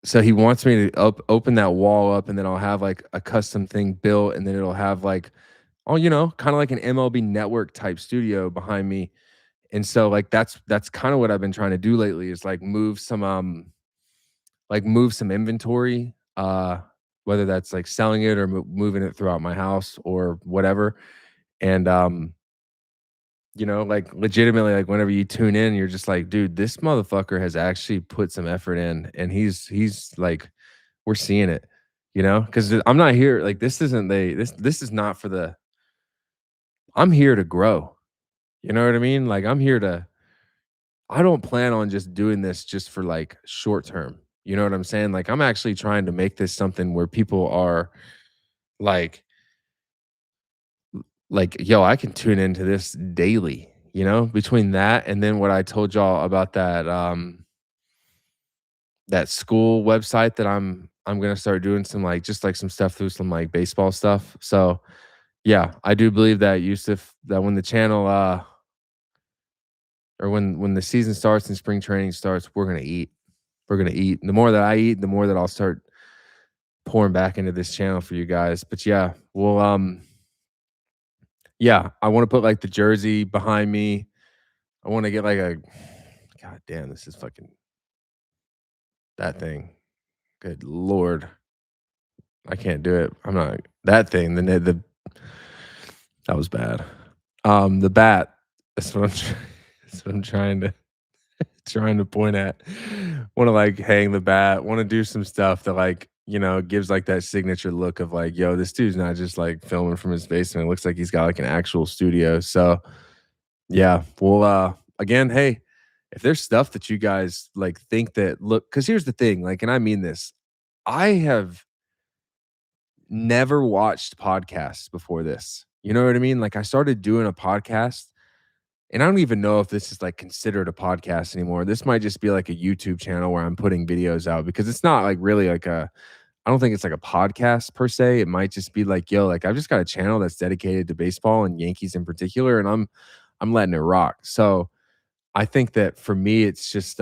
So he wants me to open that wall up and then I'll have like a custom thing built and then it'll have like, oh, you know, kind of like an MLB network type studio behind me. And so like that's kind of what I've been trying to do lately is like move some inventory, whether that's like selling it or moving it throughout my house or whatever. And you know, like legitimately, like whenever you tune in, you're just like, dude, this motherfucker has actually put some effort in, and he's like, we're seeing it, you know, because I'm not here. Like this is not for the. I'm here to grow. You know what I mean? Like I'm here to. I don't plan on just doing this just for like short term. You know what I'm saying? Like I'm actually trying to make this something where people are like yo, I can tune into this daily, you know, between that and then what I told y'all about that school website that I'm gonna start doing some like just like some stuff through some like baseball stuff. So yeah, I do believe that Yusuf that when the channel or when the season starts and spring training starts, we're gonna eat. We're gonna eat. And the more that I eat, the more that I'll start pouring back into this channel for you guys. But yeah, well yeah, I want to put like the jersey behind me. I want to get like a god damn, this is fucking that thing. Good lord. I can't do it. I'm not that thing. The that was bad. The bat. That's what that's what I'm trying to point at. Want to like hang the bat. Want to do some stuff that like you know gives like that signature look of like yo, this dude's not just like filming from his basement. It looks like he's got like an actual studio. So yeah, well, again, hey, if there's stuff that you guys like think that look, because here's the thing, like, and I mean this, I have never watched podcasts before this. You know what I mean? Like I started doing a podcast and I don't even know if this is like considered a podcast anymore. This might just be like a YouTube channel where I'm putting videos out because it's not like really like I don't think it's like a podcast per se. It might just be like, yo, like I've just got a channel that's dedicated to baseball and Yankees in particular, and I'm letting it rock. So I think that for me, it's just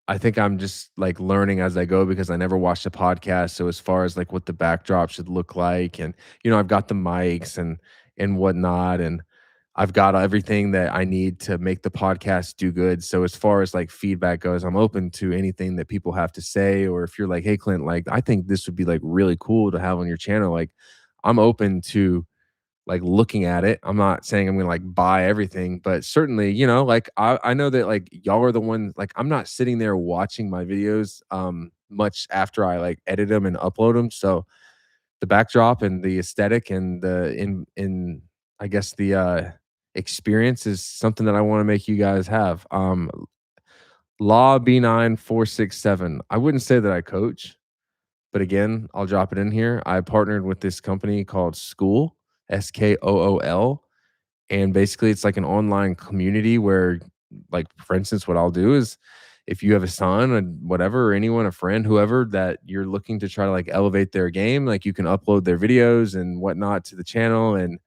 I think I'm just like learning as I go because I never watched a podcast. So as far as like what the backdrop should look like, and you know, I've got the mics and whatnot, and I've got everything that I need to make the podcast do good. So as far as like feedback goes, I'm open to anything that people have to say. Or if you're like, hey Clint, like I think this would be like really cool to have on your channel, like I'm open to like looking at it. I'm not saying I'm gonna like buy everything, but certainly, you know, like I know that like y'all are the ones like I'm not sitting there watching my videos much after I like edit them and upload them. So the backdrop and the aesthetic and the in I guess the experience is something that I want to make you guys have. Law B9467. I wouldn't say that I coach. But again, I'll drop it in here. I partnered with this company called School, Skool, and basically it's like an online community where like for instance what I'll do is if you have a son or whatever or anyone, a friend, whoever that you're looking to try to like elevate their game, like you can upload their videos and whatnot to the channel and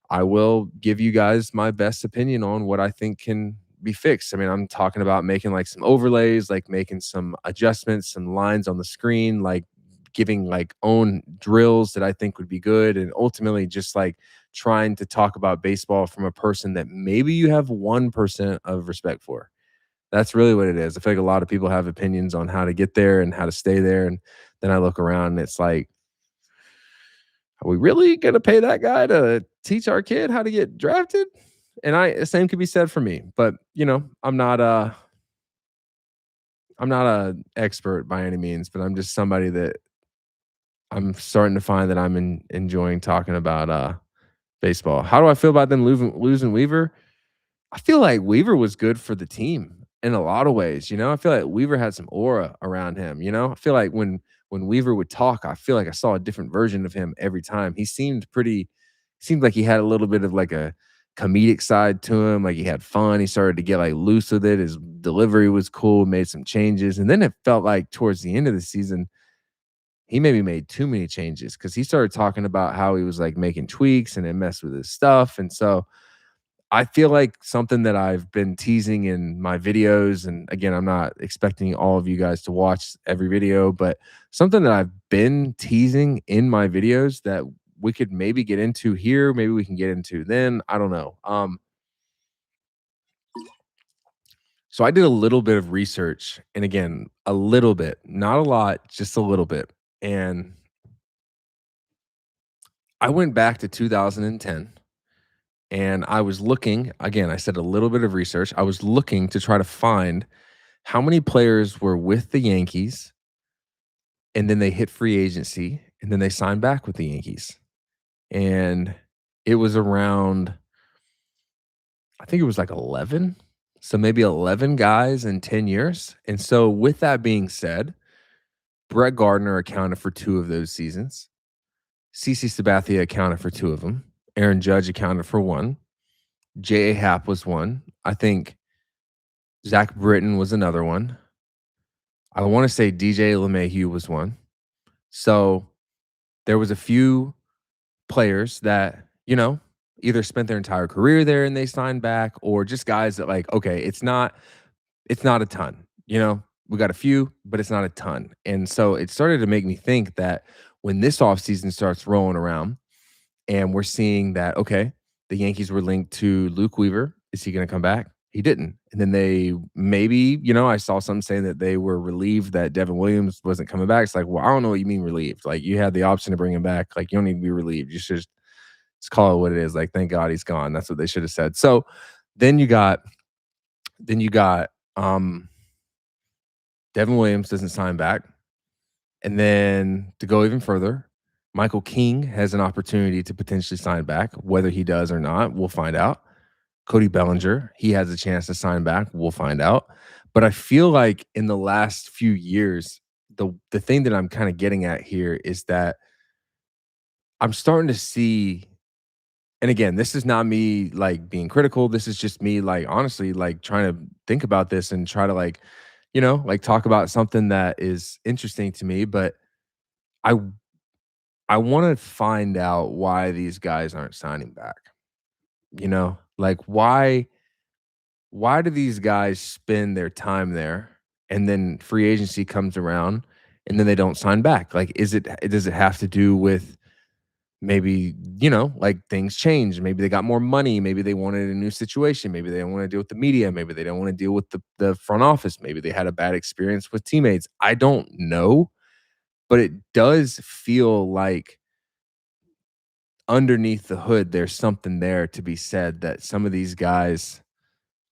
I will give you guys my best opinion on what I think can be fixed. I mean, I'm talking about making like some overlays, like making some adjustments, some lines on the screen, like giving like own drills that I think would be good. And ultimately just like trying to talk about baseball from a person that maybe you have 1% of respect for. That's really what it is. I feel like a lot of people have opinions on how to get there and how to stay there. And then I look around and it's like, are we really going to pay that guy to teach our kid how to get drafted? and the same could be said for me, but, I'm not a expert by any means, but I'm just somebody that I'm starting to find that I'm enjoying talking about, baseball. How do I feel about them losing Weaver? I feel like Weaver was good for the team in a lot of ways, I feel like Weaver had some aura around him, I feel like when Weaver would talk, I feel like I saw a different version of him every time. He seemed like he had a little bit of like a comedic side to him, like he had fun. He started to get like loose with it. His delivery was cool, made some changes. And then it felt like towards the end of the season, he maybe made too many changes because he started talking about how he was like making tweaks and it messed with his stuff. And so I feel like something that I've been teasing in my videos, and again, I'm not expecting all of you guys to watch every video, but something that I've been teasing in my videos that we could maybe get into here, maybe we can get into then, I don't know. So I did a little bit of research, and again, a little bit, not a lot, just a little bit. And I went back to 2010 and I was looking, again, I said a little bit of research. I was looking to try to find how many players were with the Yankees and then they hit free agency and then they signed back with the Yankees. And it was around, I think it was like 11. So maybe 11 guys in 10 years. And so, with that being said, Brett Gardner accounted for 2 of those seasons. CC Sabathia accounted for 2 of them. Aaron Judge accounted for 1. J.A. Happ was 1. I think Zach Britton was another one. I want to say DJ LeMahieu was 1. So there was a few players that, either spent their entire career there and they signed back, or just guys that like, okay, it's not a ton, We got a few, but it's not a ton. And so it started to make me think that when this offseason starts rolling around and we're seeing that, okay, the Yankees were linked to Luke Weaver. Is he going to come back? He didn't. And then they maybe, I saw something saying that they were relieved that Devin Williams wasn't coming back. It's like, well, I don't know what you mean relieved. Like, you had the option to bring him back. Like, you don't need to be relieved. You should just call it what it is. Like, thank God he's gone. That's what they should have said. So then you got Devin Williams doesn't sign back. And then to go even further, Michael King has an opportunity to potentially sign back. Whether he does or not, we'll find out. Cody Bellinger, he has a chance to sign back. We'll find out. But I feel like in the last few years, the thing that I'm kind of getting at here is that I'm starting to see, and again, this is not me like being critical. This is just me like honestly like trying to think about this and try to like, like talk about something that is interesting to me. But I I want to find out why these guys aren't signing back. Like why do these guys spend their time there and then free agency comes around and then they don't sign back? Like, does it have to do with maybe, like things change? Maybe they got more money. Maybe they wanted a new situation. Maybe they don't want to deal with the media. Maybe they don't want to deal with the front office. Maybe they had a bad experience with teammates. I don't know, but it does feel like underneath the hood, there's something there to be said that some of these guys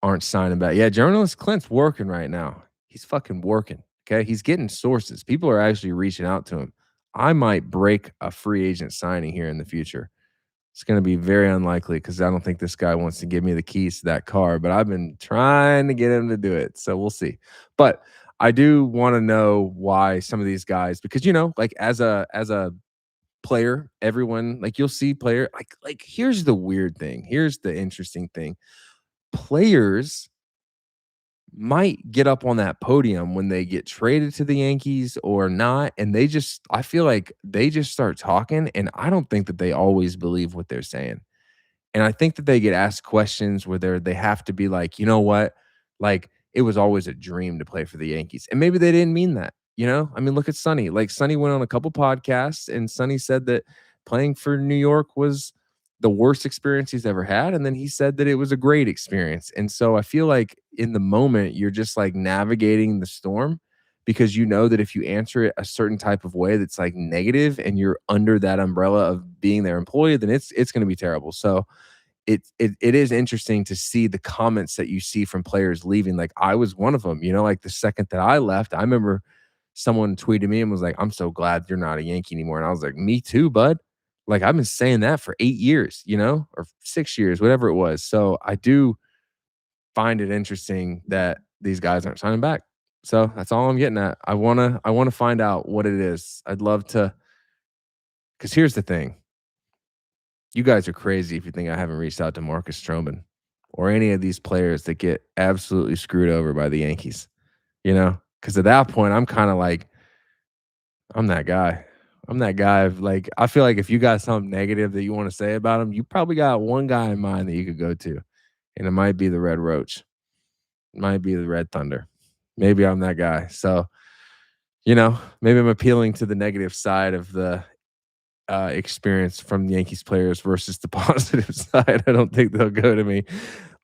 aren't signing back. Yeah, journalist Clint's working right now. He's fucking working. Okay. He's getting sources. People are actually reaching out to him. I might break a free agent signing here in the future. It's going to be very unlikely because I don't think this guy wants to give me the keys to that car, but I've been trying to get him to do it. So we'll see. But I do want to know why some of these guys, because, like as a player, everyone, like you'll see player, like here's the weird thing. Here's the interesting thing. Players might get up on that podium when they get traded to the Yankees or not. And I feel like they just start talking. And I don't think that they always believe what they're saying. And I think that they get asked questions where they have to be like, you know what? Like, it was always a dream to play for the Yankees. And maybe they didn't mean that, I mean, look at Sonny. Like, Sonny went on a couple podcasts and Sonny said that playing for New York was the worst experience he's ever had. And then he said that it was a great experience. And so I feel like in the moment, you're just like navigating the storm because you know that if you answer it a certain type of way that's like negative and you're under that umbrella of being their employee, then it's going to be terrible. So it is interesting to see the comments that you see from players leaving. Like, I was one of them, like, the second that I left, I remember someone tweeted me and was like, "I'm so glad you're not a Yankee anymore." And I was like, "Me too, bud." Like, I've been saying that for 8 years, or 6 years, whatever it was. So, I do find it interesting that these guys aren't signing back. So, that's all I'm getting at. I wanna find out what it is. I'd love to, because here's the thing. You guys are crazy if you think I haven't reached out to Marcus Stroman or any of these players that get absolutely screwed over by the Yankees, Because at that point, I'm kinda like, I'm that guy. I'm that guy of, like, I feel like if you got something negative that you wanna say about him, you probably got one guy in mind that you could go to, and it might be the Red Roach. It might be the Red Thunder. Maybe I'm that guy. So, maybe I'm appealing to the negative side of the experience from the Yankees players versus the positive side. I don't think they'll go to me.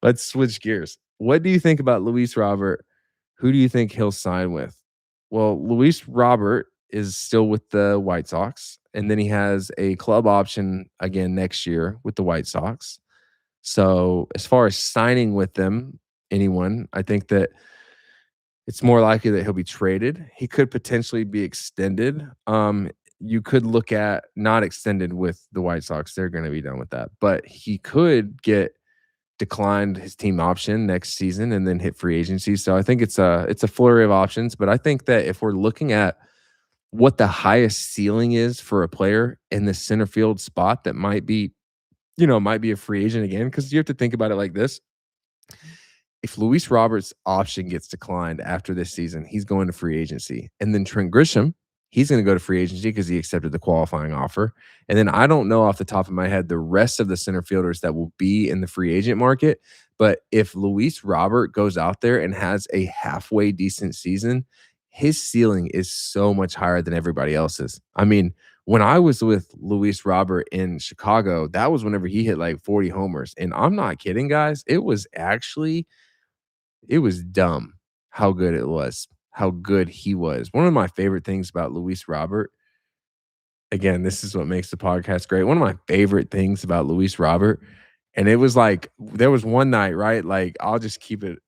Let's switch gears. What do you think about Luis Robert? Who do you think he'll sign with? Well, Luis Robert is still with the White Sox, and then he has a club option again next year with the White Sox. So, as far as signing with them, anyone, I think that it's more likely that he'll be traded. He could potentially be extended. You could look at not extended with the White Sox. They're going to be done with that. But he could get declined his team option next season and then hit free agency. So I think it's a flurry of options. But I think that if we're looking at what the highest ceiling is for a player in the center field spot that might be a free agent again, because you have to think about it like this. If Luis Roberts' option gets declined after this season, he's going to free agency. And then Trent Grisham, he's going to go to free agency because he accepted the qualifying offer. And then I don't know off the top of my head the rest of the center fielders that will be in the free agent market. But if Luis Robert goes out there and has a halfway decent season, his ceiling is so much higher than everybody else's. I mean, when I was with Luis Robert in Chicago, that was whenever he hit like 40 homers. And I'm not kidding, guys. It was dumb how good it was, how good he was. One of my favorite things about Luis Robert, again, this is what makes the podcast great. One of my favorite things about Luis Robert, and it was like there was one night, right? Like, I'll just keep it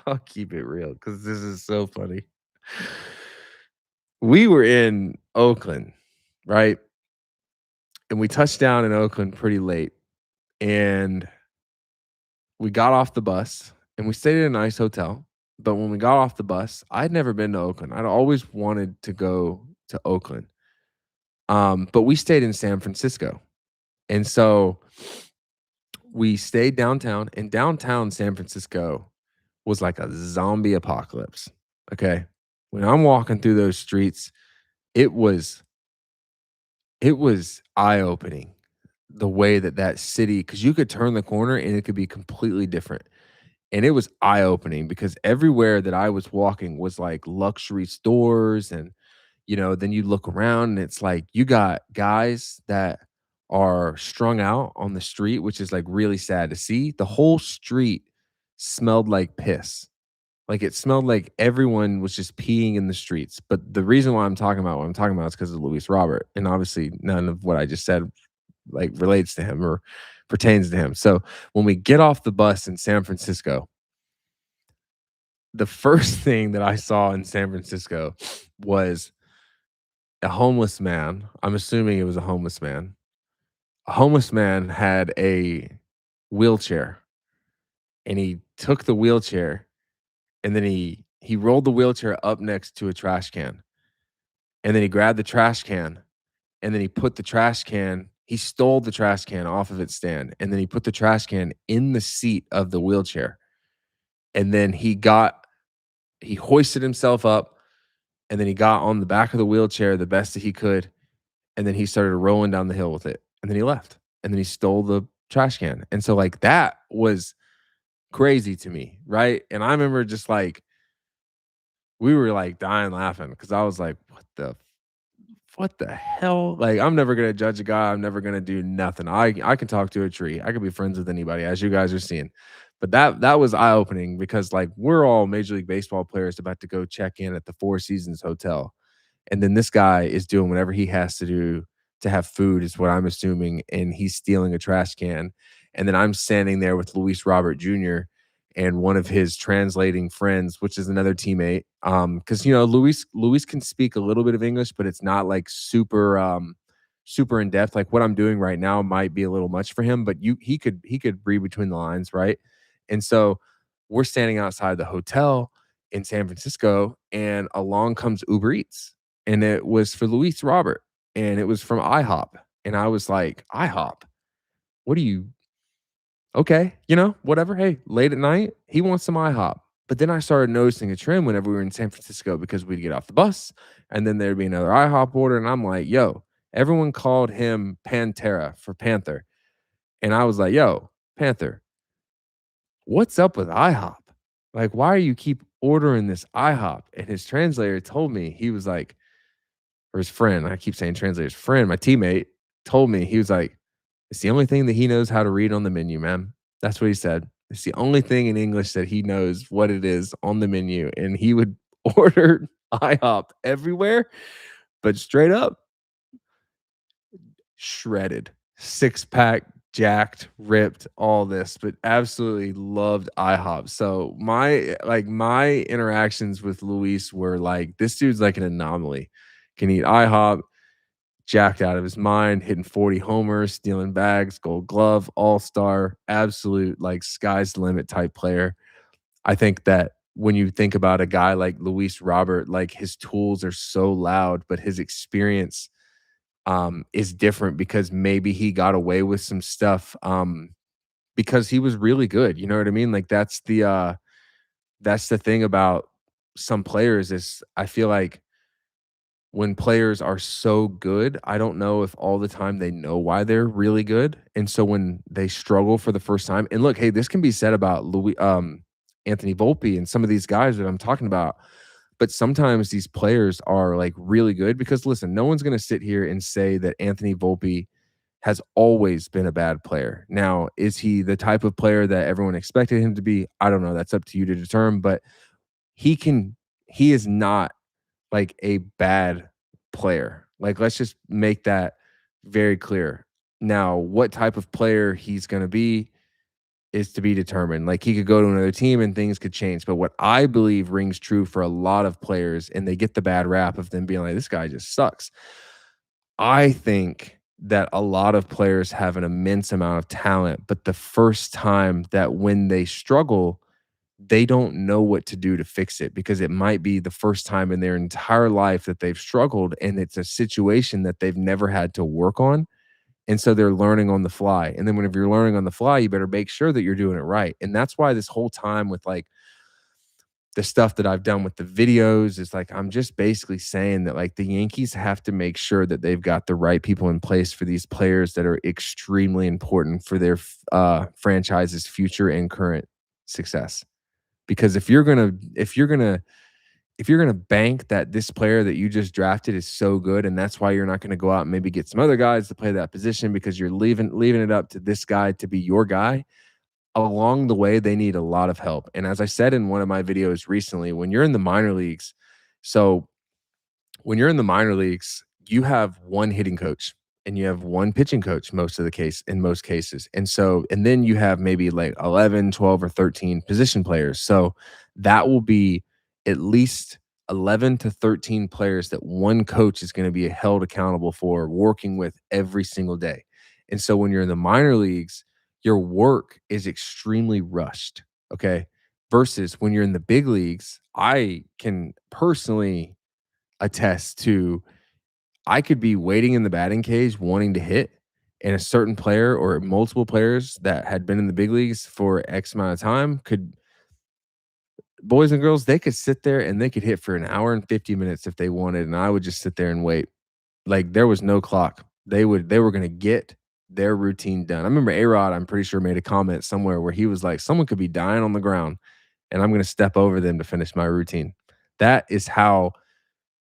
I'll keep it real because this is so funny. We were in Oakland, right? And we touched down in Oakland pretty late. And we got off the bus and we stayed at a nice hotel. But when we got off the bus, I'd never been to Oakland. I'd always wanted to go to Oakland. But we stayed in San Francisco. And so we stayed downtown, and downtown San Francisco was like a zombie apocalypse. Okay. When I'm walking through those streets, it was eye-opening the way that city, because you could turn the corner and it could be completely different. And it was eye-opening because everywhere that I was walking was like luxury stores. And then you look around and it's like you got guys that are strung out on the street, which is like really sad to see. The whole street smelled like piss. Like, it smelled like everyone was just peeing in the streets. But the reason why I'm talking about what I'm talking about is because of Luis Robert. And obviously none of what I just said like relates to him or pertains to him. So when we get off the bus in San Francisco, the first thing that I saw in San Francisco was a homeless man. I'm assuming it was a homeless man. A homeless man had a wheelchair, and he took the wheelchair, and then he rolled the wheelchair up next to a trash can. And then he grabbed the trash can, and then he stole the trash can off of its stand, and then he put the trash can in the seat of the wheelchair. And then he hoisted himself up, and then he got on the back of the wheelchair the best that he could, and then he started rolling down the hill with it, and then he left, and then he stole the trash can. And so, like, that was crazy to me, right? And I remember just like we were like dying laughing because I was like, what the hell? Like, I'm never gonna judge a guy. I'm never gonna do nothing. I can talk to a tree. I can be friends with anybody, as you guys are seeing. But that was eye opening because, like, we're all Major League Baseball players about to go check in at the Four Seasons Hotel, and then this guy is doing whatever he has to do to have food is what I'm assuming, and he's stealing a trash can. And then I'm standing there with Luis Robert Jr. and one of his translating friends, which is another teammate. Because Luis can speak a little bit of English, but it's not like super in depth. Like what I'm doing right now might be a little much for him, but he could read between the lines, right? And so we're standing outside the hotel in San Francisco, and along comes Uber Eats, and it was for Luis Robert, and it was from IHOP, and I was like, IHOP, what are you? Okay, whatever. Hey, late at night, he wants some IHOP. But then I started noticing a trend whenever we were in San Francisco because we'd get off the bus and then there'd be another IHOP order. And I'm like, yo, everyone called him Pantera for Panther. And I was like, yo, Panther, what's up with IHOP? Like, why are you keep ordering this IHOP? And his translator told me, he was like, or his friend, I keep saying translator's friend, my teammate told me, he was like, it's the only thing that he knows how to read on the menu, man. That's what he said. It's the only thing in English that he knows what it is on the menu. And he would order IHOP everywhere, but straight up shredded, six pack, jacked, ripped, all this, but absolutely loved IHOP. So my interactions with Luis were like, this dude's like an anomaly. Can eat IHOP, jacked out of his mind, hitting 40 homers, stealing bags, gold glove, all-star, absolute like sky's the limit type player. I think that when you think about a guy like Luis Robert, like his tools are so loud, but his experience is different because maybe he got away with some stuff because he was really good. You know what I mean? Like that's the thing about some players is I feel like when players are so good, I don't know if all the time they know why they're really good. And so when they struggle for the first time, and look, hey, this can be said about Anthony Volpe and some of these guys that I'm talking about. But sometimes these players are like really good because listen, no one's going to sit here and say that Anthony Volpe has always been a bad player. Now, is he the type of player that everyone expected him to be? I don't know. That's up to you to determine. But he can, he is not like a bad player. Like, let's just make that very clear. Now, what type of player he's going to be is to be determined. Like, he could go to another team and things could change. But what I believe rings true for a lot of players, and they get the bad rap of them being like, this guy just sucks. I think that a lot of players have an immense amount of talent, but the first time that when they struggle, they don't know what to do to fix it because it might be the first time in their entire life that they've struggled and it's a situation that they've never had to work on. And so they're learning on the fly. And then whenever you're learning on the fly, you better make sure that you're doing it right. And that's why this whole time with like the stuff that I've done with the videos is like I'm just basically saying that like the Yankees have to make sure that they've got the right people in place for these players that are extremely important for their franchise's future and current success. Because if you're gonna bank that this player that you just drafted is so good, and that's why you're not gonna go out and maybe get some other guys to play that position because you're leaving it up to this guy to be your guy, along the way, they need a lot of help. And as I said in one of my videos recently, when you're in the minor leagues, so when you're in the minor leagues, you have one hitting coach and you have one pitching coach in most cases. And then you have maybe like 11, 12, or 13 position players. So that will be at least 11 to 13 players that one coach is going to be held accountable for working with every single day. And so when you're in the minor leagues, your work is extremely rushed. Okay. Versus when you're in the big leagues, I can personally attest to I could be waiting in the batting cage wanting to hit, and a certain player or multiple players that had been in the big leagues for X amount of time could boys and girls, they could sit there and they could hit for an hour and 50 minutes if they wanted, and I would just sit there and wait. Like there was no clock. They were gonna get their routine done. I remember A-Rod, I'm pretty sure, made a comment somewhere where he was like, someone could be dying on the ground and I'm gonna step over them to finish my routine. That is how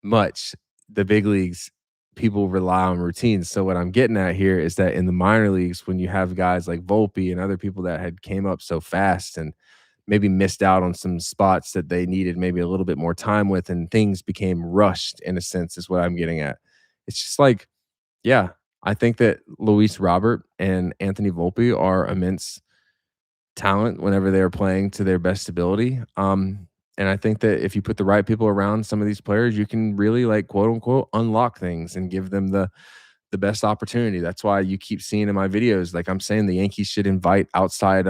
much the big leagues people rely on routines. So what I'm getting at here is that in the minor leagues, when you have guys like Volpe and other people that had came up so fast and maybe missed out on some spots that they needed maybe a little bit more time with, and things became rushed in a sense, is what I'm getting at. It's just like, yeah. I think that Luis Robert and Anthony Volpe are immense talent whenever they are playing to their best ability. And I think that if you put the right people around some of these players, you can really like quote unquote unlock things and give them the best opportunity. That's why you keep seeing in my videos, like I'm saying, the Yankees should invite outside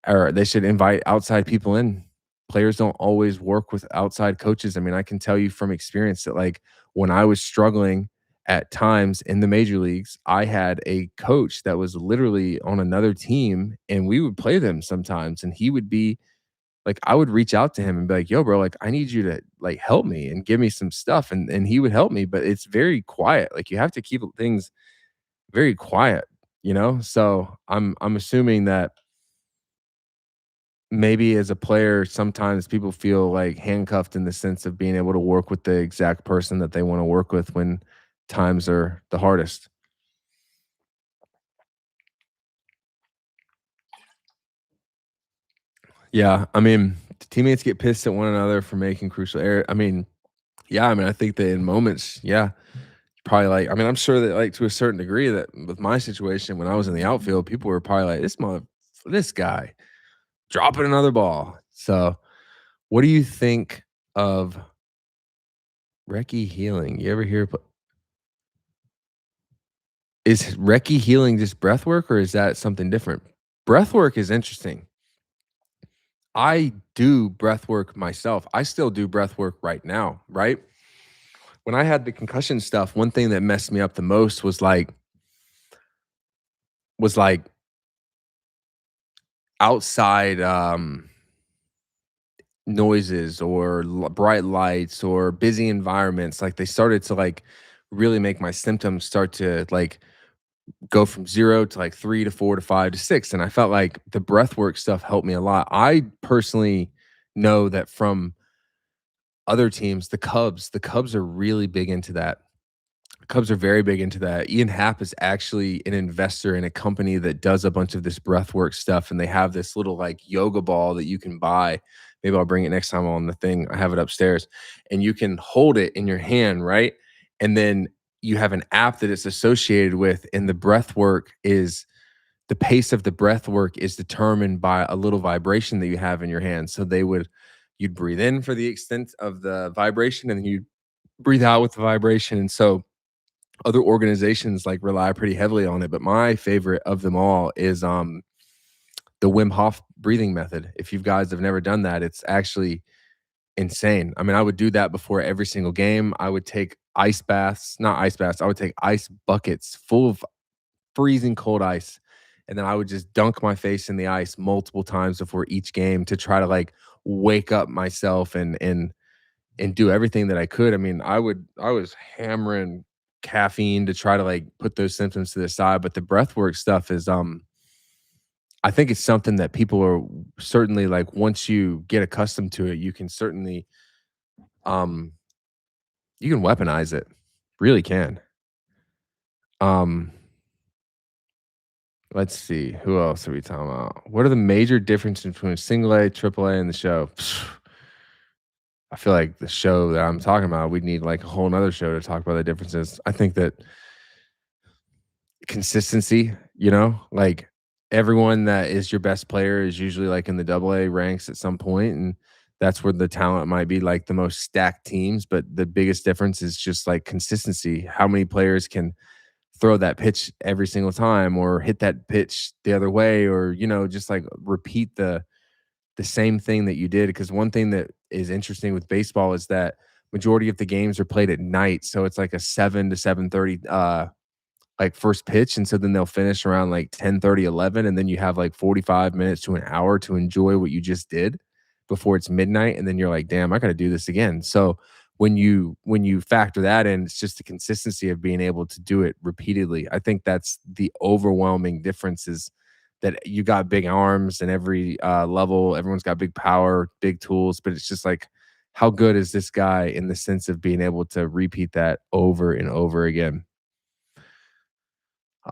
or they should invite outside people in. Players don't always work with outside coaches. I mean, I can tell you from experience that like when I was struggling at times in the major leagues, I had a coach that was literally on another team and we would play them sometimes and he would be like I would reach out to him and be like, "Yo, bro, like I need you to like help me and give me some stuff." And he would help me, but it's very quiet. Like you have to keep things very quiet, you know? So I'm assuming that maybe as a player, sometimes people feel like handcuffed in the sense of being able to work with the exact person that they want to work with when times are the hardest. Yeah, I mean, teammates get pissed at one another for making crucial error. I mean, yeah, I mean, I think that in moments, yeah, probably like, I mean, I'm sure that like to a certain degree that with my situation when I was in the outfield, people were probably like, this guy dropping another ball. So, what do you think of Reiki healing? You ever hear is Reiki healing just breath work or is that something different? Breath work is interesting. I do breath work myself. I still do breath work right now, right? When I had the concussion stuff, one thing that messed me up the most was like outside noises or bright lights or busy environments. Like they started to like really make my symptoms start to like go from 0 to like 3 to 4 to 5 to 6, and I felt like the breath work stuff helped me a lot. I personally know that from other teams, the Cubs are really big into that. Cubs are very big into that. Ian Happ is actually an investor in a company that does a bunch of this breathwork stuff, and they have this little like yoga ball that you can buy. Maybe I'll bring it next time on the thing. I have it upstairs, and you can hold it in your hand, right? And then you have an app that it's associated with, and the pace of the breath work is determined by a little vibration that you have in your hand. So you'd breathe in for the extent of the vibration, and then you breathe out with the vibration. And so other organizations like rely pretty heavily on it, but my favorite of them all is the Wim Hof breathing method. If you guys have never done that, it's actually insane. I mean, I would do that before every single game. I would take ice baths, not ice baths, I would take ice buckets full of freezing cold ice, and then I would just dunk my face in the ice multiple times before each game to try to like wake up myself and do everything that I could. I mean, I was hammering caffeine to try to like put those symptoms to the side, but the breath work stuff is I think it's something that people are certainly like once you get accustomed to it, you can certainly um you can weaponize it. Really can. Um let's see. Who else are we talking about? What are the major differences between single A, triple A, and the show? I feel like the show that I'm talking about, we'd need like a whole nother show to talk about the differences. I think that consistency, you know, like everyone that is your best player is usually like in the double A ranks at some point, and that's where the talent might be like the most stacked teams. But the biggest difference is just like consistency. How many players can throw that pitch every single time or hit that pitch the other way, or, you know, just like repeat the same thing that you did. Because one thing that is interesting with baseball is that majority of the games are played at night. So it's like a 7 to 7:30 like first pitch, and so then they'll finish around like 10:30, 11, and then you have like 45 minutes to an hour to enjoy what you just did before it's midnight, and then you're like, "Damn, I gotta do this again." So when you factor that in, it's just the consistency of being able to do it repeatedly. I think that's the overwhelming difference is that you got big arms and every level, everyone's got big power, big tools, but it's just like how good is this guy in the sense of being able to repeat that over and over again?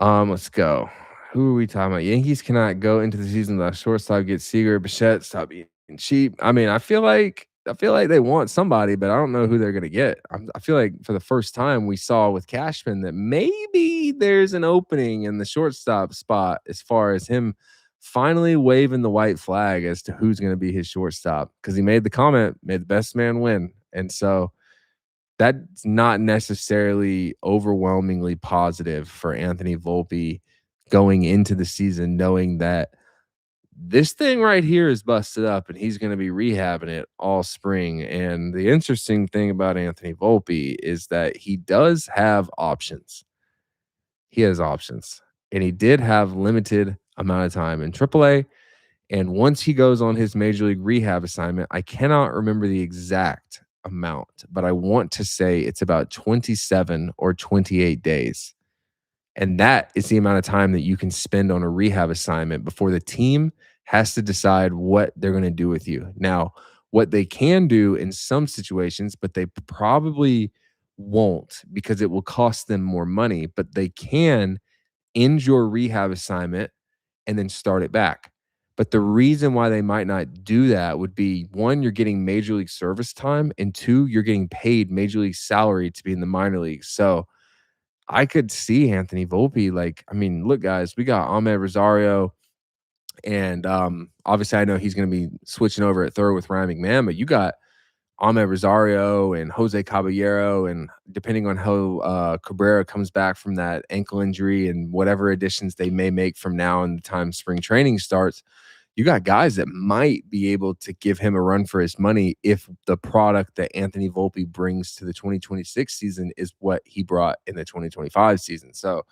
Let's go. Who are we talking about? Yankees cannot go into the season without shortstop get Seager, Bichette, stop being cheap. I mean, I feel like I feel like they want somebody, but I don't know who they're gonna get. I feel like for the first time we saw with Cashman that maybe there's an opening in the shortstop spot as far as him finally waving the white flag as to who's gonna be his shortstop. Because he made the comment, "May the best man win," and so that's not necessarily overwhelmingly positive for Anthony Volpe going into the season, knowing that this thing right here is busted up and he's going to be rehabbing it all spring. And the interesting thing about Anthony Volpe is that he does have options. He has options. And he did have limited amount of time in AAA. And once he goes on his major league rehab assignment, I cannot remember the exact amount, but I want to say it's about 27 or 28 days. And that is the amount of time that you can spend on a rehab assignment before the team has to decide what they're going to do with you. Now, what they can do in some situations, but they probably won't because it will cost them more money, but they can end your rehab assignment and then start it back. But the reason why they might not do that would be one, you're getting major league service time, and two, you're getting paid major league salary to be in the minor leagues. So I could see Anthony Volpe, like, I mean, look, guys, we got Ahmed Rosario, and obviously I know he's going to be switching over at third with Ryan McMahon, but you got Ahmed Rosario and Jose Caballero, and depending on how Cabrera comes back from that ankle injury and whatever additions they may make from now and the time spring training starts, you got guys that might be able to give him a run for his money if the product that Anthony Volpe brings to the 2026 season is what he brought in the 2025 season. So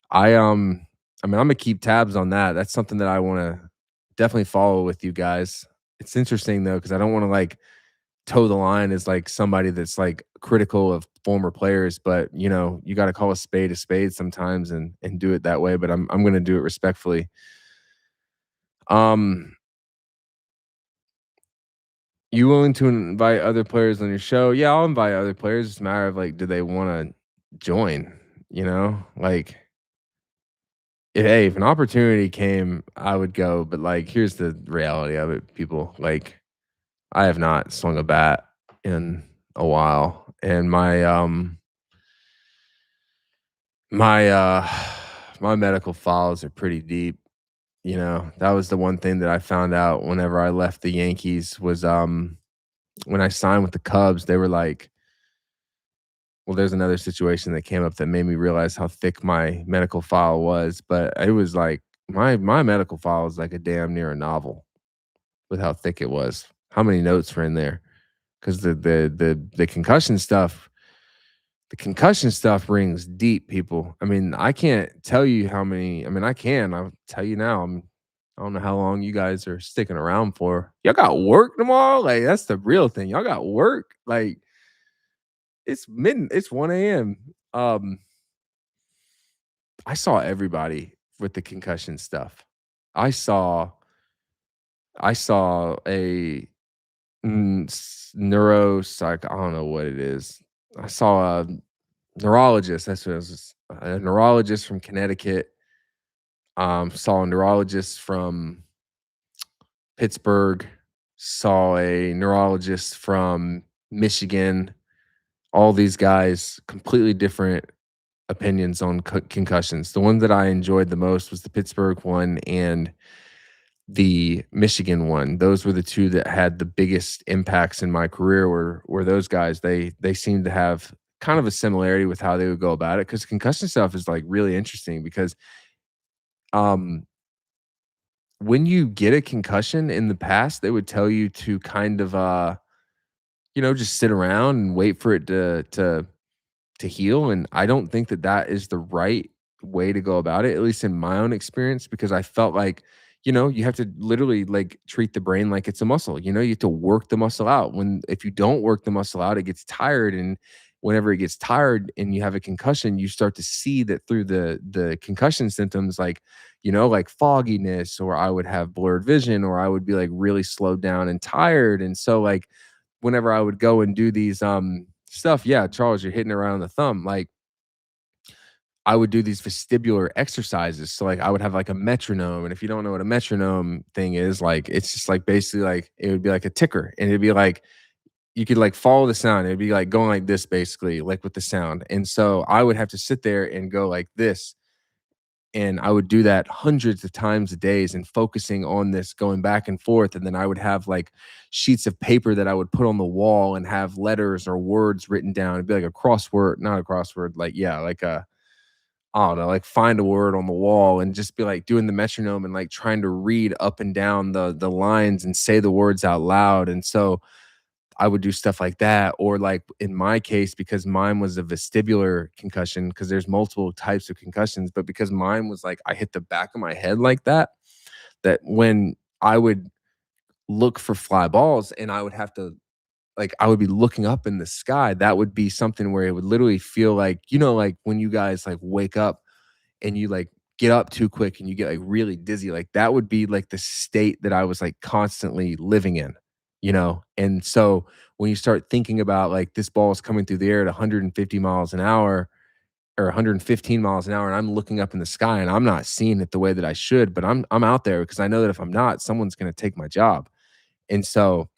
I mean, I'm gonna keep tabs on that. That's something that I want to definitely follow with you guys. It's interesting though, because I don't want to like toe the line as like somebody that's like critical of former players, but you got to call a spade sometimes and do it that way. But I'm gonna do it respectfully. Um, you willing to invite other players on your show? Yeah, I'll invite other players. It's a matter of like, do they want to join? Like, hey, if an opportunity came, I would go. But like, here's the reality of it, people. Like, I have not swung a bat in a while, and my my medical files are pretty deep. That was the one thing that I found out whenever I left the Yankees was when I signed with the Cubs, they were like, well, there's another situation that came up that made me realize how thick my medical file was, but it was like my medical file was like a damn near a novel with how thick it was. How many notes were in there? Because the concussion stuff rings deep, people. I mean, I can't tell you how many. I mean, I can. I'll tell you now. I don't know how long you guys are sticking around for. Y'all got work tomorrow? Like, that's the real thing. Y'all got work? Like, it's 1 AM. I saw everybody with the concussion stuff. I saw I saw a neuropsych. I don't know what it is. I saw a neurologist. That's what it was. A neurologist from Connecticut. Saw a neurologist from Pittsburgh. Saw a neurologist from Michigan. All these guys, completely different opinions on concussions. The one that I enjoyed the most was the Pittsburgh one and the Michigan one. Those were the two that had the biggest impacts in my career. Were those guys? They seemed to have kind of a similarity with how they would go about it, because concussion stuff is like really interesting because um when you get a concussion in the past, they would tell you to kind of just sit around and wait for it to heal, and I don't think that that is the right way to go about it, at least in my own experience, because I felt like, you have to literally, like, treat the brain like it's a muscle. You have to work the muscle out. If you don't work the muscle out, it gets tired, and whenever it gets tired and you have a concussion, you start to see that through the concussion symptoms, like, like fogginess, or I would have blurred vision, or I would be, like, really slowed down and tired, and so, like, whenever I would go and do these stuff, yeah, Charles, you're hitting around the thumb. Like, I would do these vestibular exercises. So, like, I would have, like, a metronome, and if you don't know what a metronome thing is, like, it's just, like, basically, like, it would be like a ticker, and it'd be, like, you could, like, follow the sound. It'd be, like, going like this basically, like, with the sound, and so I would have to sit there and go like this, and I would do that hundreds of times a days and focusing on this going back and forth, and then I would have, like, sheets of paper that I would put on the wall and have letters or words written down. It'd be like a crossword, not a crossword, like, yeah, like a, I don't know, like, find a word on the wall and just be, like, doing the metronome and, like, trying to read up and down the lines and say the words out loud, and so I would do stuff like that, or, like, in my case, because mine was a vestibular concussion, because there's multiple types of concussions, but because mine was, like, I hit the back of my head like that, that when I would look for fly balls and I would have to, like, I would be looking up in the sky, that would be something where it would literally feel like, like, when you guys, like, wake up and you, like, get up too quick and you get, like, really dizzy, like, that would be, like, the state that I was, like, constantly living in, And so, when you start thinking about, like, this ball is coming through the air at 150 miles an hour or 115 miles an hour, and I'm looking up in the sky and I'm not seeing it the way that I should, but I'm out there because I know that if I'm not, someone's gonna take my job. And so,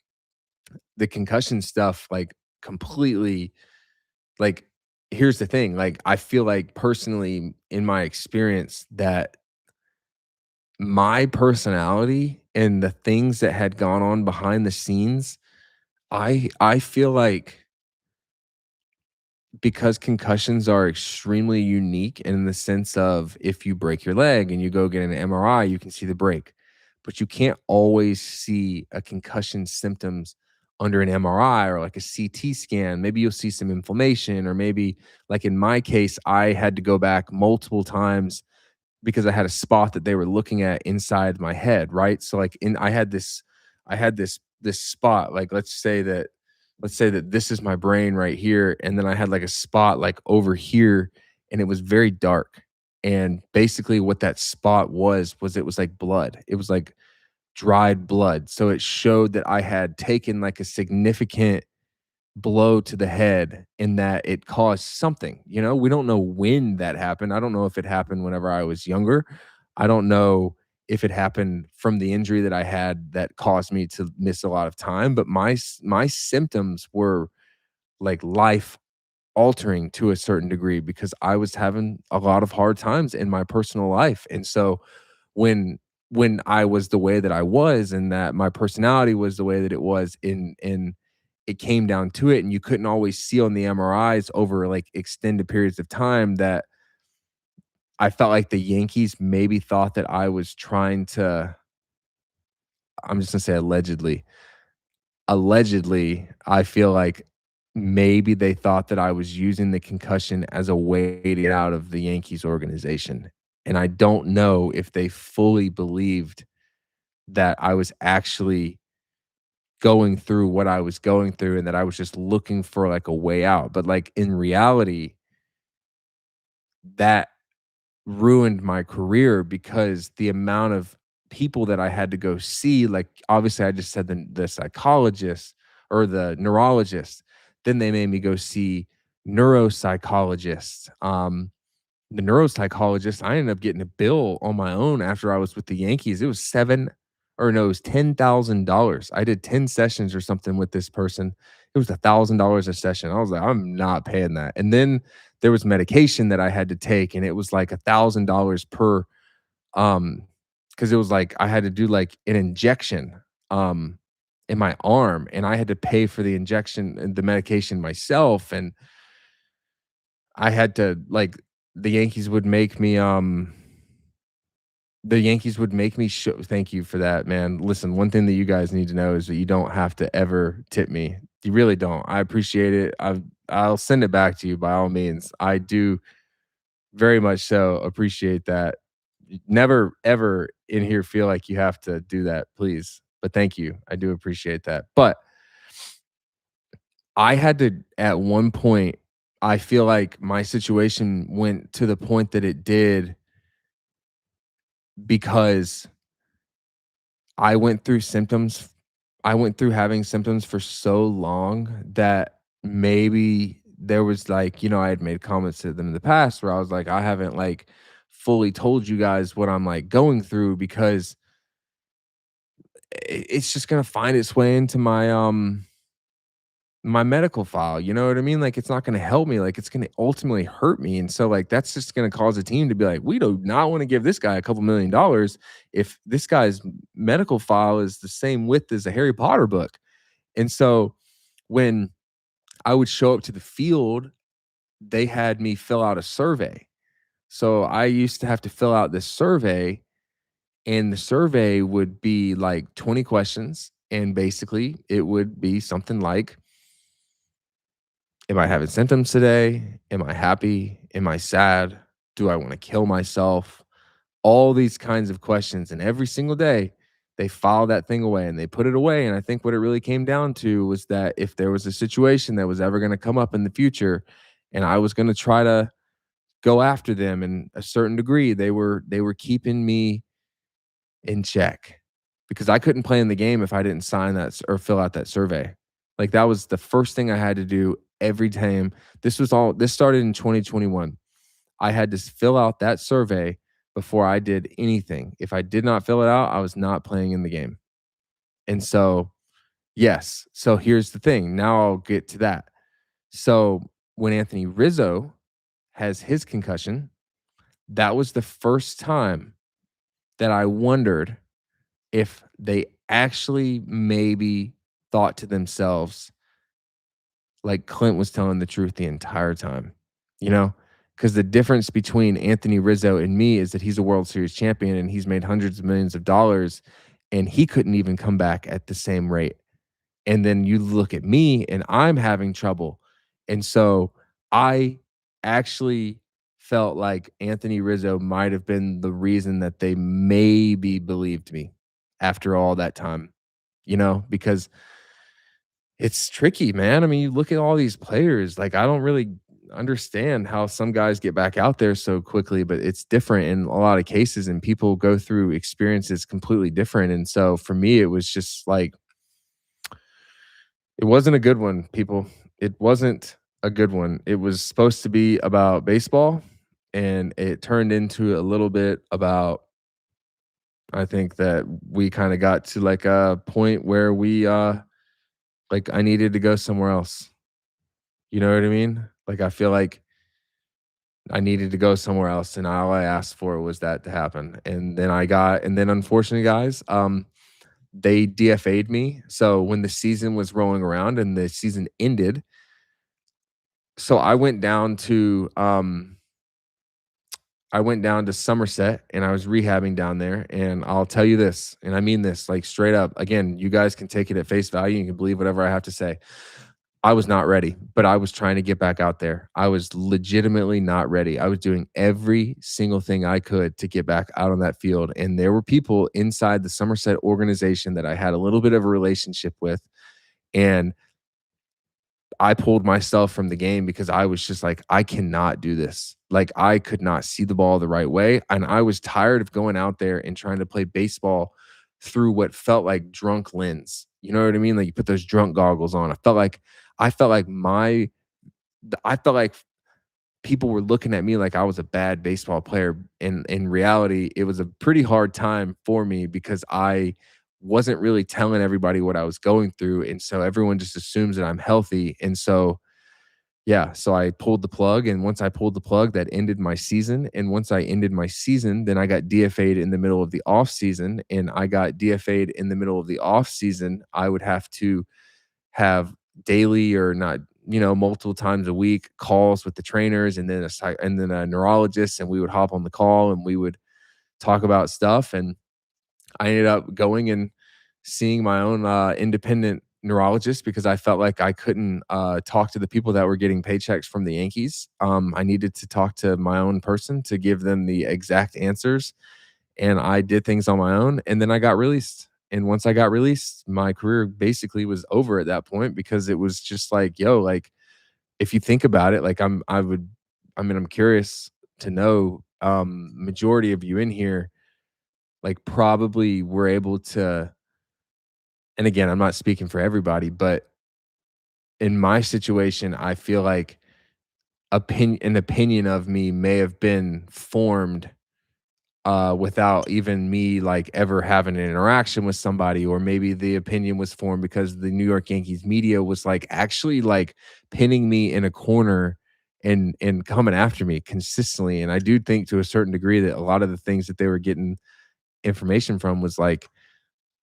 the concussion stuff, like, completely, like, here's the thing, like, I feel like personally in my experience that my personality and the things that had gone on behind the scenes, I feel like, because concussions are extremely unique in the sense of, if you break your leg and you go get an MRI, you can see the break, but you can't always see a concussion symptoms under an MRI or like a CT scan. Maybe you'll see some inflammation, or maybe, like in my case, I had to go back multiple times because I had a spot that they were looking at inside my head, right? So, like, I had this spot, like, let's say that this is my brain right here, and then I had like a spot like over here, and it was very dark. And basically what that spot was it was like blood. It was like dried blood. So it showed that I had taken like a significant blow to the head, and that it caused something. We don't know when that happened. I don't know if it happened whenever I was younger. I don't know if it happened from the injury that I had that caused me to miss a lot of time, but my symptoms were like life altering to a certain degree because I was having a lot of hard times in my personal life. And so when when I was the way that I was, and that my personality was the way that it was, in it came down to it, and you couldn't always see on the MRIs over like extended periods of time, that I felt like the Yankees maybe thought that I was trying to, I'm just gonna say allegedly, I feel like maybe they thought that I was using the concussion as a way to get out of the Yankees organization. And I don't know if they fully believed that I was actually going through what I was going through, and that I was just looking for like a way out. But like in reality, that ruined my career, because the amount of people that I had to go see, like, obviously I just said the psychologist or the neurologist, then they made me go see neuropsychologists. The neuropsychologist, I ended up getting a bill on my own after I was with the Yankees. It was seven, or no, it was $10,000. I did 10 sessions or something with this person. It was $1,000 a session. I was like, I'm not paying that. And then there was medication that I had to take, and it was like $1,000 per, um, because it was like I had to do like an injection um in my arm, and I had to pay for the injection and the medication myself. And I had to, like, the Yankees would make me, show, thank you for that, man. Listen, one thing that you guys need to know is that you don't have to ever tip me. You really don't. I appreciate it. I'll send it back to you by all means. I do very much so appreciate that. Never ever in here feel like you have to do that, please. But thank you. I do appreciate that. But I had to, at one point, I feel like my situation went to the point that it did because I went through symptoms I went through having symptoms for so long that maybe there was like, I had made comments to them in the past where I was like, I haven't like fully told you guys what I'm like going through because it's just gonna find its way into my medical file, you know what I mean? Like, it's not gonna help me, like, it's gonna ultimately hurt me, and so, like, that's just gonna cause a team to be like, "We do not wanna give this guy a couple $1,000,000 if this guy's medical file is the same width as a Harry Potter book." And so, when I would show up to the field, they had me fill out a survey. So, I used to have to fill out this survey, and the survey would be, like, 20 questions, and basically, it would be something like, am I having symptoms today? Am I happy? Am I sad? Do I want to kill myself? All these kinds of questions. And every single day, they file that thing away and they put it away. And I think what it really came down to was that if there was a situation that was ever going to come up in the future and I was going to try to go after them in a certain degree, they were keeping me in check because I couldn't play in the game if I didn't sign or fill out that survey. Like that was the first thing I had to do every time. This started in 2021. I had to fill out that survey before I did anything. If I did not fill it out, I was not playing in the game. And so, yes. So here's the thing. Now I'll get to that. So when Anthony Rizzo has his concussion, that was the first time that I wondered if they actually maybe thought to themselves, like Clint was telling the truth the entire time, you know? Because the difference between Anthony Rizzo and me is that he's a World Series champion and he's made hundreds of millions of dollars, and he couldn't even come back at the same rate. And then you look at me and I'm having trouble. And so I actually felt like Anthony Rizzo might have been the reason that they maybe believed me after all that time, because it's tricky, man. I mean, you look at all these players, like I don't really understand how some guys get back out there so quickly, but it's different in a lot of cases and people go through experiences completely different. And so for me, it was just like it wasn't a good one, people. It wasn't a good one. It was supposed to be about baseball, and it turned into a little bit about I think that we kinda got to, like, a point where like, I needed to go somewhere else. You know what I mean? Like, I feel like I needed to go somewhere else, and all I asked for was that to happen, and then unfortunately, guys, they DFA'd me. So when the season was rolling around and the season ended, so I went down to Somerset and I was rehabbing down there. And I'll tell you this, and I mean this like straight up. Again, you guys can take it at face value. You can believe whatever I have to say. I was not ready, but I was trying to get back out there. I was legitimately not ready. I was doing every single thing I could to get back out on that field. And there were people inside the Somerset organization that I had a little bit of a relationship with. And I pulled myself from the game because I was just like, I cannot do this. Like, I could not see the ball the right way. And I was tired of going out there and trying to play baseball through what felt like drunk lens. You know what I mean? Like you put those drunk goggles on. I felt like I felt like people were looking at me like I was a bad baseball player. And in reality, it was a pretty hard time for me because I wasn't really telling everybody what I was going through. And so everyone just assumes that I'm healthy. And so, yeah, so I pulled the plug. And once I pulled the plug, that ended my season. And once I ended my season, then I got DFA'd in the middle of the off season. And I got DFA'd in the middle of the off season. I would have to have daily or not, multiple times a week calls with the trainers and then and then a neurologist, and we would hop on the call and we would talk about stuff. And I ended up going and seeing my own independent neurologist because I felt like I couldn't talk to the people that were getting paychecks from the Yankees. I needed to talk to my own person to give them the exact answers. And I did things on my own. And then I got released. And once I got released, my career basically was over at that point because it was just like, yo, like, if you think about it, like I'm curious to know, majority of you in here, like probably were able to, and again, I'm not speaking for everybody, but in my situation, I feel like an opinion of me may have been formed without even me like ever having an interaction with somebody, or maybe the opinion was formed because the New York Yankees media was like actually like pinning me in a corner and coming after me consistently. And I do think to a certain degree that a lot of the things that they were getting information from was like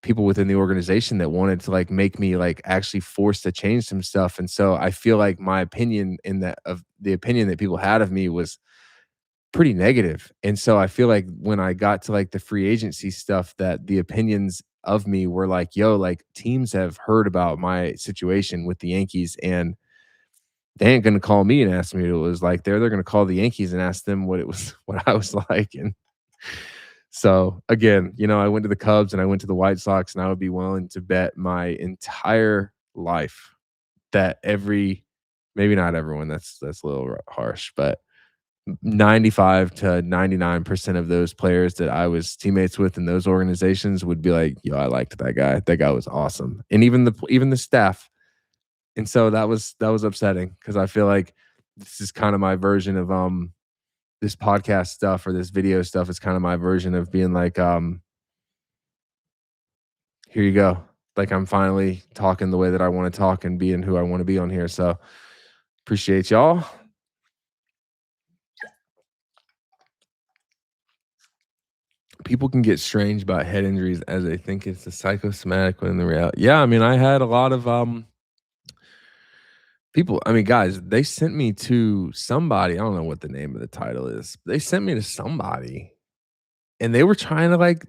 people within the organization that wanted to like make me like actually forced to change some stuff. And so I feel like my opinion in that of the opinion that people had of me was pretty negative. And so I feel like when I got to like the free agency stuff, that the opinions of me were like, yo, like teams have heard about my situation with the Yankees and they ain't gonna call me and ask me what it was like there. They're gonna call the Yankees and ask them what it was, what I was like. And so again, I went to the Cubs and I went to the White Sox, and I would be willing to bet my entire life that maybe not everyone, that's a little harsh, but 95 to 99% of those players that I was teammates with in those organizations would be like, "Yo, I liked that guy. That guy was awesome." And even the staff. And so that was upsetting because I feel like this is kind of my version of this podcast stuff or this video stuff is kind of my version of being like, here you go. Like I'm finally talking the way that I want to talk and being who I want to be on here. So appreciate y'all. People can get strange about head injuries as they think it's a psychosomatic when in the reality. Yeah, I mean, I had a lot of people. I mean, guys, they sent me to somebody. I don't know what the name of the title is. They sent me to somebody, and they were trying to like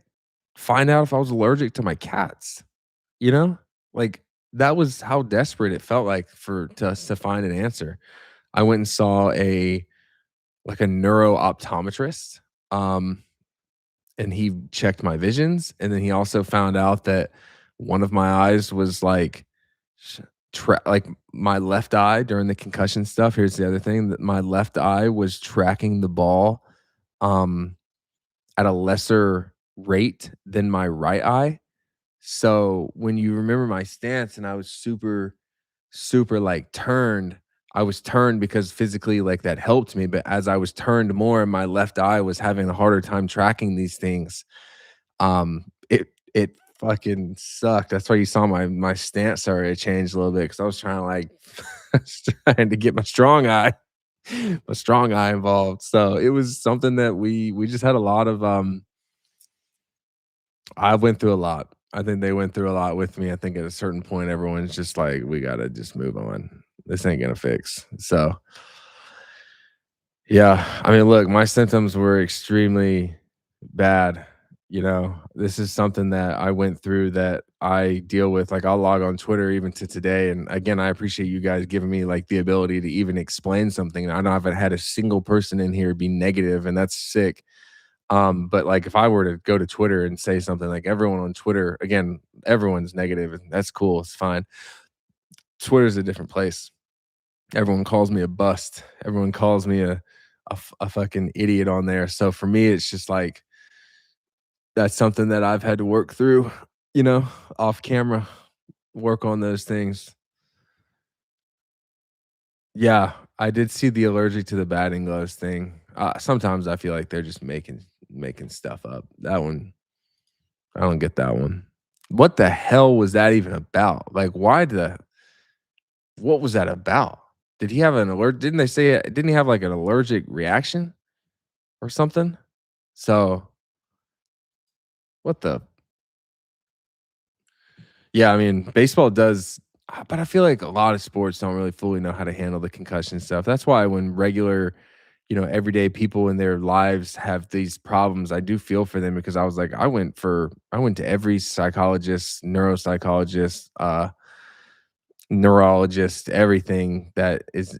find out if I was allergic to my cats. You know, like that was how desperate it felt like for to us to find an answer. I went and saw a neuro optometrist. Um, and he checked my visions, and then he also found out that one of my eyes was like sh- like my left eye during the concussion stuff. Here's the other thing, that my left eye was tracking the ball um at a lesser rate than my right eye. So when you remember my stance and I was super super like turned, I was turned because physically like that helped me, but as I was turned more, my left eye was having a harder time tracking these things. It fucking sucked. That's why you saw my stance started to change a little bit because I was trying to like I was trying to get my strong eye involved. So it was something that we just had a lot of I went through a lot. I think they went through a lot with me. I think at a certain point everyone's just like, we gotta just move on. This ain't gonna fix. So yeah, I mean, look, my symptoms were extremely bad. This is something that I went through that I deal with. Like, I'll log on Twitter even to today. And again, I appreciate you guys giving me like the ability to even explain something. I know I haven't had a single person in here be negative, and that's sick. But like, if I were to go to Twitter and say something like everyone on Twitter, again, everyone's negative, and that's cool. It's fine. Twitter's a different place. Everyone calls me a bust. Everyone calls me a fucking idiot on there. So for me, it's just like that's something that I've had to work through, you know, off camera, work on those things. Yeah, I did see the allergic to the batting gloves thing. Sometimes I feel like they're just making stuff up. That one, I don't get that one. What the hell was that even about? Like, what was that about? Did he have an alert? Didn't they say, didn't he have like an allergic reaction or something? So, what the yeah, I mean, baseball does, but I feel like a lot of sports don't really fully know how to handle the concussion stuff. That's why when regular, everyday people in their lives have these problems, I do feel for them because I was like, I went to every psychologist, neuropsychologist, neurologist, everything that is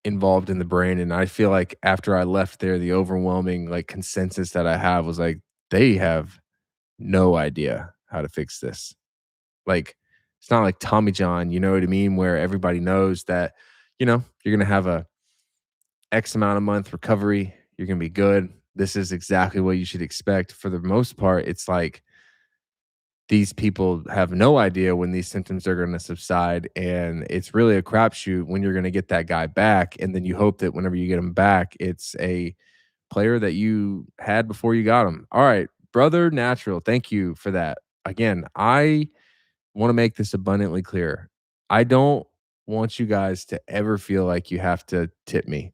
involved in the brain. And I feel like after I left there, the overwhelming like consensus that I have was like, they have no idea how to fix this. Like, it's not like Tommy John, you know what I mean? Where everybody knows that, you're gonna have a X amount of month recovery, you're gonna be good. This is exactly what you should expect. For the most part, it's like these people have no idea when these symptoms are going to subside, and it's really a crapshoot when you're going to get that guy back, and then you hope that whenever you get him back, it's a player that you had before you got him. All right, brother natural, thank you for that. Again, I want to make this abundantly clear. I don't want you guys to ever feel like you have to tip me.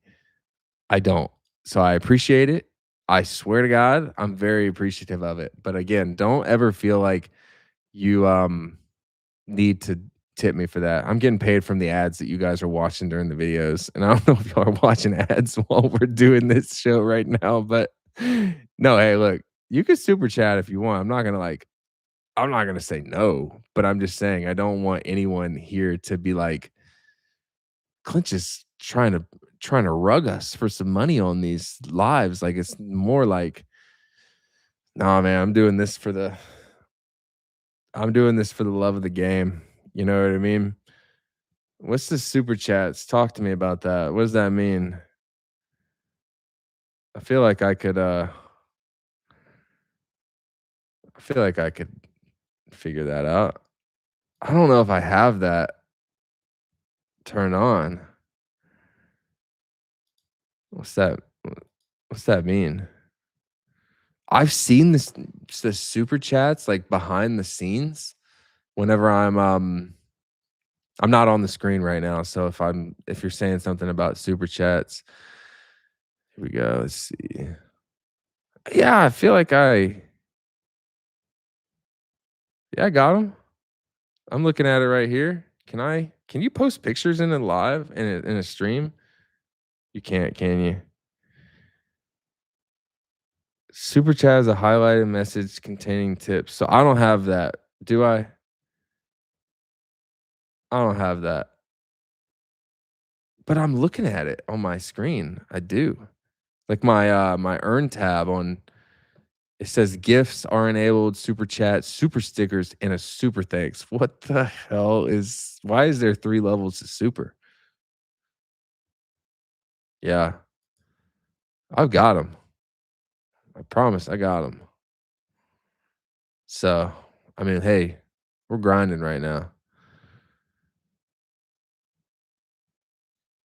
I don't. So I appreciate it. I swear to God, I'm very appreciative of it. But again, don't ever feel like you need to tip me for that. I'm getting paid from the ads that you guys are watching during the videos. And I don't know if y'all are watching ads while we're doing this show right now, but no, hey, look, you can super chat if you want. I'm not gonna say no, but I'm just saying I don't want anyone here to be like, Clint just trying to rug us for some money on these lives. Like it's more like, nah, man, I'm doing this for the love of the game. You know what I mean? What's the super chats? Talk to me about that. What does that mean? I feel like I feel like I could figure that out. I don't know if I have that turned on. What's that? What's that mean? I've seen the super chats like behind the scenes whenever I'm not on the screen right now. So if you're saying something about super chats, here we go. Let's see. Yeah, I feel like I got them. I'm looking at it right here. Can you post pictures in a live in a stream? You can't, can you? Super chat has a highlighted message containing tips. So I don't have that. Do I? I don't have that. But I'm looking at it on my screen. I do. Like my earn tab on it says gifts are enabled, super chat, super stickers, and a super thanks. What the hell is why is there 3 levels of super? Yeah, I've got them. I promise I got them. So, I mean, hey, we're grinding right now.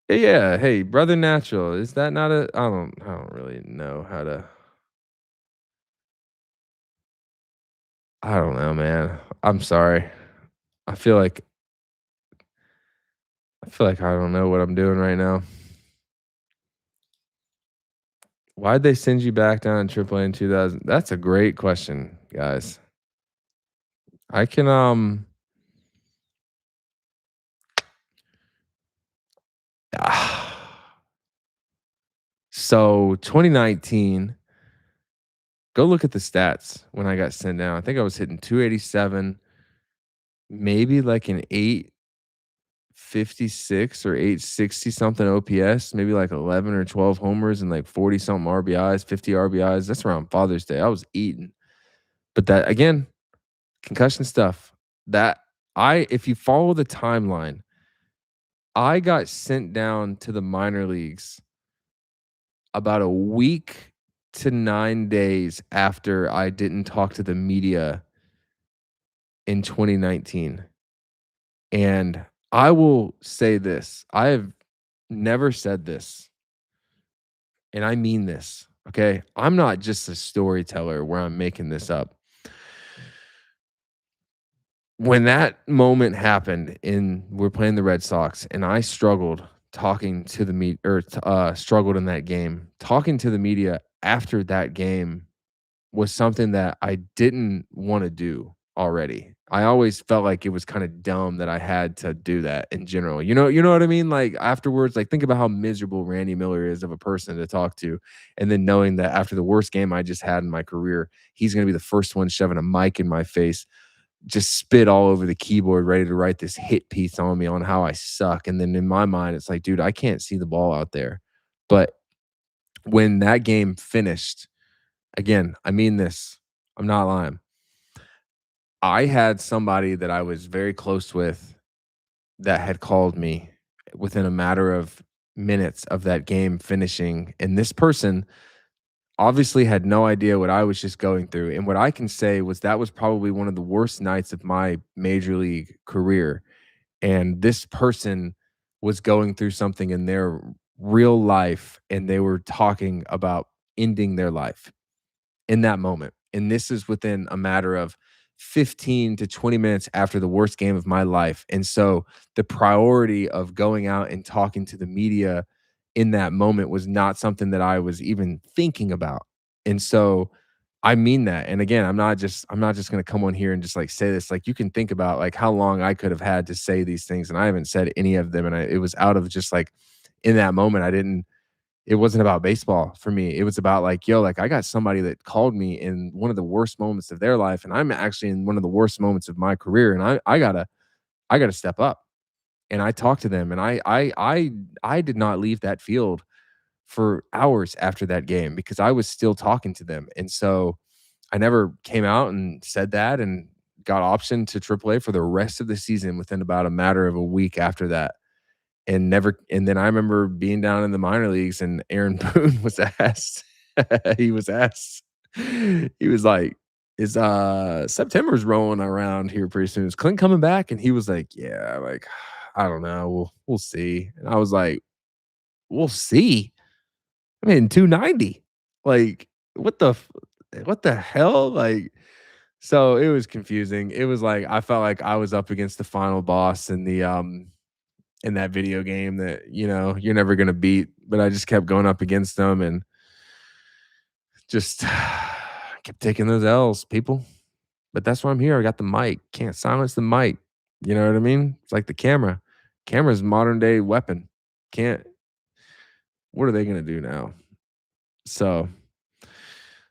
Yeah, hey, brother natural, is that not a I don't really know how to I don't know, man. I'm sorry. I feel like I don't know what I'm doing right now. Why'd they send you back down in AAA in 2000? That's a great question, guys. I can so 2019, go look at the stats when I got sent down. I think I was hitting 287, maybe like an 856 or 860 something OPS, maybe like 11 or 12 homers and like 40 something RBIs, 50 RBIs. That's around Father's Day. I was eating. But that again, concussion stuff. That if you follow the timeline, I got sent down to the minor leagues about a week to 9 days after I didn't talk to the media in 2019. And I will say this, I have never said this, and I mean this, okay? I'm not just a storyteller where I'm making this up. When that moment happened in we're playing the Red Sox and I struggled talking to the media or struggled in that game, talking to the media after that game was something that I didn't wanna do already. I always felt like it was kinda dumb that I had to do that in general. You know what I mean? Like, afterwards, like, think about how miserable Randy Miller is of a person to talk to, and then knowing that after the worst game I just had in my career, he's gonna be the first one shoving a mic in my face, just spit all over the keyboard, ready to write this hit piece on me on how I suck, and then in my mind, it's like, "Dude, I can't see the ball out there." But when that game finished again, I mean this. I'm not lying. I had somebody that I was very close with that had called me within a matter of minutes of that game finishing. And this person, obviously had no idea what I was just going through. And what I can say was that was probably one of the worst nights of my major league career. And this person was going through something in their real life, and they were talking about ending their life in that moment. And this is within a matter of 15 to 20 minutes after the worst game of my life. And so the priority of going out and talking to the media in that moment was not something that I was even thinking about. And so I mean that. And again, I'm not just going to come on here and just like say this. Like, you can think about like how long I could have had to say these things, and I haven't said any of them, and it was out of just like in that moment I didn't, it wasn't about baseball for me. It was about like, yo, like I got somebody that called me in one of the worst moments of their life, and I'm actually in one of the worst moments of my career, and I gotta step up. And I talked to them, and I did not leave that field for hours after that game because I was still talking to them. And so I never came out and said that, and got optioned to AAA for the rest of the season within about a matter of a week after that. And never, and then I remember being down in the minor leagues, and Aaron Boone was asked, he was asked, he was like, "Is September's rolling around here pretty soon? Is Clint coming back?" And he was like, "Yeah, like I don't know. We'll see." And I was like, "We'll see." I mean, 290. Like, what the what the hell? Like, so it was confusing. It was like I felt like I was up against the final boss in that video game that, you're never gonna beat, but I just kept going up against them and just kept taking those L's, people. But that's why I'm here. I got the mic. Can't silence the mic. You know what I mean? It's like the camera. Camera's a modern day weapon. Can't, what are they gonna do now? So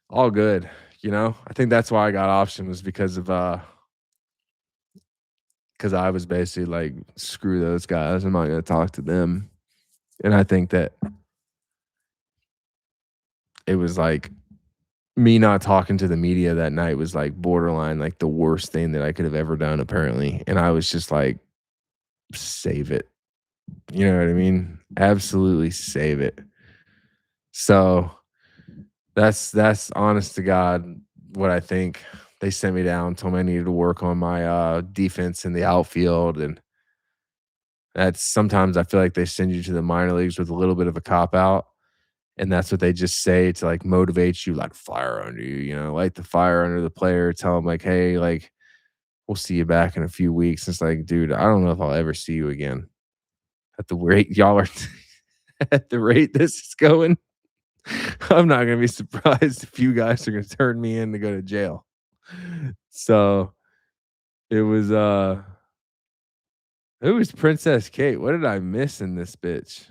all good. I think that's why I got option, was because I was basically like, screw those guys. I'm not gonna talk to them. And I think that it was like me not talking to the media that night was like borderline like the worst thing that I could have ever done, apparently. And I was just like, save it. You know what I mean? Absolutely save it. So that's honest to God what I think. They sent me down, told me I needed to work on my defense in the outfield. And that's, sometimes I feel like they send you to the minor leagues with a little bit of a cop out. And that's what they just say to like motivate you, like fire under you, light the fire under the player, tell them like, hey, like, we'll see you back in a few weeks. It's like, dude, I don't know if I'll ever see you again. At the rate y'all are at the rate this is going, I'm not gonna be surprised if you guys are gonna turn me in to go to jail. So it was who was Princess Kate? What did I miss in this bitch?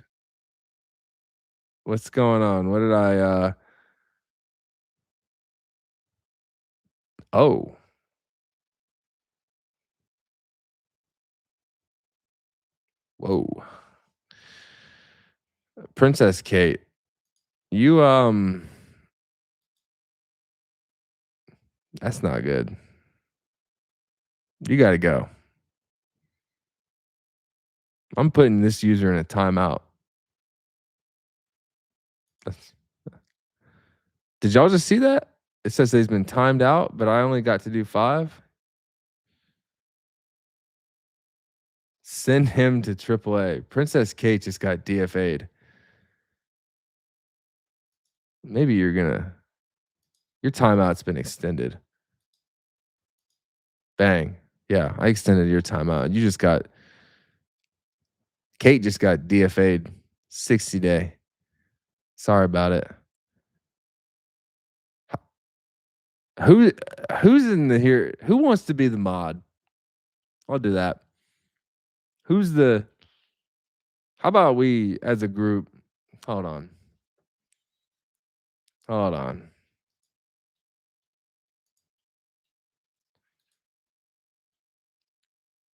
What's going on? What did I oh, whoa. Princess Kate. You that's not good. You gotta go. I'm putting this user in a timeout. That's, did y'all just see that? It says he's been timed out, but I only got to do 5. Send him to AAA. Princess Kate just got DFA'd. Maybe your timeout's been extended. Bang. Yeah, I extended your timeout. Kate just got DFA'd 60 day. Sorry about it. Who who's in the here? Who wants to be the mod? I'll do that. Who's the How about we as a group? Hold on. Hold on.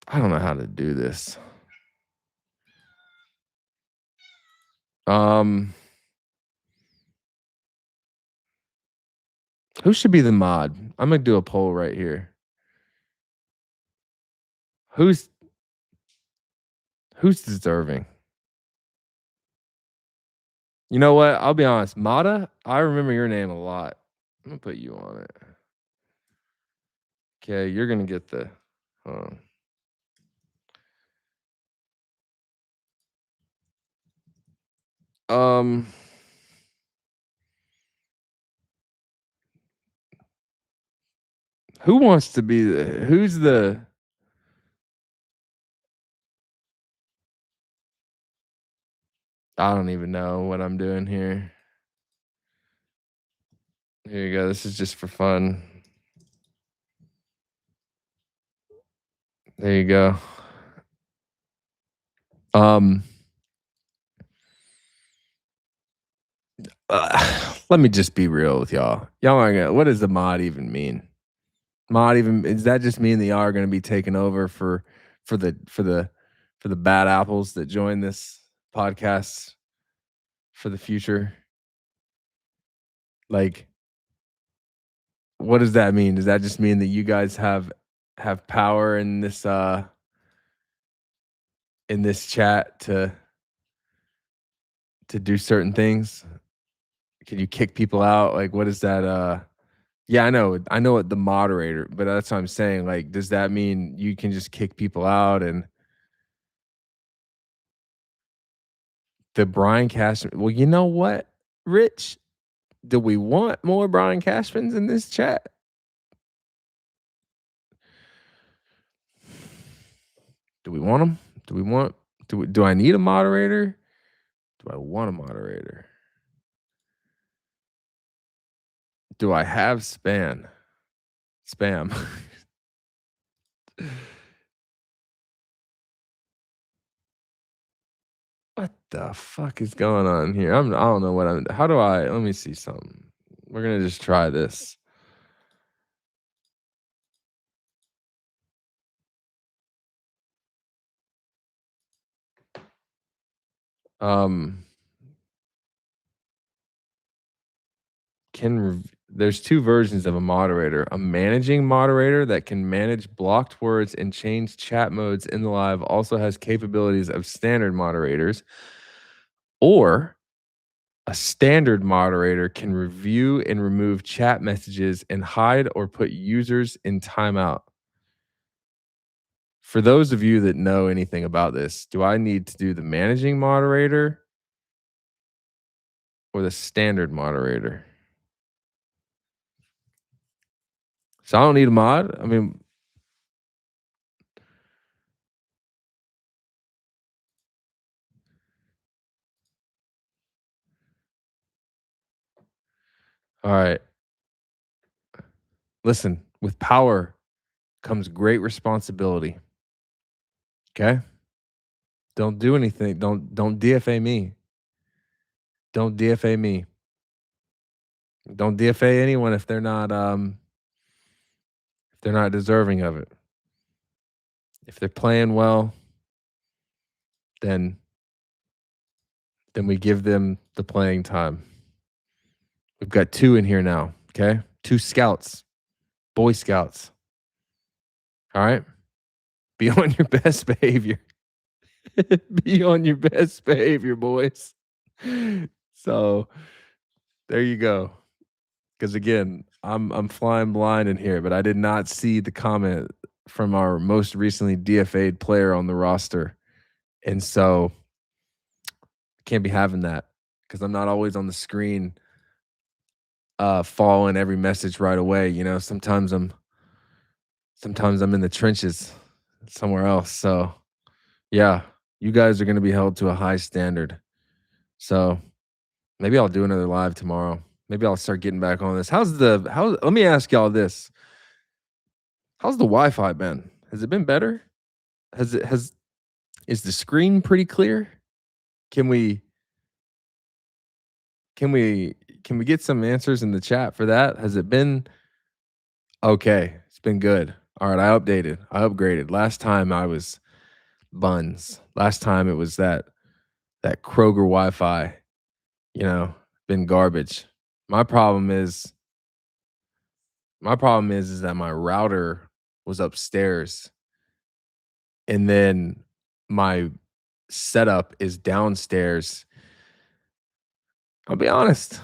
I don't know how to do this. Um, who should be the mod? I'm gonna do a poll right here. Who's who's deserving? You know what? I'll be honest. Mata, I remember your name a lot. I'm gonna put you on it. Okay, you're gonna get the. hold Um, who wants to be the? Who's the? I don't even know what I'm doing here. Here you go. This is just for fun. There you go. Um, let me just be real with y'all. Y'all aren't gonna. What does the mod even mean? Mod even Does that just mean that y'all are gonna be taking over for the for the for the bad apples that join this podcast for the future? Like, what does that mean? Does that just mean that you guys have power in this chat to do certain things? Can you kick people out? Like, what is that? Yeah, I know what the moderator, but that's what I'm saying. Like, does that mean you can just kick people out and the Brian Cashman? Well, you know what, Rich? Do we want more Brian Cashmans in this chat? Do we want them? Do we want? Do I need a moderator? Do I want a moderator? Do I have spam? What the fuck is going on here? I don't know what I'm. How do I? Let me see something. We're gonna just try this. Um, there's two versions of a moderator: a managing moderator that can manage blocked words and change chat modes in the live, also has capabilities of standard moderators, or a standard moderator can review and remove chat messages and hide or put users in timeout. For those of you that know anything about this, do I need to do the managing moderator or the standard moderator? So I don't need a mod. I mean, all right. Listen, with power comes great responsibility. Okay? Don't do anything. Don't DFA me. Don't DFA me. Don't DFA anyone if they're not deserving of it. If they're playing well, then we give them the playing time. We've got two in here now, okay? Two scouts, Boy Scouts. All right? Be on your best behavior. Be on your best behavior, boys. So there you go. Because again, I'm flying blind in here, but I did not see the comment from our most recently DFA'd player on the roster. And so can't be having that because I'm not always on the screen following every message right away. You know, sometimes I'm in the trenches somewhere else. So yeah, you guys are gonna be held to a high standard. So maybe I'll do another live tomorrow. Maybe I'll start getting back on this. Let me ask y'all this. How's the Wi-Fi been? Has it been better? Has Is the screen pretty clear? Can we can we can we get some answers in the chat for that? Has it been okay? It's been good. All right, I updated. I upgraded. Last time I was buns. Last time it was that Kroger Wi-Fi, you know, been garbage. My problem is is that my router was upstairs and then my setup is downstairs I'll be honest,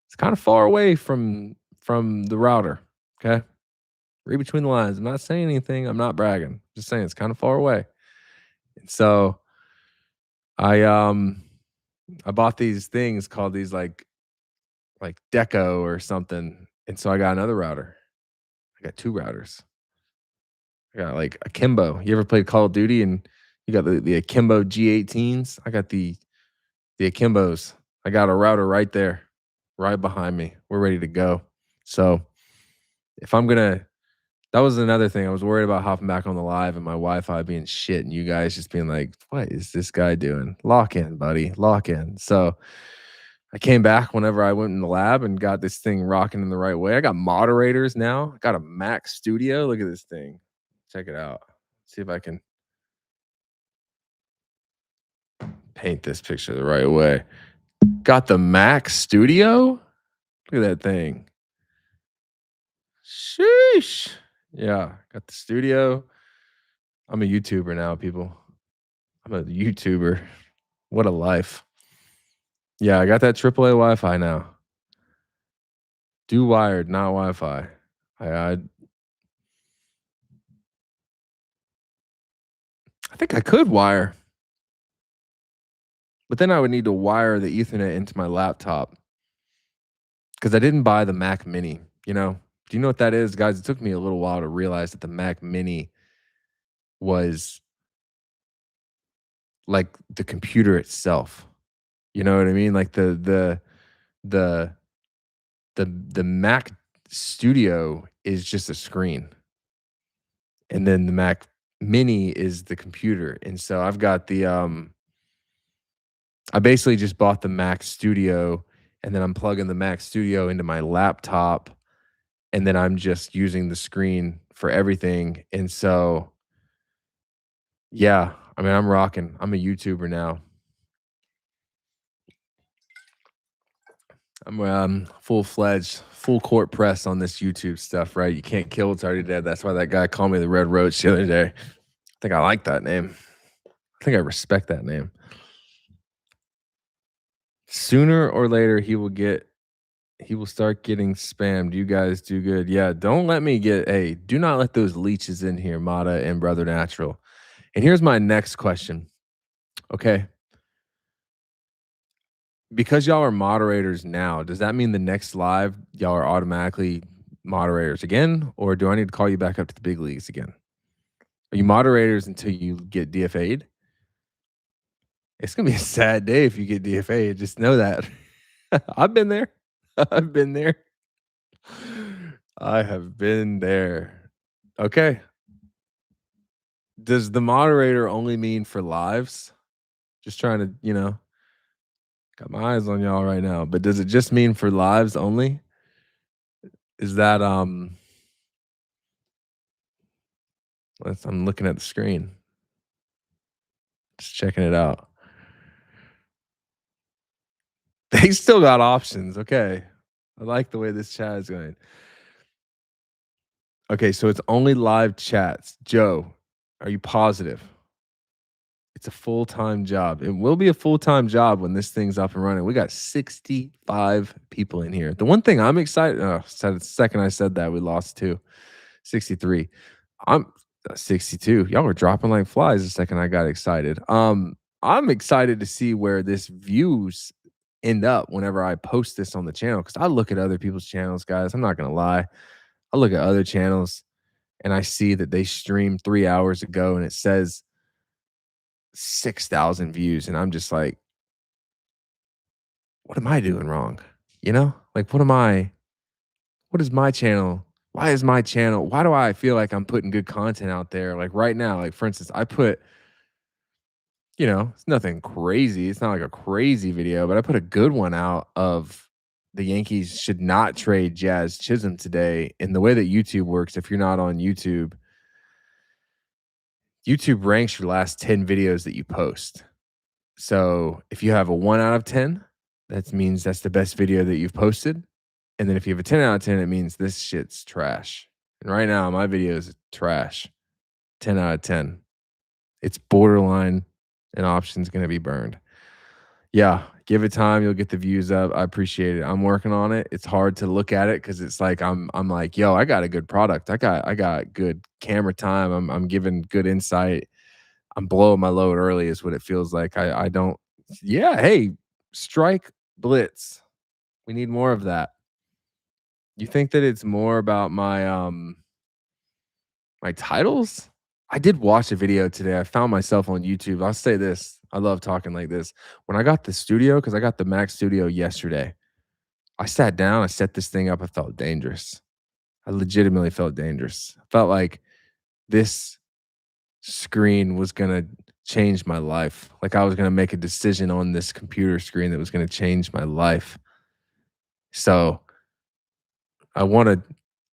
it's kind of far away from the router. Okay. Read between the lines. I'm not saying anything. I'm not bragging. Just saying it's kind of far away. And so I um I bought these things called these like Deco or something. And so I got another router. I got two routers. I got like Akimbo. You ever played Call of Duty and you got the Akimbo G18s? I got the Akimbos. I got a router right there, right behind me. We're ready to go. So if I'm gonna that was another thing. I was worried about hopping back on the live and my Wi-Fi being shit and you guys just being like, "What is this guy doing? Lock in, buddy. Lock in." So I came back whenever I went in the lab and got this thing rocking in the right way. I got moderators now. I got a Mac Studio. Look at this thing. Check it out. See if I can paint this picture the right way. Got the Mac Studio. Look at that thing. Sheesh. Yeah, got the studio. I'm a YouTuber now, people. I'm a YouTuber. What a life. Yeah, I got that AAA Wi-Fi now. Do wired, not Wi-Fi. I I think I could wire, but then I would need to wire the Ethernet into my laptop because I didn't buy the Mac Mini. You know, do you know what that is, guys? It took me a little while to realize that the Mac Mini was like the computer itself. You know what I mean? Like the the Mac Studio is just a screen, and then the Mac Mini is the computer. And so I've got I basically just bought the Mac Studio, and then I'm plugging the Mac Studio into my laptop, and then I'm just using the screen for everything. And so, yeah, I mean, I'm rocking. I'm a YouTuber now. I'm full fledged, full court press on this YouTube stuff, right? You can't kill what's already dead. That's why that guy called me the Red Roach the other day. I think I like that name. I think I respect that name. Sooner or later, he will start getting spammed. You guys do good. Yeah, don't let me get hey, do not let those leeches in here, Mata and Brother Natural. And here's my next question. Okay. Because y'all are moderators now, does that mean the next live y'all are automatically moderators again? Or do I need to call you back up to the big leagues again? Are you moderators until you get DFA'd? It's gonna be a sad day if you get DFA'd. Just know that. I've been there. I've been there. I have been there. Okay. Does the moderator only mean for lives? Just trying to, got my eyes on y'all right now. But does it just mean for lives only? Is that I'm looking at the screen. Just checking it out. They still got options. Okay. I like the way this chat is going. Okay, so it's only live chats. Joe, are you positive? It's a full-time job. It will be a full-time job when this thing's up and running. We got 65 people in here. The one thing I'm excited the second I said that, we lost 63. I'm 62. Y'all were dropping like flies the second I got excited. I'm excited to see where this views end up whenever I post this on the channel because I look at other people's channels, guys. I'm not gonna lie. I look at other channels and I see that they streamed 3 hours ago and it says 6,000 views, and I'm just like, what am I doing wrong? You know, like what is my channel? Why is my channel? Why do I feel like I'm putting good content out there? Like right now, like for instance, I put, it's nothing crazy. It's not like a crazy video, but I put a good one out of the Yankees should not trade Jazz Chisholm today. And the way that YouTube works, if you're not on YouTube, YouTube ranks your last 10 videos that you post. So if you have a 1 out of 10, that means that's the best video that you've posted. And then if you have a 10 out of 10, it means this shit's trash. And right now, my video is trash. 10 out of 10. It's borderline, an option's going to be burned. Yeah, Give it time, you'll get the views up. I appreciate it. I'm working on it. It's hard to look at it because it's like I'm like, yo, I got a good product. I got good camera time. I'm giving good insight. I'm blowing my load early is what it feels like. I don't yeah, hey, strike blitz. We need more of that. You think that it's more about my titles? I did watch a video today. I found myself on YouTube. I'll say this. I love talking like this. When I got the studio, because I got the Mac Studio yesterday, I sat down, I set this thing up, I felt dangerous. I legitimately felt dangerous. I felt like this screen was gonna change my life. Like I was gonna make a decision on this computer screen that was gonna change my life. So I wanted,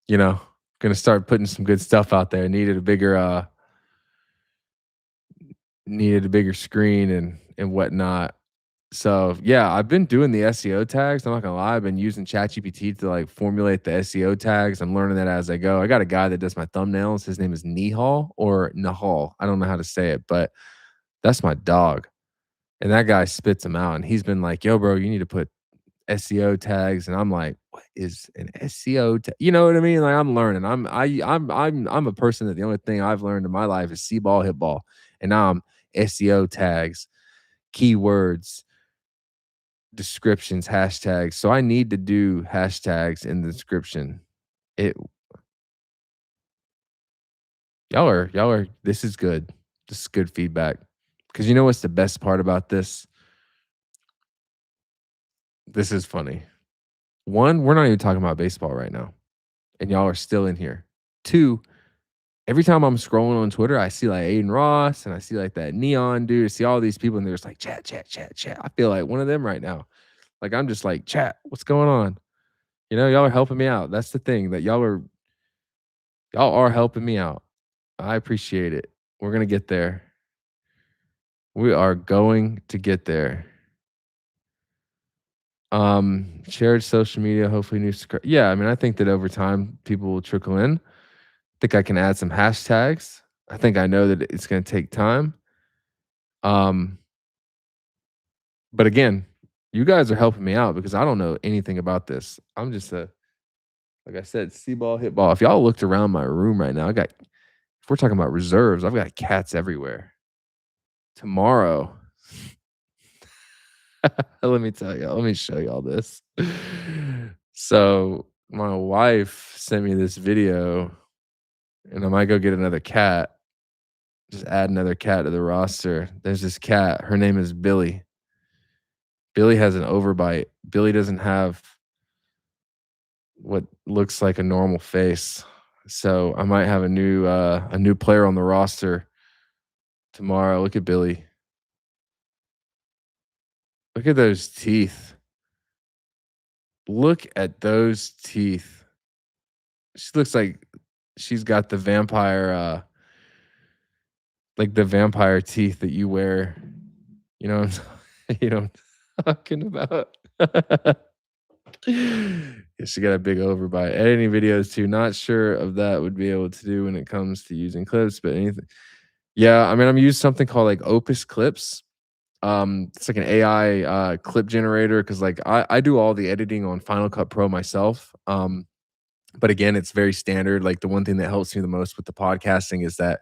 you know, gonna start putting some good stuff out there. Needed a bigger screen and whatnot. So yeah, I've been doing the SEO tags. I'm not gonna lie, I've been using ChatGPT to like formulate the SEO tags. I'm learning that as I go. I got a guy that does my thumbnails. His name is Nihal or Nahal. I don't know how to say it, but that's my dog. And that guy spits them out. And he's been like, yo, bro, you need to put SEO tags. And I'm like, what is an SEO tag? You know what I mean? Like I'm learning. I'm a person that the only thing I've learned in my life is see ball, hit ball. And now I'm SEO tags, keywords, descriptions, hashtags. So I need to do hashtags in the description. It y'all are this is good. This is good feedback. Cause you know what's the best part about this? This is funny. One, we're not even talking about baseball right now. And y'all are still in here. Two, every time I'm scrolling on Twitter, I see like Aiden Ross and I see like that neon dude. I see all these people and they're just like chat, chat, chat, chat. I feel like one of them right now. Like I'm just like, chat, what's going on? You know, y'all are helping me out. That's the thing that y'all are helping me out. I appreciate it. We're gonna get there. We are going to get there. Shared social media, hopefully new yeah, I mean, I think that over time people will trickle in. I think I can add some hashtags. I think I know that it's gonna take time. Um, but again, you guys are helping me out because I don't know anything about this. I'm just a like I said, see ball, hit ball. If y'all looked around my room right now, if we're talking about reserves, I've got cats everywhere. Tomorrow, let me tell y'all, let me show y'all this. So my wife sent me this video, and I might go get another cat. Just add another cat to the roster. There's this cat. Her name is Billy. Billy has an overbite. Billy doesn't have what looks like a normal face. So I might have a new player on the roster tomorrow. Look at Billy. Look at those teeth. Look at those teeth. She looks like she's got the vampire, like the vampire teeth that you wear. You know, you know what I'm talking about. Yeah, she got a big overbite. Editing videos too. Not sure of that would be able to do when it comes to using clips, but anything. Yeah, I mean, I'm using something called like Opus Clips. It's like an AI clip generator because like I do all the editing on Final Cut Pro myself. But again, it's very standard. Like the one thing that helps me the most with the podcasting is that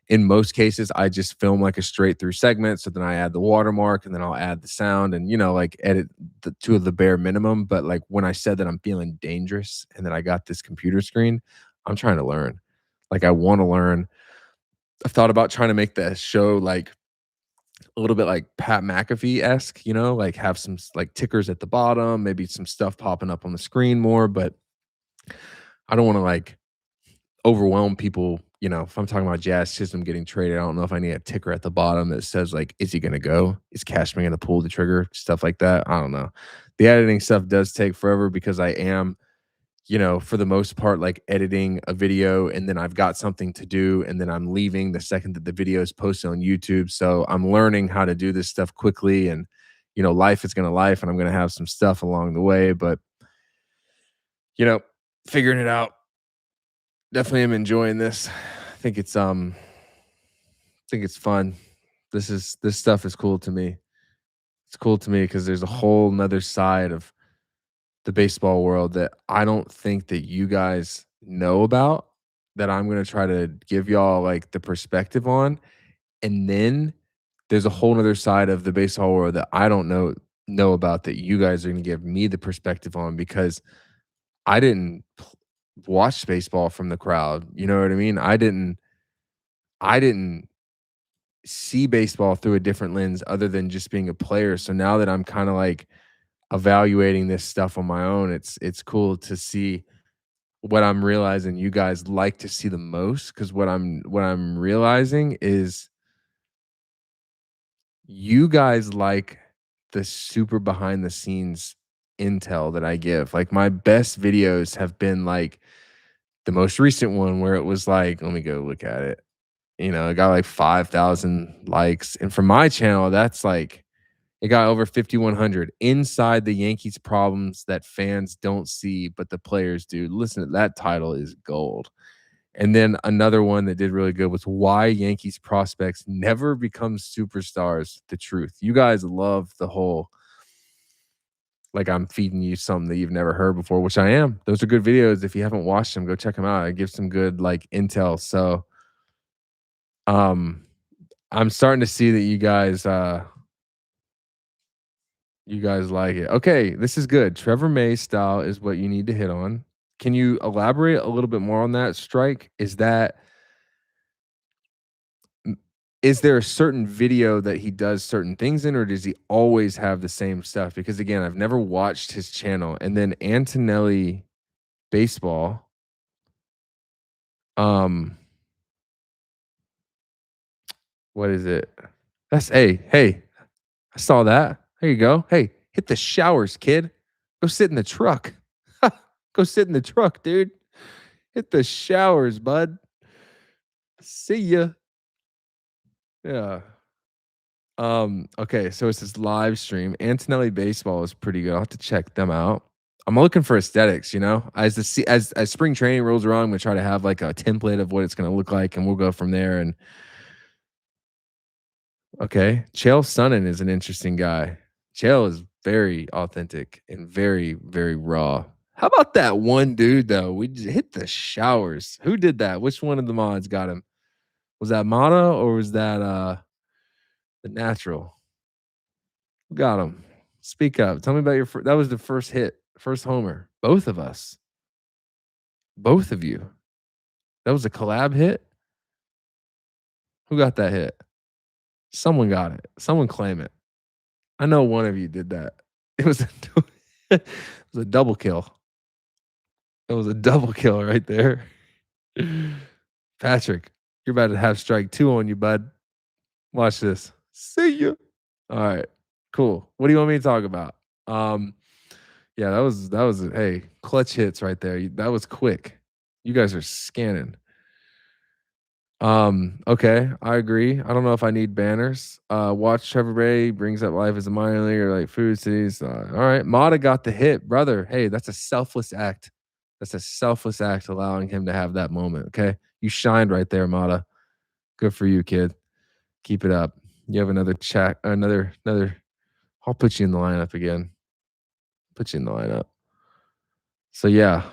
in most cases, I just film like a straight through segment. So then I add the watermark and then I'll add the sound and, like edit the two of the bare minimum. But like when I said that I'm feeling dangerous and that I got this computer screen, I'm trying to learn. Like I want to learn. I've thought about trying to make the show like a little bit like Pat McAfee esque, like have some like tickers at the bottom, maybe some stuff popping up on the screen more. But I don't want to like overwhelm people. If I'm talking about Jazz Chisholm getting traded, I don't know if I need a ticker at the bottom that says like, is he going to go? Is Cashman going to pull the trigger? Stuff like that. I don't know. The editing stuff does take forever because I am, for the most part, like editing a video and then I've got something to do and then I'm leaving the second that the video is posted on YouTube. So I'm learning how to do this stuff quickly and, life is going to life and I'm going to have some stuff along the way, but, figuring it out. Definitely am enjoying this. I think it's fun. This stuff is cool to me. It's cool to me because there's a whole 'nother side of the baseball world that I don't think that you guys know about, that I'm gonna try to give y'all, like, the perspective on, and then there's a whole 'nother side of the baseball world that I don't know about that you guys are gonna give me the perspective on because I didn't watch baseball from the crowd, you know what I mean? I didn't see baseball through a different lens other than just being a player, so now that I'm kinda, like, evaluating this stuff on my own, it's cool to see what I'm realizing you guys like to see the most. Because what I'm realizing is you guys like the super behind the scenes intel that I give. Like, my best videos have been, like, the most recent one where it was like let me go look at it. You know, it got, like, 5,000 likes, and for my channel, that's, like it got over 5,100 inside the Yankees problems that fans don't see, but the players do. Listen, that title is gold. And then another one that did really good was why Yankees prospects never become superstars. The truth. You guys love the whole like I'm feeding you something that you've never heard before, which I am. Those are good videos. If you haven't watched them, go check them out. I give some good like intel. So um I'm starting to see that you guys like it. Okay, this is good. Trevor May style is what you need to hit on. Can you elaborate a little bit more on that strike? M is there a certain video that he does certain things in, or does he always have the same stuff? Because again, I've never watched his channel. And then Antonelli Baseball, um, what is it? That's hey, I saw that. There you go. Hey, hit the showers, kid. Go sit in the truck. Go sit in the truck, dude. Hit the showers, bud. See ya. Yeah. Okay, so it's this live stream. Antonelli Baseball is pretty good. I'll have to check them out. I'm looking for aesthetics, you know. As spring training rolls around, I'm gonna try to have like a template of what it's gonna look like, and we'll go from there. And okay, Chael Sonnen is an interesting guy. Chael is very authentic and very, very raw. How about that one dude though? We just hit the showers. Who did that? Which one of the mods got him? Was that Mana or was that the natural? Who got him? Speak up. Tell me about your that was the first hit, first homer. Both of us. Both of you. That was a collab hit? Who got that hit? Someone got it. Someone claim it. I know one of you did that. It was a it was a double kill. It was a double kill right there. Patrick, you're about to have strike 2 on you, bud. Watch this. See ya. All right. Cool. What do you want me to talk about? Um, yeah, that was hey, clutch hits right there. That was quick. You guys are scanning. Okay, I agree. I don't know if I need banners. Watch Trevor Ray brings up life as a minor leaguer, like food cities. All right, Mata got the hit, brother. Hey, that's a selfless act. That's a selfless act, allowing him to have that moment. Okay, you shined right there, Mata. Good for you, kid. Keep it up. You have another chat, another. I'll put you in the lineup again. Put you in the lineup. So yeah,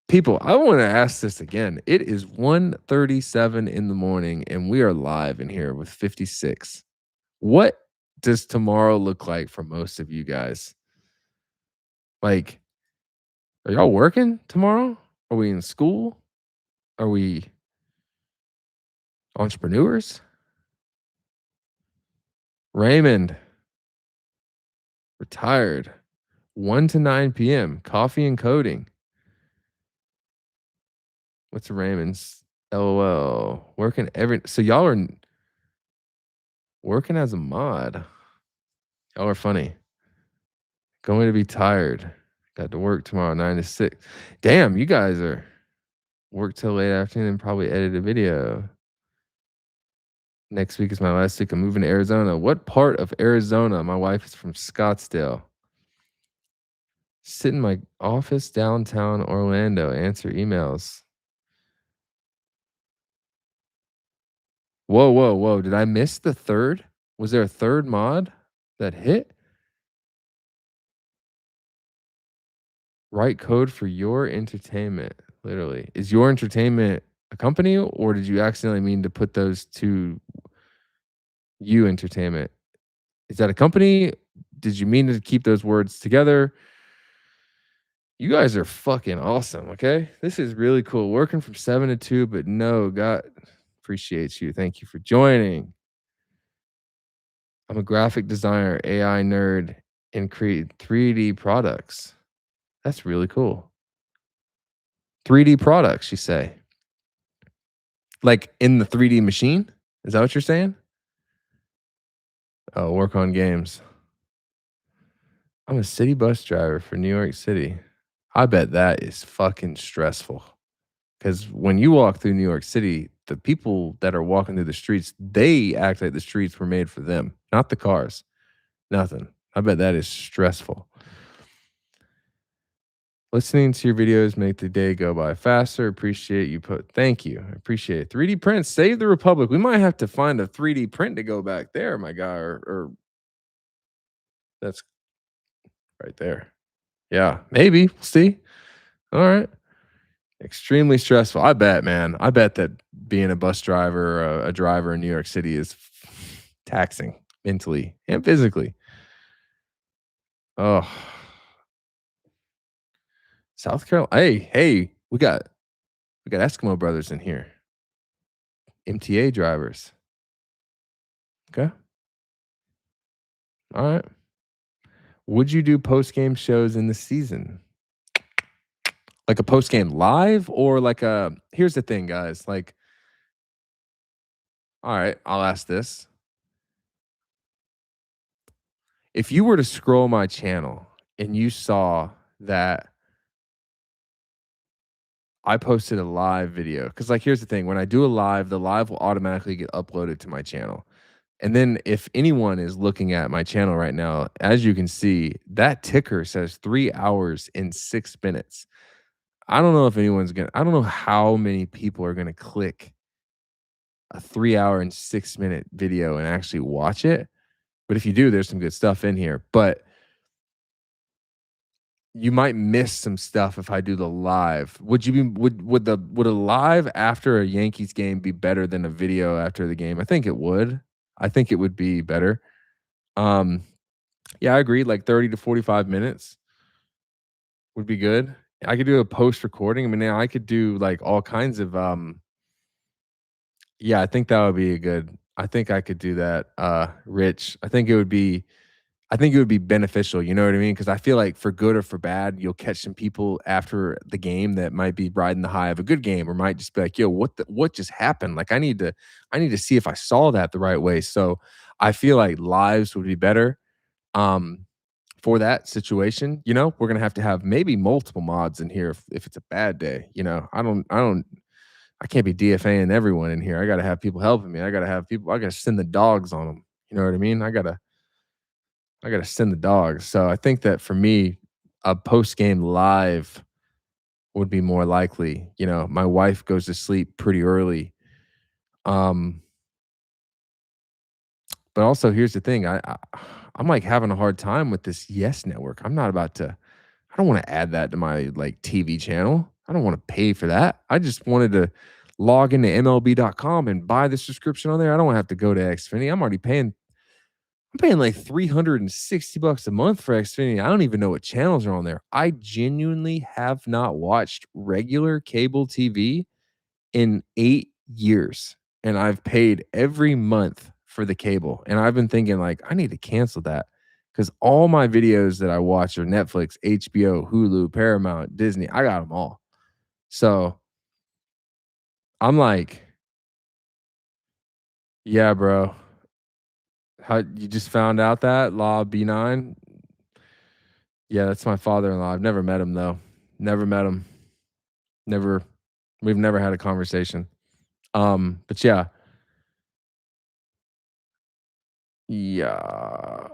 people, I want to ask this again. It is 1:37 in the morning, and we are live in here with 56. What does tomorrow look like for most of you guys? Like, are y'all working tomorrow? Are we in school? Are we entrepreneurs? Raymond, retired. 1 to 9 p.m. Coffee and coding. What's Raymond's? LOL. Working every so y'all are working as a mod. Y'all are funny. Going to be tired. Got to work tomorrow, 9 to 6. Damn, you guys are work till late afternoon and probably edit a video. Next week is my last week. I'm moving to Arizona. What part of Arizona? My wife is from Scottsdale. Sit in my office downtown Orlando. Answer emails. Whoa, whoa, whoa. Did I miss the third? Was there a third mod that hit? Write code for your entertainment, literally. Is your entertainment a company, or did you accidentally mean to put those 2 you entertainment? Is that a company? Did you mean to keep those words together? You guys are fucking awesome, okay? This is really cool. Working from 7 to 2, but no, God appreciates you. Thank you for joining. I'm a graphic designer, AI nerd, and create 3D products. That's really cool. 3D products, you say? Like in the 3D machine? Is that what you're saying? Oh, work on games. I'm a city bus driver for New York City. I bet that is fucking stressful. Because when you walk through New York City, the people that are walking through the streets, they act like the streets were made for them, not the cars. Nothing. I bet that is stressful. Listening to your videos make the day go by faster. Appreciate you put. Thank you. I appreciate it. 3D print, save the republic. We might have to find a 3D print to go back there, my guy. Or that's right there. Yeah, maybe. We'll see. All right. Extremely stressful. I bet, man. I bet that being a bus driver, a driver in New York City is taxing mentally and physically. Oh, South Carolina. Hey, we got Eskimo brothers in here. MTA drivers. Okay. All right. Would you do post game shows in the season? Like a post game live or like a here's the thing, guys. Like, all right, I'll ask this. If you were to scroll my channel and you saw that I posted a live video, because like here's the thing, when I do a live, the live will automatically get uploaded to my channel. And then if anyone is looking at my channel right now, as you can see, that ticker says 3 hours and 6 minutes. I don't know if anyone's gonna I don't know how many people are gonna click a 3 hour and 6 minute video and actually watch it. But if you do, there's some good stuff in here. But you might miss some stuff if I do the live. Would you be would a live after a Yankees game be better than a video after the game? I think it would. I think it would be better. Um, yeah, I agree. Like 30 to 45 minutes would be good. I could do a post recording. I mean, now I could do like all kinds of yeah, I think that would be a good I think I could do that, Rich. I think it would be beneficial, you know what I mean? Because I feel like for good or for bad, you'll catch some people after the game that might be riding the high of a good game or might just be like, "Yo, what just happened?" Like, I need to see if I saw that the right way. So, I feel like lives would be better, um, for that situation, you know? We're gonna have to have maybe multiple mods in here if it's a bad day, you know? I can't be DFAing everyone in here. I gotta have people helping me. I gotta send the dogs on them. You know what I mean? I gotta send the dogs. So I think that for me, a post game live would be more likely. You know, my wife goes to sleep pretty early. Um, but also here's the thing, I'm like having a hard time with this Yes Network. I don't want to add that to my like TV channel. I don't want to pay for that. I just wanted to log into MLB.com and buy the subscription on there. I don't have to go to Xfinity. I'm paying like $360 a month for Xfinity. I don't even know what channels are on there. I genuinely have not watched regular cable TV in 8 years, and I've paid every month for the cable, and I've been thinking, like, I need to cancel that because all my videos that I watch are Netflix, HBO, Hulu, Paramount, Disney. I got them all. So, I'm like, "Yeah, bro. How you just found out that Law B9?" Yeah, that's my father-in-law. I've never met him though. Never met him. Never we've never had a conversation. But yeah. Yeah.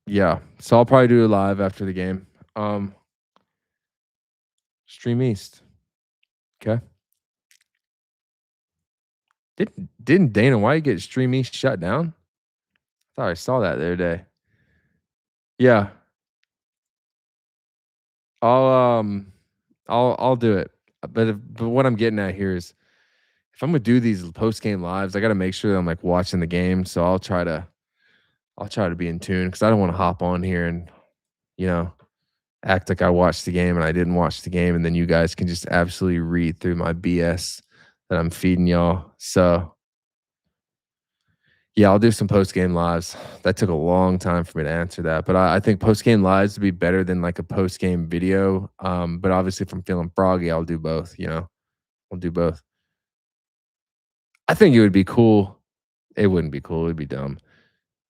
Yeah. So I'll probably do it live after the game. Um, Stream East. Okay. Didn't Dana White get Stream East shut down? I thought I saw that the other day. Yeah. I'll, I'll do it. But what I'm getting at here is if I'm gonna do these post game lives, I gotta make sure that I'm, like, watching the game, so I'll try to be in tune because I don't wanna hop on here and, you know, act like I watched the game and I didn't watch the game, and then you guys can just absolutely read through my BS that I'm feeding y'all. So, yeah, I'll do some post game lives. That took a long time for me to answer that, but I think post game lives would be better than like a post game video. But obviously, if I'm feeling froggy, I'll do both. I'll do both. I think it would be cool. It wouldn't be cool. It'd be dumb.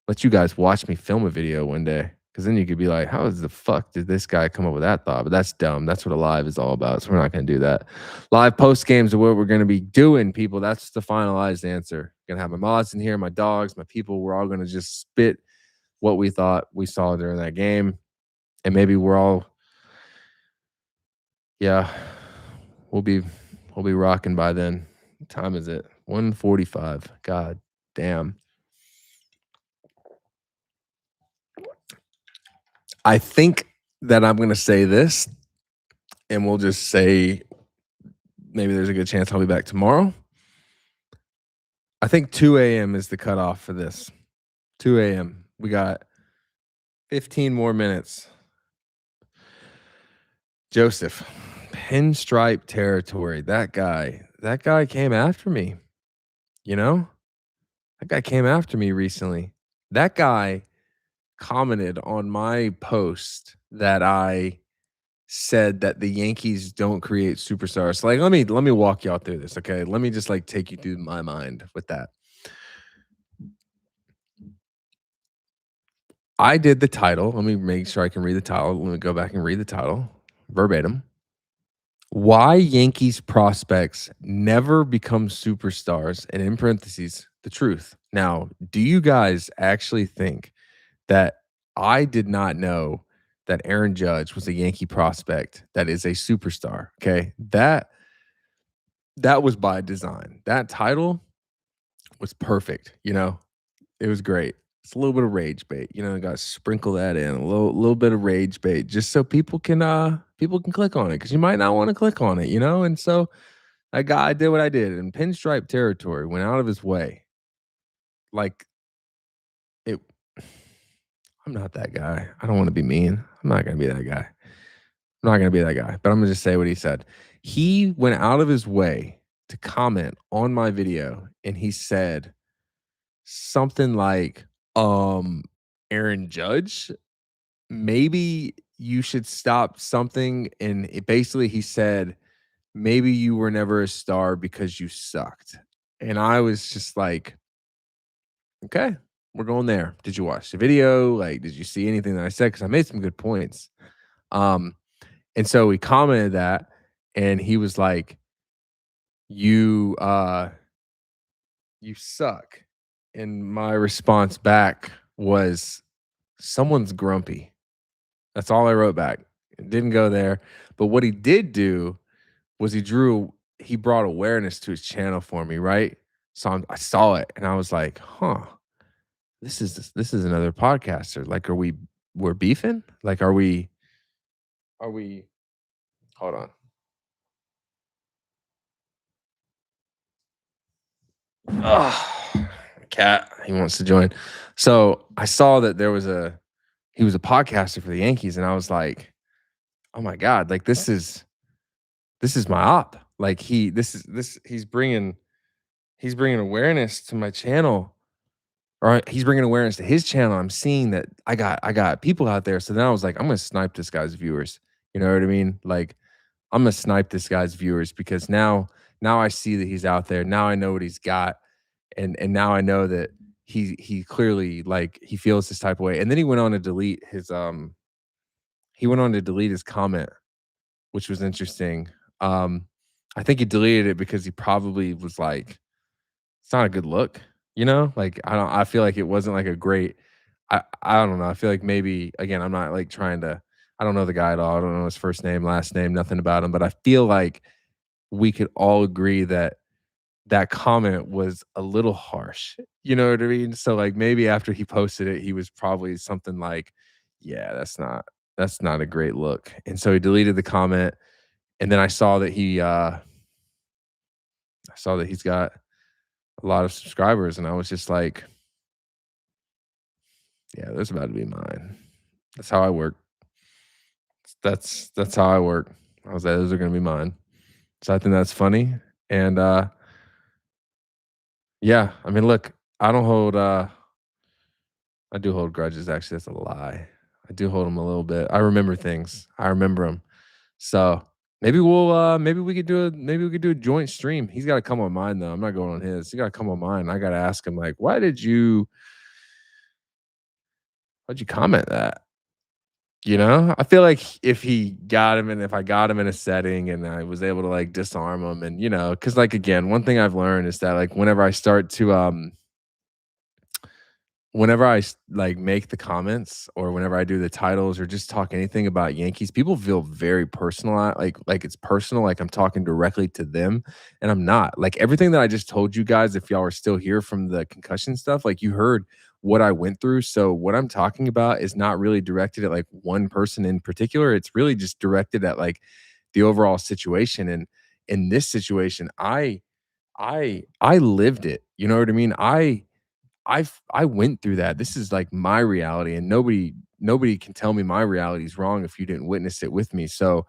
Let you guys watch me film a video one day, because then you could be like, "How is the fuck did this guy come up with that thought?" But that's dumb. That's what a live is all about. So we're not going to do that. Live post games are what we're going to be doing, people. That's the finalized answer. Gonna have my mods in here, my dogs, my people. We're all going to just spit what we thought we saw during that game, and maybe we're all, yeah, we'll be rocking by then. What time is it? 1:45. God damn. I think that I'm going to say this, and we'll just say maybe there's a good chance I'll be back tomorrow. I think 2 a.m. is the cutoff for this. 2 a.m. We got 15 more minutes. Joseph, pinstripe territory. That guy came after me. You know, that guy came after me recently. That guy commented on my post that I said that the Yankees don't create superstars. So, like, let me walk y'all through this, okay? Let me just like take you through my mind with that. I did the title. Let me make sure I can read the title. Let me go back and read the title verbatim. Why Yankees prospects never become superstars, and in parentheses, the truth. Now, do you guys actually think that I did not know that Aaron Judge was a Yankee prospect that is a superstar? Okay. That was by design. That title was perfect, It was great. It's a little bit of rage bait, got to sprinkle that in, a little bit of rage bait just so people can click on it, cuz you might not want to click on it, And so that guy did what I did in pinstripe territory, went out of his way. Like it I'm not that guy. I don't want to be mean. I'm not going to be that guy. I'm not going to be that guy, but I'm going to just say what he said. He went out of his way to comment on my video, and he said something like, Aaron Judge, maybe you should stop something. And basically, he said, maybe you were never a star because you sucked. And I was just like, okay, we're going there. Did you watch the video? Like, did you see anything that I said? Because I made some good points. Um, and so we commented that, and he was like, "You, you suck." And my response back was, "Someone's grumpy." That's all I wrote back. It didn't go there. But what he did do was he brought awareness to his channel for me, right? So I saw it and I was like, huh, this is another podcaster. Like, we're beefing? Like, are we hold on. Oh, cat, he wants to join. So I saw that he was a podcaster for the Yankees, and I was like, oh my God, like this is my op. Like he's bringing awareness to my channel, or he's bringing awareness to his channel. I'm seeing that I got people out there. So then I was like, I'm gonna snipe this guy's viewers. You know what I mean? Like, I'm gonna snipe this guy's viewers because now I see that he's out there. Now I know what he's got, and now I know that he clearly, like, he feels this type of way. And then he went on to delete his comment, which was interesting. Um, I think he deleted it because he probably was like, it's not a good look, Like, I feel like it wasn't like a great. I don't know. I feel like maybe, again, I'm not like trying to. I don't know the guy at all. I don't know his first name, last name, nothing about him. But I feel like we could all agree that that comment was a little harsh. You know what I mean? So, like, maybe after he posted it, he was probably something like, "Yeah, that's not." That's not a great look. And so he deleted the comment, and then I saw that he's got a lot of subscribers, and I was just like, "Yeah, those about to be mine." That's how I work. That's how I work. I was like, "Those are gonna be mine." So I think that's funny, and, yeah, I mean, look, I don't hold, I do hold grudges, actually, that's a lie. I do hold them a little bit. I remember things. I remember them. So, maybe we could do a joint stream. He's gotta come on mine, though. I'm not going on his. He gotta come on mine. I gotta ask him, like, why'd you comment that?" You know? I feel like if I got him in a setting and I was able to, like, disarm him and, because like, again, one thing I've learned is that, like, whenever like, make the comments or whenever I do the titles or just talk anything about Yankees, people feel very personal, like it's personal, like I'm talking directly to them, and I'm not. Like, everything that I just told you guys, if y'all are still here from the concussion stuff, like, you heard what I went through, so what I'm talking about is not really directed at, like, one person in particular, it's really just directed at, like, the overall situation, and in this situation, I lived it, you know what I mean? I went through that. This is like my reality, and nobody can tell me my reality is wrong if you didn't witness it with me. So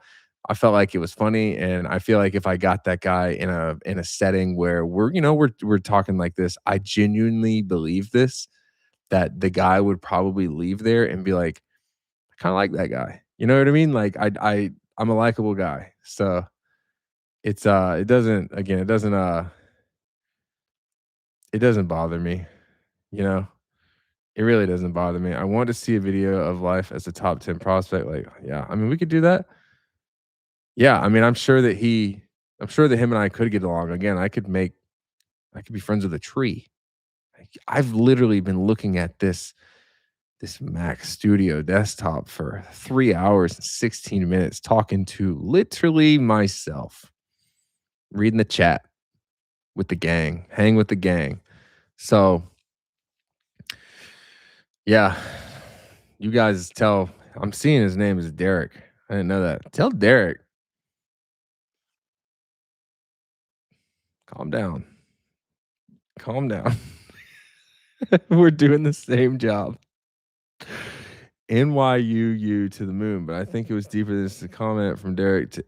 I felt like it was funny, and I feel like if I got that guy in a setting where we're talking like this, I genuinely believe this, that the guy would probably leave there and be like, I kind of like that guy. You know what I mean? Like I'm a likable guy. So it doesn't bother me, you know? It really doesn't bother me. I want to see a video of life as a top 10 prospect, like, yeah, I mean, we could do that. Yeah, I mean, I'm sure that him and I could get along. Again, I could be friends with a tree. Like, I've literally been looking at this Mac Studio desktop for 3 hours and 16 minutes talking to literally myself, reading the chat with the gang, hang with the gang. So, yeah, you guys tell I'm seeing his name is Derek. I didn't know that. Tell Derek, calm down. Calm down. We're doing the same job. NYUU to the moon, but I think it was deeper than just a comment from Derek to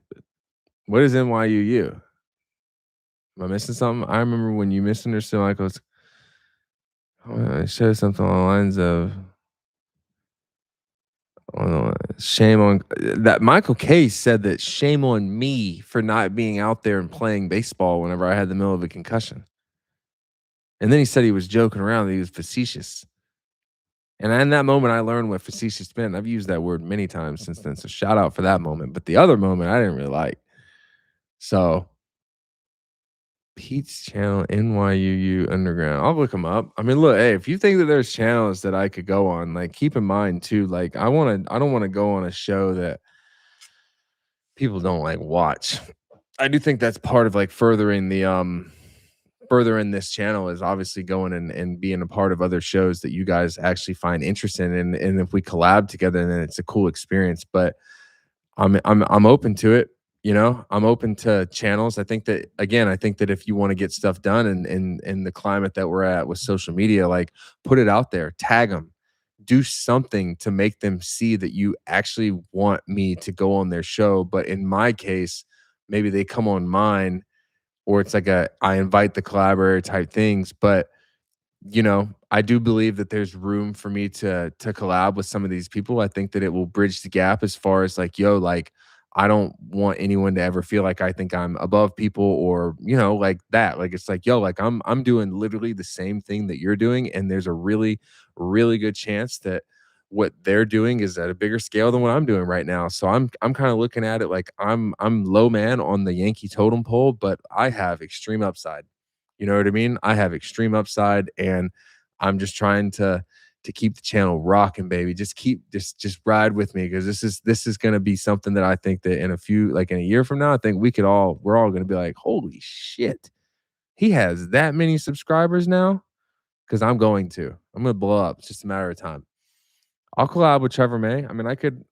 what is NYUU? Am I missing something? I remember when you misunderstood Michael's I said something along the lines of shame on that Michael Case said that shame on me for not being out there and playing baseball whenever I had the middle of a concussion. And then he said he was joking around, that he was facetious. And in that moment, I learned what facetious meant. I've used that word many times since then. So shout out for that moment. But the other moment, I didn't really like. So Pete's channel, NYUU Underground. I'll look them up. I mean, look, hey, if you think that there's channels that I could go on, like keep in mind too, like I don't want to go on a show that people don't like watch. I do think that's part of like furthering this channel is obviously going and being a part of other shows that you guys actually find interest in. And if we collab together, then it's a cool experience. But I'm open to it. I'm open to channels. I think that if you want to get stuff done in the climate that we're at with social media, like put it out there, tag them, do something to make them see that you actually want me to go on their show. But in my case, maybe they come on mine or it's like I invite the collaborator type things. But I do believe that there's room for me to collab with some of these people. I think that it will bridge the gap as far as like, yo, like I don't want anyone to ever feel like I think I'm above people or, like that. Like it's like, yo, like I'm doing literally the same thing that you're doing. And there's a really, really good chance that what they're doing is at a bigger scale than what I'm doing right now. So I'm kind of looking at it like I'm low man on the Yankee totem pole, but I have extreme upside. You know what I mean? I have extreme upside, and I'm just trying to keep the channel rocking, baby. Just ride with me because this is gonna be something that I think that in a year from now, I think we're all gonna be like, holy shit, he has that many subscribers now. Because I'm gonna blow up. It's just a matter of time. I'll collab with Trevor May. I mean, I could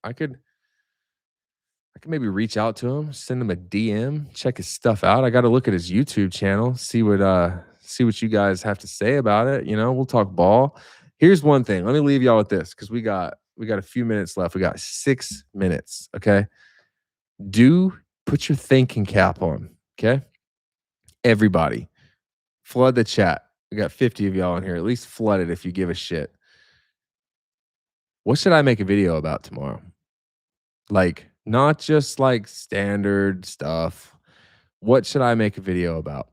maybe reach out to him, send him a DM, check his stuff out. I gotta look at his YouTube channel, see what you guys have to say about it. You know, we'll talk ball. Here's one thing. Let me leave y'all with this because we got a few minutes left. We got 6 minutes. Okay. Do put your thinking cap on. Okay. Everybody. Flood the chat. We got 50 of y'all in here. At least flood it if you give a shit. What should I make a video about tomorrow? Like, not just like standard stuff. What should I make a video about?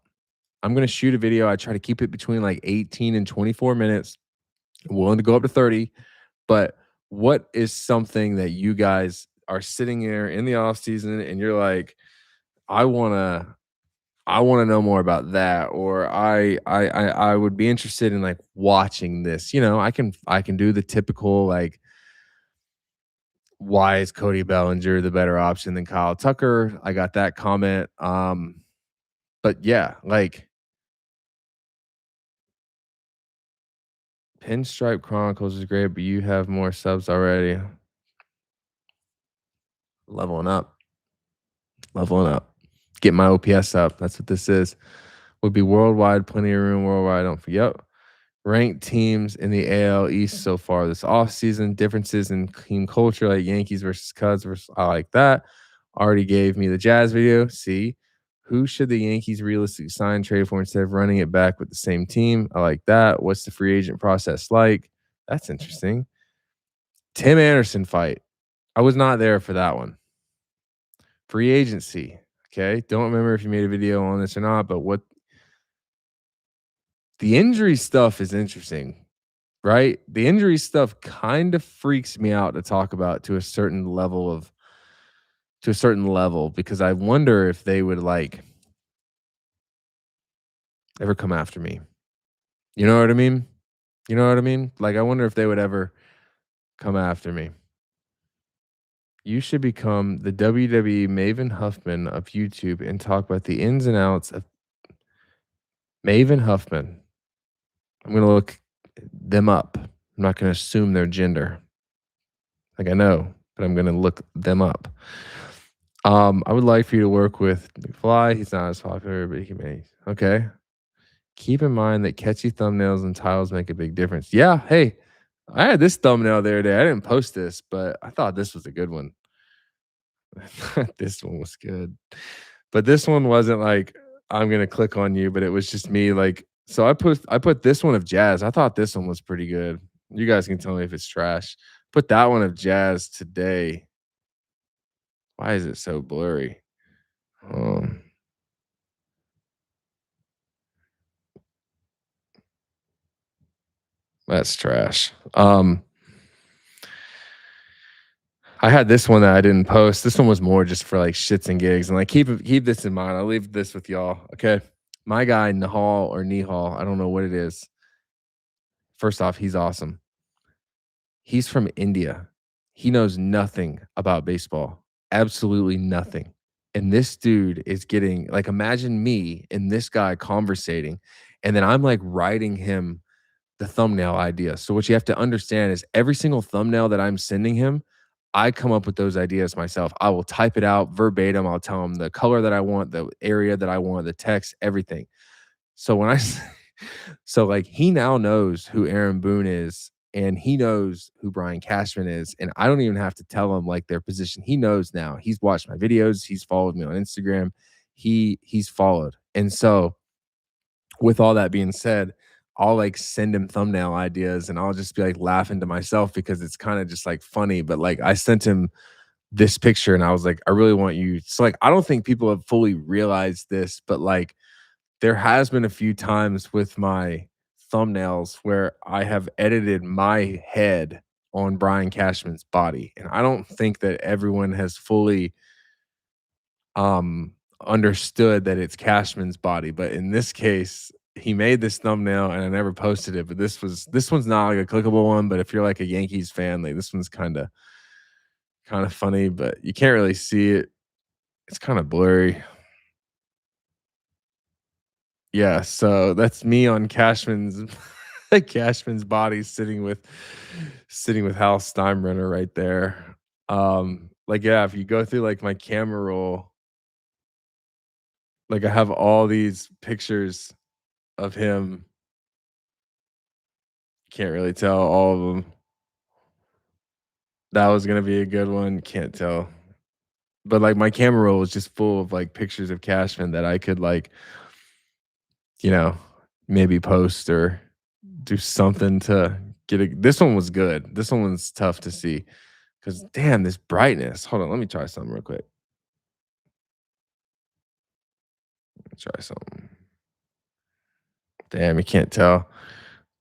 I'm gonna shoot a video. I try to keep it between like 18 and 24 minutes. I'm willing to go up to 30, but what is something that you guys are sitting there in the off season and you're like, I wanna I wanna know more about that, or I would be interested in like watching this. You know, I can do the typical like why is Cody Bellinger the better option than Kyle Tucker? I got that comment. But yeah, like Pinstripe Chronicles is great, but you have more subs already. Leveling up, leveling up. Get my OPS up. That's what this is. Would be worldwide, plenty of room worldwide. Don't forget. Ranked teams in the AL East so far this offseason. Differences in team culture, like Yankees versus Cubs versus I like that. Already gave me the Jazz video. See, who should the Yankees realistically sign trade for instead of running it back with the same team? I like that. What's the free agent process like? That's interesting. Tim Anderson fight. I was not there for that one. Free agency. Okay. Don't remember if you made a video on this or not, but what the injury stuff is interesting. Right? The injury stuff kind of freaks me out to talk about to a certain level because I wonder if they would like ever come after me. You know what I mean? You know what I mean? Like I wonder if they would ever come after me. You should become the WWE Maven Huffman of YouTube and talk about the ins and outs of Maven Huffman. I'm going to look them up. I'm not going to assume their gender. Like I know, but I'm going to look them up. I would like for you to work with McFly. He's not as popular, but he can make. Okay. Keep in mind that catchy thumbnails and titles make a big difference. Yeah. Hey, I had this thumbnail the other day. I didn't post this, but I thought this was a good one. This one was good. But this one wasn't like, I'm going to click on you, but it was just me like, so I put this one of Jazz. I thought this one was pretty good. You guys can tell me if it's trash. Put that one of Jazz today. Why is it so blurry? Um, that's trash. I had this one that I didn't post. This one was more just for like shits and gigs. And like keep this in mind. I'll leave this with y'all. Okay. My guy, Nihal or Nihal, I don't know what it is. First off, he's awesome. He's from India. He knows nothing about baseball. Absolutely nothing. And this dude is getting like imagine me and this guy conversating. And then I'm like writing him the thumbnail idea. So what you have to understand is every single thumbnail that I'm sending him, I come up with those ideas myself. I will type it out verbatim. I'll tell him the color that I want, the area that I want, the text, everything. So when I so like he now knows who Aaron Boone is and he knows who Brian Cashman is. And I don't even have to tell him like their position. He knows now. He's watched my videos, he's followed me on Instagram. He's followed. And so with all that being said, I'll like send him thumbnail ideas and I'll just be like laughing to myself because it's kind of just like funny. But like I sent him this picture and I was like, I really want you. So like I don't think people have fully realized this, but like there has been a few times with my thumbnails where I have edited my head on Brian Cashman's body. And I don't think that everyone has fully understood that it's Cashman's body. But in this case, he made this thumbnail and I never posted it. But this one's not like a clickable one. But if you're like a Yankees fan, like this one's kind of funny, but you can't really see it. It's kind of blurry. Yeah, so that's me on Cashman's. Cashman's body sitting with Hal Steinbrenner right there. Like, yeah, if you go through, like, my camera roll, like, I have all these pictures of him. Can't really tell all of them. That was gonna be a good one, can't tell. But, like, my camera roll is just full of, like, pictures of Cashman that I could, like, you know, maybe post or do something to get a this one was good. This one was tough to see because damn, this brightness. Hold on, let me try something real quick. Try something. Damn, you can't tell.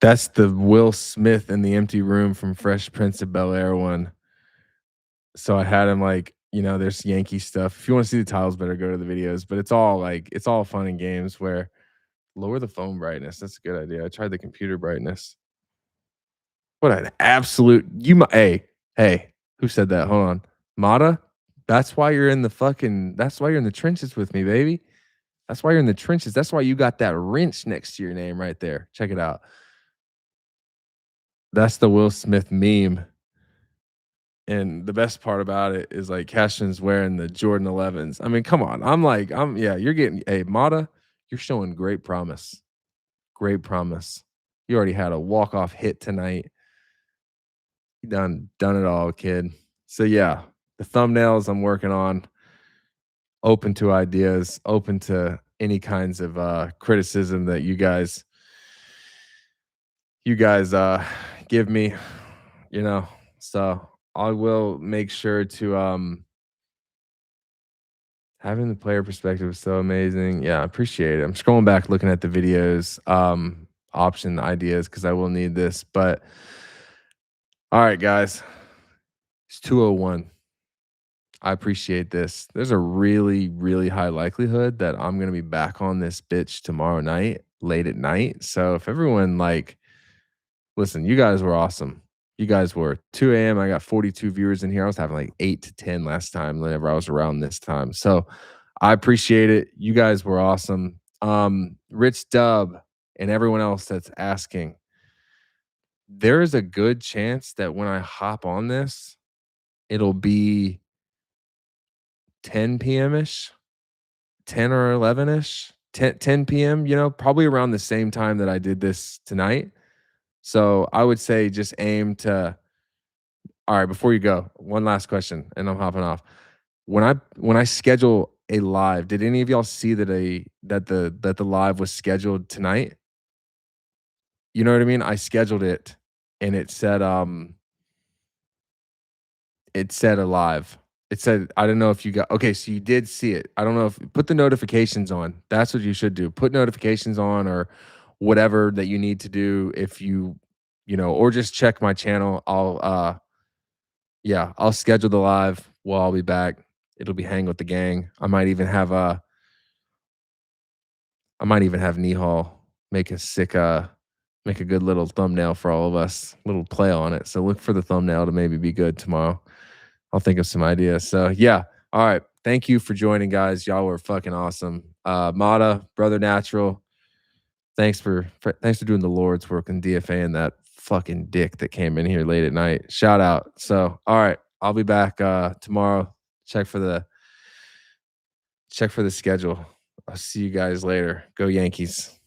That's the Will Smith in the empty room from Fresh Prince of Bel-Air one. So I had him like, there's Yankee stuff. If you want to see the titles, better go to the videos. But it's all fun and games where lower the phone brightness. That's a good idea. I tried the computer brightness. What an absolute hey, who said that? Hold on. Mata? That's why you're in the trenches with me, baby. That's why you're in the trenches. That's why you got that wrench next to your name right there. Check it out. That's the Will Smith meme. And the best part about it is like Cashman's wearing the Jordan 11s. I mean, come on. You're getting, hey, Mata, you're showing great promise. Great promise. You already had a walk-off hit tonight. You done it all, kid. So yeah, the thumbnails I'm working on, open to ideas, open to any kinds of criticism that you guys give me, you know. So I will make sure to having the player perspective is so amazing. Yeah, I appreciate it. I'm scrolling back looking at the videos, option ideas because I will need this. But all right, guys. It's 2:01. I appreciate this. There's a really, really high likelihood that I'm gonna be back on this bitch tomorrow night, late at night. So if everyone listen, you guys were awesome. You guys were 2 a.m. I got 42 viewers in here. I was having like 8 to 10 last time whenever I was around this time. So I appreciate it. You guys were awesome. Rich Dub and everyone else that's asking, there is a good chance that when I hop on this, it'll be 10 p.m. ish, 10 or 11 ish, 10 p.m., probably around the same time that I did this tonight. So I would say just aim to, all right, before you go, one last question and I'm hopping off. When I schedule a live, did any of y'all see that the live was scheduled tonight? You know what I mean? I scheduled it and it said alive. It said, I don't know if you got, okay, so you did see it. I don't know if, put the notifications on. That's what you should do. Put notifications on or whatever that you need to do if or just check my channel. I'll schedule the live while I'll be back. It'll be hang with the gang. I might even have Nihal make a make a good little thumbnail for all of us, little play on it. So look for the thumbnail to maybe be good tomorrow. I'll think of some ideas. So yeah. All right. Thank you for joining, guys. Y'all were fucking awesome. Mata, Brother Natural. Thanks for doing the Lord's work and DFAing that fucking dick that came in here late at night. Shout out. So all right. I'll be back tomorrow. Check for the schedule. I'll see you guys later. Go Yankees.